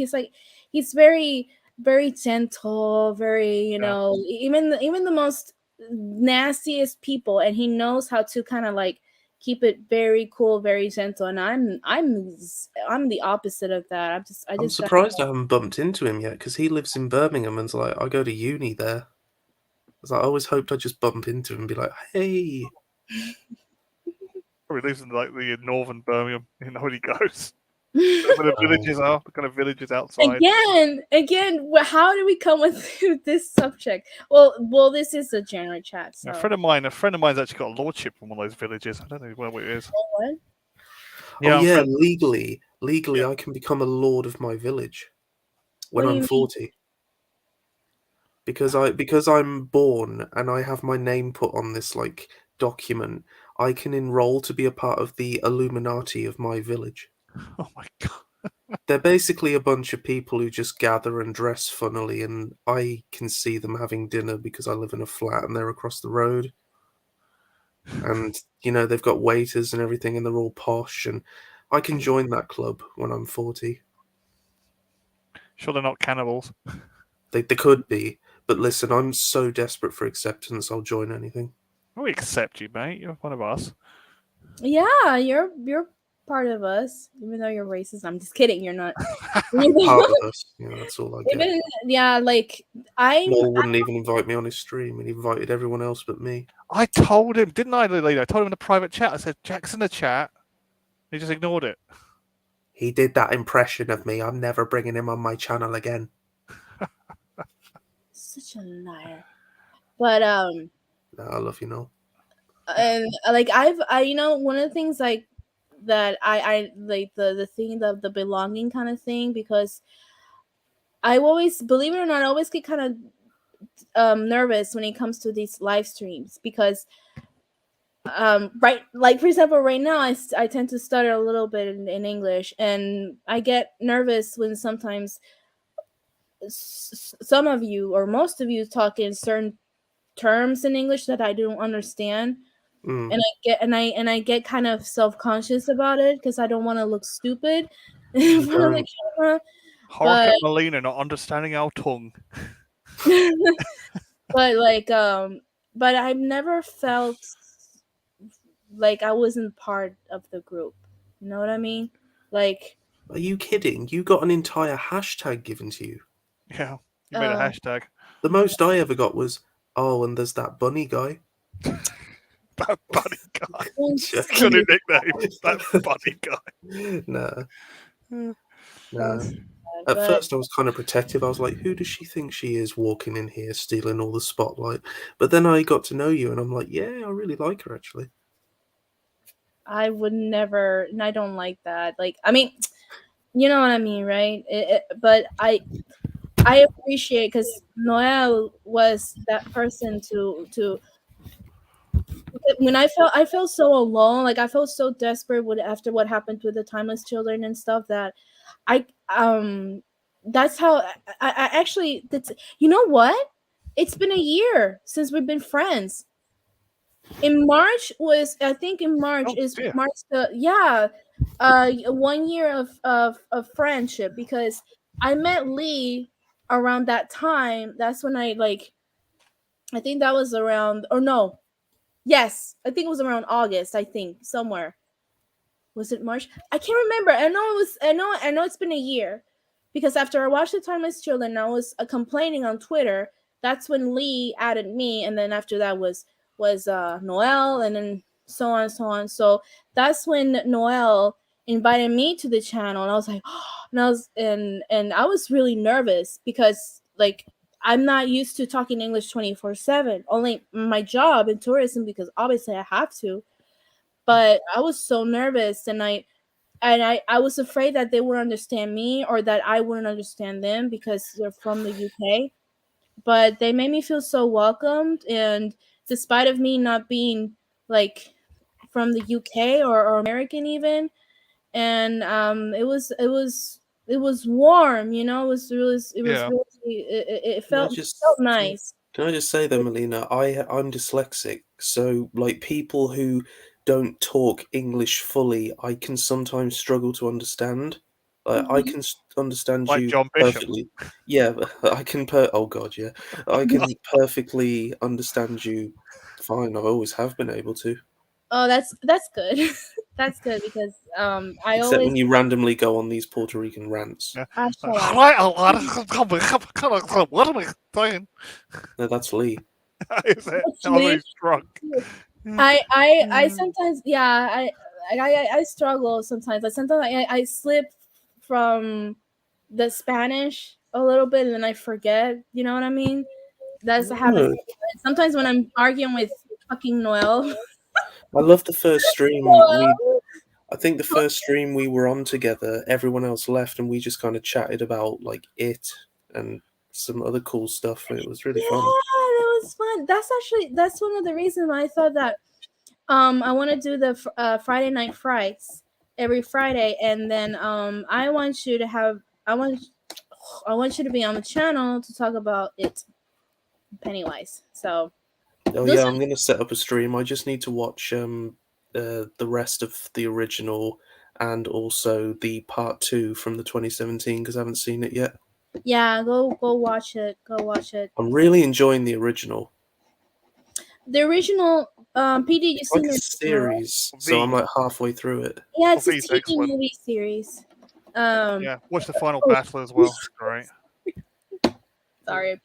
He's very gentle, very even the most nastiest people, and he knows how to kind of like keep it very cool, very gentle. And I'm the opposite of that. I I'm just got surprised I haven't bumped into him yet because he lives in Birmingham and's like, I go to uni there. I always hoped I'd just bump into him and be like, hey. Probably lives in like the northern Birmingham. You know where he goes. Where the villages are. The kind of villages outside. Again, how do we come with this subject? Well, this is a general chat. So A friend of mine's actually got a lordship from one of those villages. I don't know where it is. what? Oh I'm yeah, friend- legally, Yeah. I can become a lord of my village when What do I'm you 40. Because I'm born and I have my name put on this like document, I can enroll to be a part of the Illuminati of my village. Oh my god. They're basically a bunch of people who just gather and dress funnily, and I can see them having dinner because I live in a flat and they're across the road. And they've got waiters and everything, and they're all posh, and I can join that club when I'm 40. Sure, they're not cannibals. They could be, but listen, I'm so desperate for acceptance, I'll join anything. We accept you, mate. You're one of us. Yeah, you're part of us, even though you're racist. I'm just kidding. You're not. Part of us, that's all I get. Yeah, like Noel wouldn't even invite me on his stream, and he invited everyone else but me. I told him, didn't I, Lily? I told him in a private chat. I said, Jack's in the chat. He just ignored it. He did that impression of me. I'm never bringing him on my channel again. Such a liar. But No, I love you, Noel. and like one of the things like that I like the thing of the belonging kind of thing, because I always, believe it or not, I always get kind of nervous when it comes to these live streams because right, like for example right now I tend to stutter a little bit in English, and I get nervous when sometimes some of you or most of you talk in certain terms in English that I don't understand. And I get kind of self-conscious about it because I don't want to look stupid in front of the camera. Hark at Melina not understanding our tongue. but like but I've never felt like I wasn't part of the group. You know what I mean? Like Are you kidding? You got an entire hashtag given to you. Yeah, you made a uh hashtag. The most I ever got was, "Oh, and there's that bunny guy." That bunny guy. was Got a nickname. That bunny guy. Nah, Yeah. nah. sad, At but first, I was kind of protective. I was like, "Who does she think she is walking in here, stealing all the spotlight?" But then I got to know you, and I'm like, "Yeah, I really like her actually." I would never, and I don't like that. Like, I mean, you know what I mean, right? But I appreciate because Noel was that person to when I felt so alone, like I felt so desperate with after what happened with the timeless children and stuff that I that's how I actually that's you know what? It's been a year since we've been friends. In March was I think in March Oh is dear. March the 1 year of friendship because I met Lee around that time. That's when I think that was around or no. Yes, I think it was around August, I think, somewhere. Was it March? I can't remember. I know it was. I know it's been a year, because after I watched The Timeless Children, I was complaining on Twitter. That's when Lee added me, and then after that was Noel, and then so on and so on. So that's when Noel invited me to the channel, and I was like, and I was really nervous because like I'm not used to talking English 24/7. Only my job in tourism because obviously I have to, but I was so nervous and I was afraid that they would understand me or that I wouldn't understand them because they're from the UK. But they made me feel so welcomed, and despite of me not being like from the UK or American even, and it was warm, you know. It was Yeah. really it Can I felt just nice. Can I just say though, Melina, I'm dyslexic, so like people who don't talk English fully, I can sometimes struggle to understand. I Mhm. can understand Like you John Bishop. perfectly. Yeah, I can oh god, yeah. I can perfectly understand you fine. I always have been able to. Oh, that's good. That's good because I Except always when you randomly go on these Puerto Rican rants. Yeah. shut up. Right, a lot of what am I saying? No, that's Lee. Is it? I was Actually, really drunk. Yeah. I sometimes I struggle sometimes. Like sometimes I slip from the Spanish a little bit and then I forget. You know what I mean? That's happens No, sometimes when I'm arguing with fucking Noel. I love the first stream we Noel. I think the first stream we were on together, everyone else left, and we just kind of chatted about like it and some other cool stuff. It was really Yeah, fun. that was fun. That's one of the reasons why I thought that I want to do the Friday night frights every Friday, and then I want you to have I want you to be on the channel to talk about it, Pennywise. So Oh those yeah, are I'm gonna set up a stream. I just need to watch the rest of the original and also the part two from the 2017 because I haven't seen it yet. yeah. Go watch it. Go watch it. I'm really enjoying the original. The original PD. You've It's seen like a the original, right? series, so I'm V. like halfway through it. Yeah, Oh, it's a V's TV excellent. movie series. Um, Yeah. Watch the final oh, battle as well. It's great. sorry, I burped.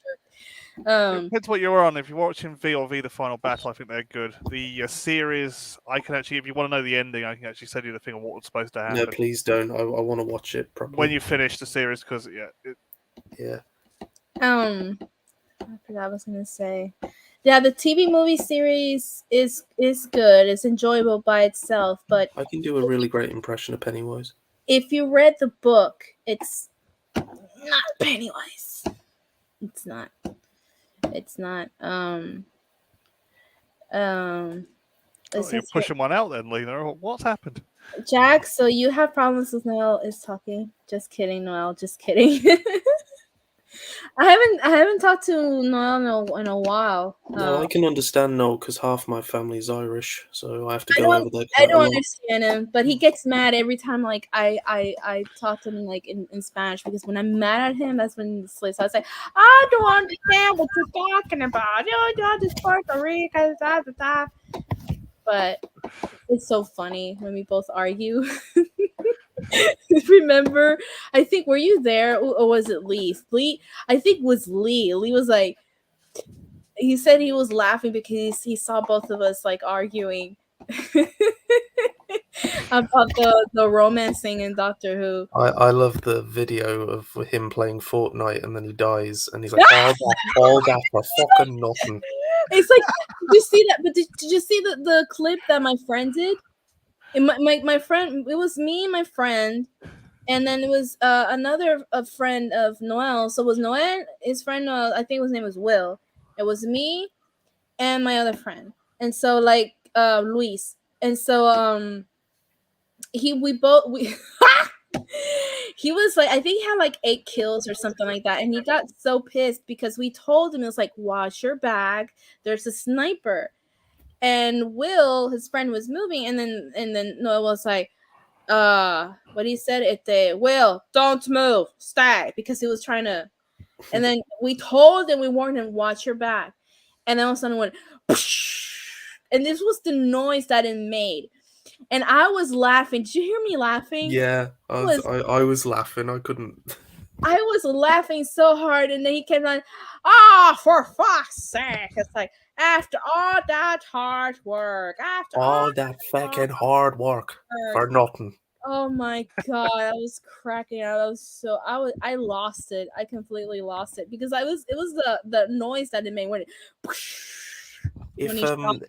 It Um, depends what you're on. If you're watching V or V the final battle, I think they're good. The series, I can actually, if you want to know the ending, I can actually send you the thing of what was supposed to No, happen please don't. I want to watch it when properly. you finish the series because Yeah. I forgot what I was gonna say. Yeah, the TV movie series is good. It's enjoyable by itself, but I can do a really great impression of Pennywise. if you read the book, it's not Pennywise. It's not. It's not. Um. oh, you're Since pushing one out then, Lena. What's happened? Jack, so you have problems with Noel is talking. Just kidding, Noel. Just kidding. I haven't talked to Noel in a while. No, I can understand Noel because half my family's Irish, so I have to I go don't over there I quite a don't lot. understand him, but he gets mad every time like I talk to him like in Spanish, because when I'm mad at him, that's when he slips. I say, I don't understand what you're talking about. You're just Puerto Rico, da, da, da. But it's so funny when we both argue. Remember, I think, were you there, or was it Lee? Lee, I think it was Lee. Lee was like, he said he was laughing because he saw both of us like arguing about the romance thing in Doctor Who. I love the video of him playing Fortnite and then he dies and he's like, all that for fucking nothing. It's like, did you see that? But did you see the clip that my friend did? And my friend, it was me, my friend, and then it was another a friend of Noel. So it was Noel, his friend Noel, I think his name was Will. It was me and my other friend. And so like Luis. And so we he was like, I think he had like 8 kills or something like that, and he got so pissed because we told him, it was like, wash your bag, there's a sniper. And Will, his friend, was moving, and then Noah was like, what he said, Will, don't move, stay, because he was trying to. And then we told him, we warned him, watch your back. And then all of a sudden it went and this was the noise that it made. And I was laughing. Did you hear me laughing? Yeah, I was laughing. I couldn't. I was laughing so hard, and then he came on, oh, for fuck's sake. It's like, after all that hard work, after All that fucking hard work for nothing. oh my god, I was cracking out. I lost it. I completely lost it because it was the noise that it made when it when he shot.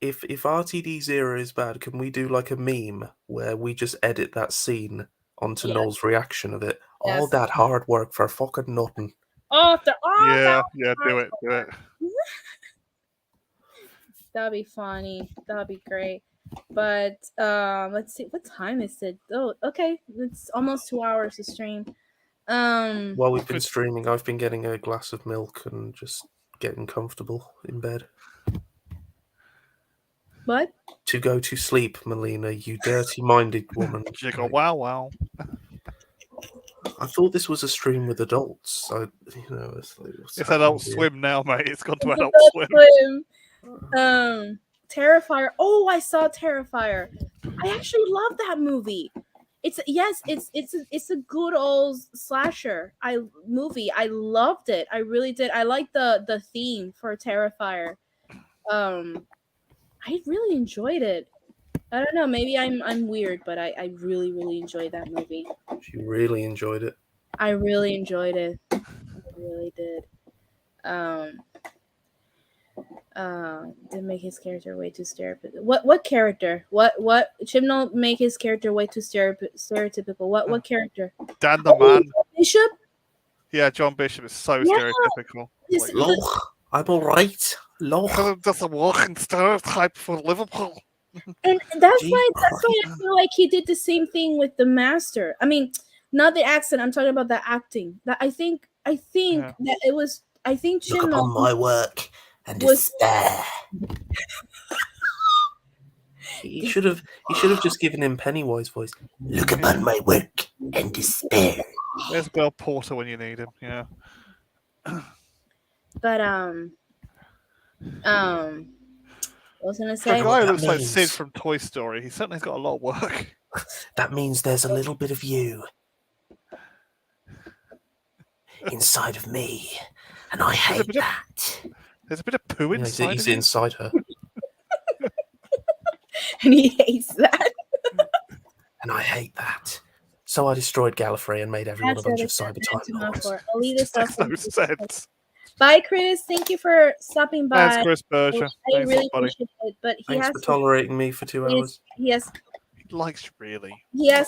If RTD's era is bad, can we do like a meme where we just edit that scene onto Yes. Noel's reaction of it? All Yes. that hard work for fucking nothing. After all Yeah, that do it. that'd be funny. That'd be great. But let's see, what time is it? Oh, okay. It's almost 2 hours to stream. While we've been streaming, I've been getting a glass of milk and just getting comfortable in bed. What? To go to sleep, Melina, you dirty-minded woman. Jiggle wow. I thought this was a stream with adults. It's like, It's Adult Swim now, mate. It's gone to Adult Swim. Terrifier. Oh, I saw Terrifier. I actually love that movie. It's a good old slasher. I loved it. I really did. I like the theme for Terrifier. I really enjoyed it. I don't know, maybe I'm weird, but I really, really enjoyed that movie. She really enjoyed it. I really enjoyed it. I really did. Did make his character way too stereotypical. What character? What Chibnall make his character way too stereotypical? What character? Dan the man. Bishop? Yeah, John Bishop is so Yeah. stereotypical. This- Loch, I'm alright. Loch. That's a walking stereotype for Liverpool. And that's why I feel like he did the same thing with the Master. I mean, not the accent. I'm talking about the acting. That I think Yeah. that it was. I think Look upon Chibnall my work and was- despair. He should have just given him Pennywise voice. Look upon my work and despair. There's Bill Porter when you need him. Yeah. But what was I gonna For say? a guy who that looks like means. Sid from Toy Story, he certainly's got a lot of work. That means there's a little bit of you inside of me, and I hate that. There's a bit of poo inside. He's of him. inside her, And he hates that. and I hate that. So I destroyed Gallifrey and made everyone a bunch of cyber time lords. I'll leave this Makes off. no sense. Bye, Chris. Thank you for stopping by. Thanks, Chris Berger. I Thanks, really buddy. appreciate it. But he Thanks has for to, tolerating me for 2 hours. he has He likes really. he has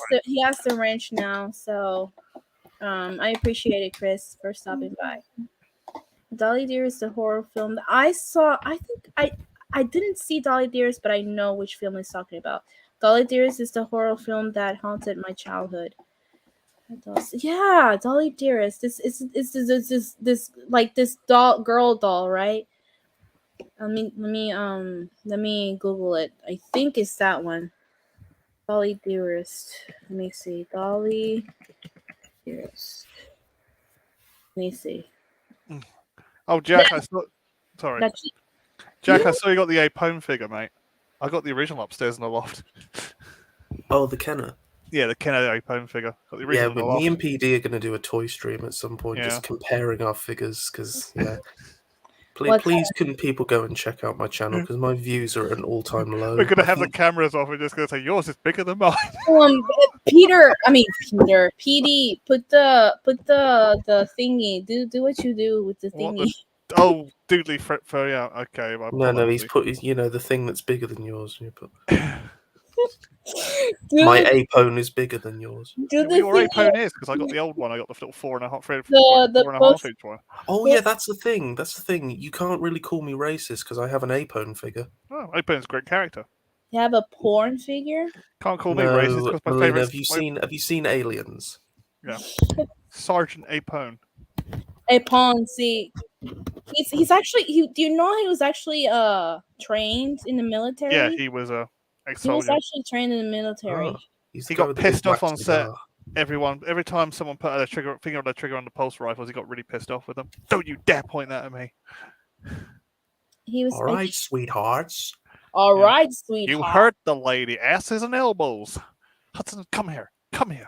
the wrench now. So I appreciate it, Chris, for stopping by. Dolly Dearest, the horror film that I saw. I think I didn't see Dolly Dearest, but I know which film he's talking about. Dolly Dearest is the horror film that haunted my childhood. Yeah, Dolly Dearest. This like this girl doll, right? Let me Google it. I think it's that one. Dolly Dearest. Let me see. Dolly Dearest. Let me see. Oh, Jack, I saw. Sorry, That Jack, I saw you got the Apone figure, mate. I got the original upstairs in the loft. Oh, the Kenner. Yeah, the Kenner Apone figure. Got the Yeah, original in the but loft. me and PD are going to do a toy stream at some point, Yeah. just comparing our figures. Because please, What please, couldn't people go and check out my channel? Because my views are at an all-time low. We're gonna I have the think- cameras off. We're just gonna say yours is bigger than mine. Peter, I mean Peter, PD, put the thingy. Do what you do with the What thingy. Oh, doodly for yeah. Okay, I'll No, pull it he's up. put the thing that's bigger than yours. You put Do my the, Apone is bigger than yours. do the Your thingy. Apone is because I got the old one. I got the little 4.5, The 4.5 post. inch one. Oh yeah, that's the thing. That's the thing. You can't really call me racist because I have an Apone figure. Oh, Apone's a great character. You have a porn figure. Can't call me racist No, because my Melina, favorite. have you seen Aliens? Yeah, Sergeant Apone. A pawn. See, he's actually do you know he was actually trained in the military? Yeah, he was a He was ex-soldier. actually trained in the military. Oh, he's He the guy got with the big pissed off black on set. cigar. Every time someone put a finger on the trigger on the pulse rifles, he got really pissed off with them. Don't you dare point that at me! He was All right, sweethearts. all Yeah. right, sweetheart. You hurt the lady, asses and elbows. Hudson, come here. Come here.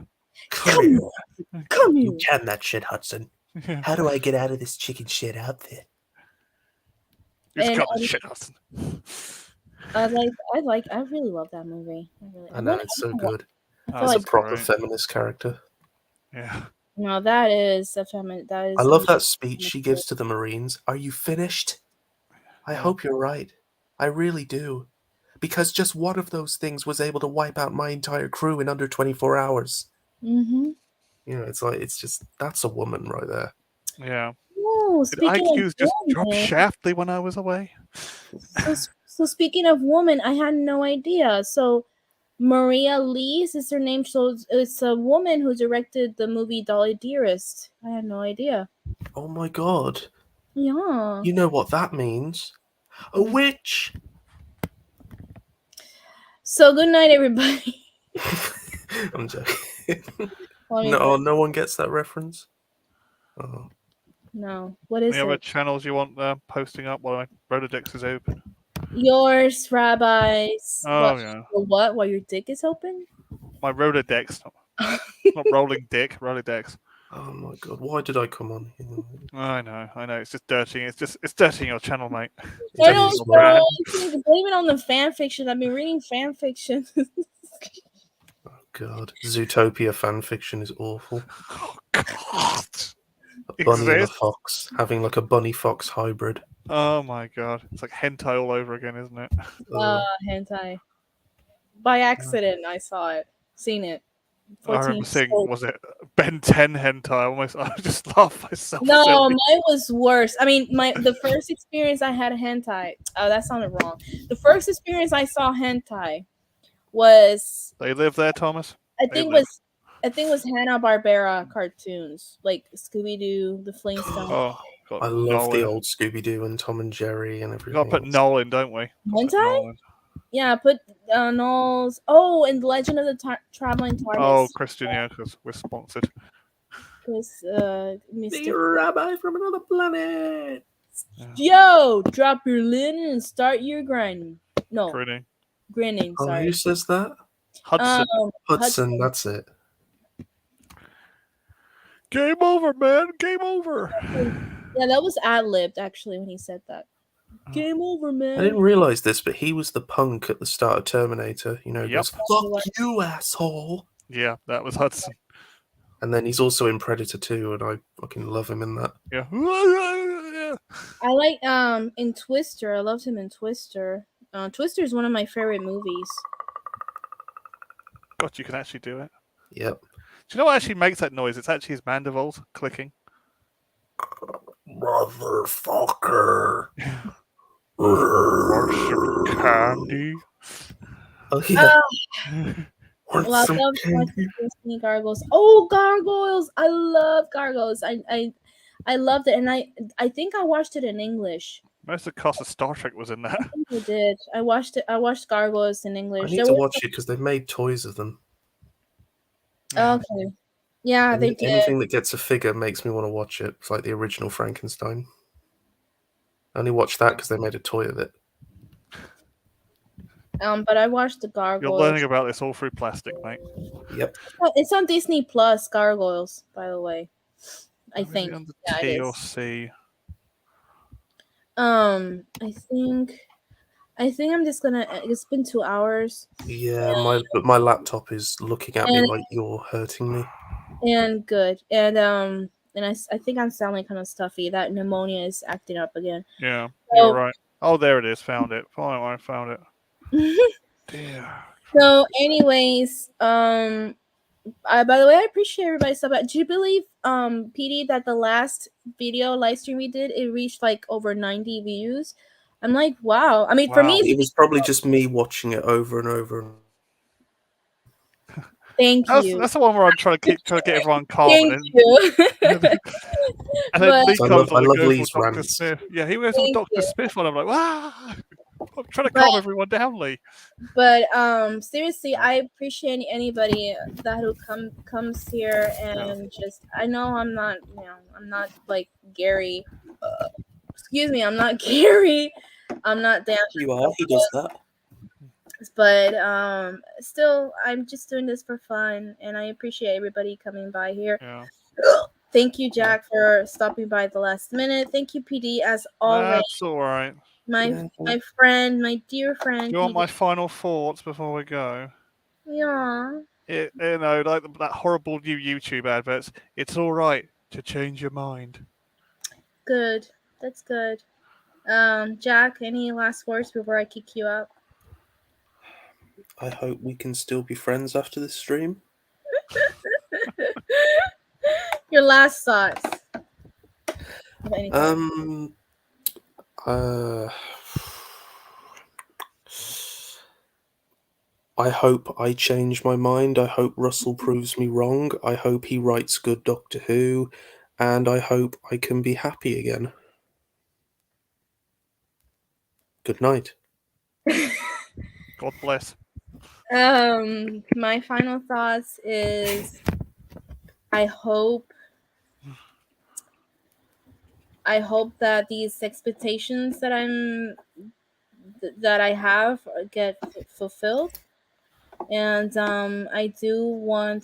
Come You here. can that shit, Hudson. How do I get out of this chicken shit outfit? It's And, coming, shit, Hudson. I really love that movie. I know, it's so good. I feel He's a like proper feminist character. Yeah. no, that is a feminine. That is. I love that speech she gives to the Marines. Are you finished? I Yeah. hope you're right. I really do. Because just one of those things was able to wipe out my entire crew in under 24 hours. Mm-hmm. You know, it's just, that's a woman right there. Yeah. Oh, Did speaking IQs of just drop women, shaftly when I was away? so speaking of woman, I had no idea. So Maria Lees is her name. So it's a woman who directed the movie Dolly Dearest. I had no idea. Oh my god. Yeah. You know what that means? A witch! So good night, everybody. I'm joking. Let me No one gets that reference? Oh. No. What is Any other it? channels you want posting up while my Rolodex is open? Yours, rabbis. Oh, yeah. What? While your dick is open? My Rolodex. Not rolling dick, Rolodex. Oh my god, why did I come on here? I know. It's just dirty. It's dirtying your channel, mate. I don't It's know. You can blame it on the fan fiction. I've been reading fan fiction. Oh god, Zootopia fanfiction is awful. Oh, God. A bunny and a Exist? fox, having like a bunny-fox hybrid. Oh, my God. It's like hentai all over again, isn't it? Hentai. By accident, I saw it. Seen it. I remember 14 seeing, old. was it Ben 10 hentai? I just laughed myself. No, silly. mine was worse. I mean, the first experience I had hentai. Oh, that sounded wrong. The first experience I saw hentai was They live there, Thomas? I They think live. was Hanna-Barbera cartoons like Scooby-Doo, the Flintstones. Oh, got I love the Nolan. old Scooby-Doo and Tom and Jerry and We everything. gotta put Nolan, don't we? Hentai? Nolan. Yeah, put Knowles. Oh, and Legend of the Traveling Oh, TARDIS. Christian, yeah, because we're sponsored. Because The Mr. rabbi from another planet. Yo, drop your linen and start your grinding. No, Grinning. grinning. Oh, Sorry. who says that? Hudson. Hudson, that's it. Game over, man. Game over. Yeah, that was ad-libbed actually when he said that. Game over, I man. didn't realize this, but he was the punk at the start of Terminator. You know, he Yep. goes, "Fuck you, asshole." Yeah, that was Hudson. And then he's also in Predator 2, and I fucking love him in that. Yeah. I like in Twister. I loved him in Twister. Twister is one of my favorite movies. God, you can actually do it. Yep. Do you know what actually makes that noise? It's actually his mandibles clicking. Motherfucker. Want some candy? Oh, yeah. Want Well, I some love candy? watching Disney Gargoyles. Oh, Gargoyles! I love Gargoyles. I loved it, and I think I watched it in English. Most of the cast of Star Trek was in I that. think I did. I watched it. I watched Gargoyles in I English. need There to was watch it because they made toys of them. Yeah. okay. Yeah, they did. Anything that gets a figure makes me want to watch it. It's like the original Frankenstein. I only watched that because they made a toy of it. But I watched the You're Gargoyles. learning about this all through plastic, mate. Yep. Oh, it's on Disney Plus. Gargoyles, by the way. I Is it think. under Yeah, it T or is. C? I think. I think I'm just gonna. It's been 2 hours, Yeah, my laptop is looking at me and like you're hurting me. good, and I think I'm sounding kind of stuffy. That pneumonia is acting up again. Yeah, you're So, right. Oh, there it is. Found it. Oh, I found it. Dear. so anyways, by the way, I appreciate everybody's stuff. Do you believe, PD, that the last video live stream we did, it reached like over 90 views? I'm like, wow. I mean, for me, Wow. It was probably just me watching it over and over. thank you, That's the one where I'm trying to get everyone calm, thank and you. then, and then But Lee comes I on and love goes all Lee's Doctor rants. Smith. Yeah, he goes all thank Doctor you. Smith on. I'm like, wow. I'm trying to But calm everyone down, Lee. seriously, I appreciate anybody that who comes here Yeah. and just. I know I'm not like Gary. Excuse me, I'm not Gary. I'm not Dan. You are. He does that. But still, I'm just doing this for fun, and I appreciate everybody coming by here. Yeah. Thank you, Jack, for stopping by at the last minute. Thank you, PD, as always. That's all right. My friend, my dear friend, Do you want PD. my final thoughts before we go? Yeah, Like that horrible new YouTube adverts. It's all right to change your mind. good. That's good. Jack, any last words before I kick you out? I hope we can still be friends after this stream. Your last thoughts. Of anything. I hope I change my mind. I hope Russell proves me wrong. I hope he writes good Doctor Who, and I hope I can be happy again. Good night. God bless. My final thoughts is I hope that these expectations that I have get fulfilled, and I do want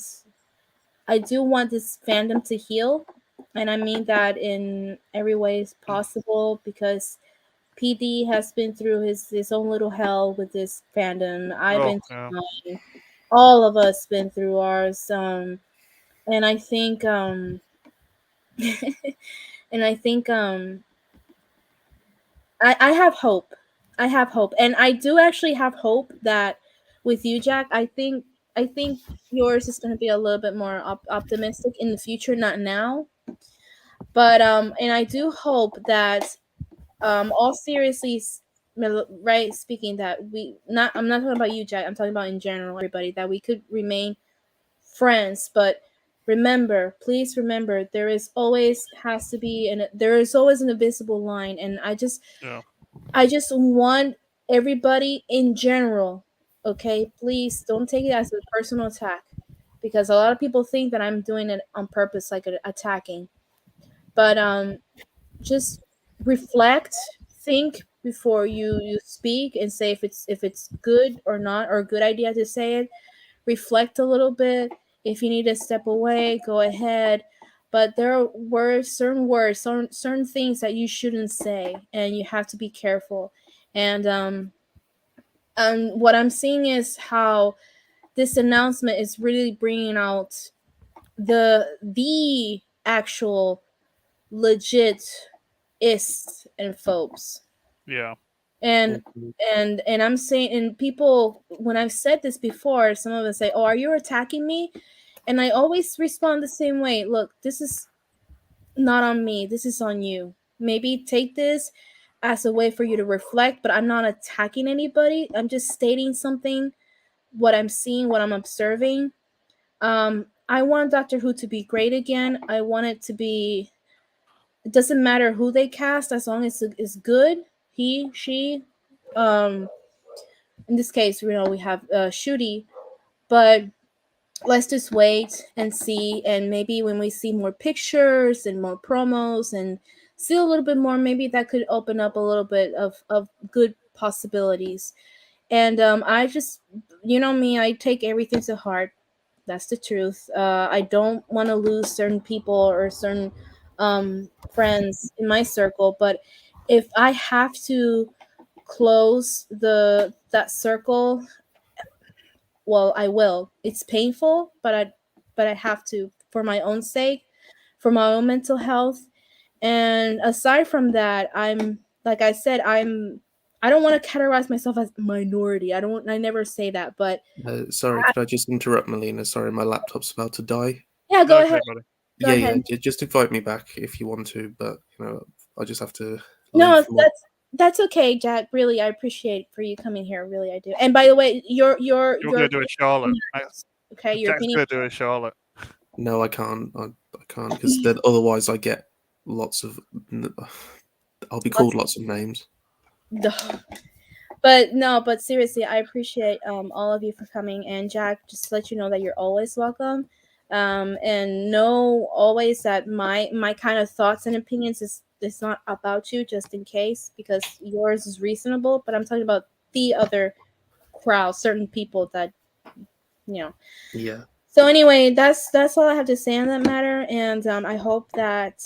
this fandom to heal, and I mean that in every way possible, because PD has been through his own little hell with this fandom. I've Oh, been yeah. through mine. All of us been through ours. And I think and I think I have hope. I have hope, and I do actually have hope that with you, Jack. I think yours is going to be a little bit more optimistic in the future, not now. But and I do hope that all seriously, right speaking, that we not. I'm not talking about you, Jack. I'm talking about in general, everybody, that we could remain friends. But remember, please remember, there is always has to be, and there is always an invisible line, and Yeah. I just want everybody in general, okay? Please don't take it as a personal attack, because a lot of people think that I'm doing it on purpose, like attacking. But just reflect, think before you speak, and say if it's good or not, or a good idea to say it. Reflect a little bit. If you need to step away, go ahead. But there are words, certain things that you shouldn't say, and you have to be careful. And what I'm seeing is how this announcement is really bringing out the actual legit ists and phobes. Yeah. And I'm saying, and people, when I've said this before, some of them say, "Oh, are you attacking me?" And I always respond the same way. Look, this is not on me. This is on you. Maybe take this as a way for you to reflect, but I'm not attacking anybody. I'm just stating something what I'm seeing, what I'm observing. I want Doctor Who to be great again. I want it to be. It doesn't matter who they cast as long as it's good. He, she. Um, in this case, we have Shooty, but let's just wait and see. And maybe when we see more pictures and more promos and see a little bit more, maybe that could open up a little bit of good possibilities. And I just, you know me, I take everything to heart. That's the truth. I don't want to lose certain people or certain friends in my circle, but if I have to close that circle, well, I will. It's painful, but I have to for my own sake, for my own mental health. And aside from that, I'm like I said, I don't want to categorize myself as minority. I never say that, but Sorry, could I just interrupt, Melina? Sorry, my laptop's about to die. yeah, go Okay, ahead. buddy. Go Yeah, ahead. just invite me back if you want to, but I just have to No, leave for more. that's okay, Jack. Really, I appreciate for you coming here. Really, I do. And by the way, your You're going to do a Charlotte. okay, your Jack's opinion. going to do a Charlotte. No, I can't. I can't because then otherwise I get lots of. I'll be called lots of names. But no, but seriously, I appreciate all of you for coming. And Jack, just to let you know that you're always welcome. And know always that my kind of thoughts and opinions is not about you, just in case, because yours is reasonable. But I'm talking about the other crowd, certain people that you know. Yeah. So anyway, that's all I have to say on that matter. And I hope that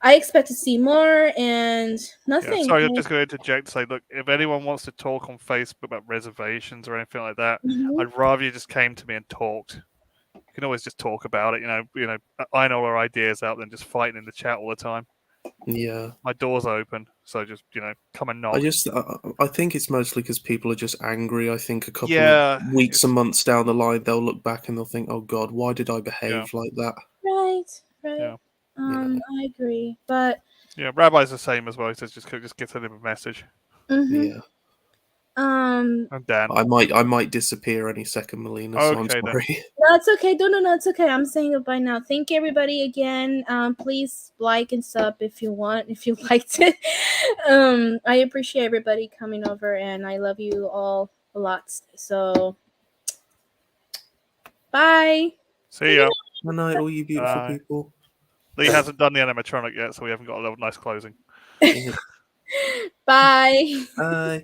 I expect to see more and Yeah, nothing. sorry, I'm just going to interject to say, look, if anyone wants to talk on Facebook about reservations or anything like that, Mhm. I'd rather you just came to me and talked. You can always just talk about it, I know our ideas out than just fighting in the chat all the time. Yeah. My door's open, so just come and knock. I think it's mostly because people are just angry. I think a couple Yeah, of weeks and months down the line, they'll look back and they'll think, "Oh God, why did I behave like that?" Right. yeah, I agree, but yeah. Rabbi's the same as well. He says just get send him a message. mhm. Yeah. Um, And Dan. I might disappear any second, Melina. So I'm Okay then. sorry. that's okay. No, it's okay. I'm saying goodbye now. Thank you, everybody, again. Please like and sub if you want, if you liked it. I appreciate everybody coming over, and I love you all a lot. So, bye. See ya. Good night, all you beautiful Bye. people. Lee hasn't done the animatronic yet, so we haven't got a little nice closing. Yeah. Bye. Bye.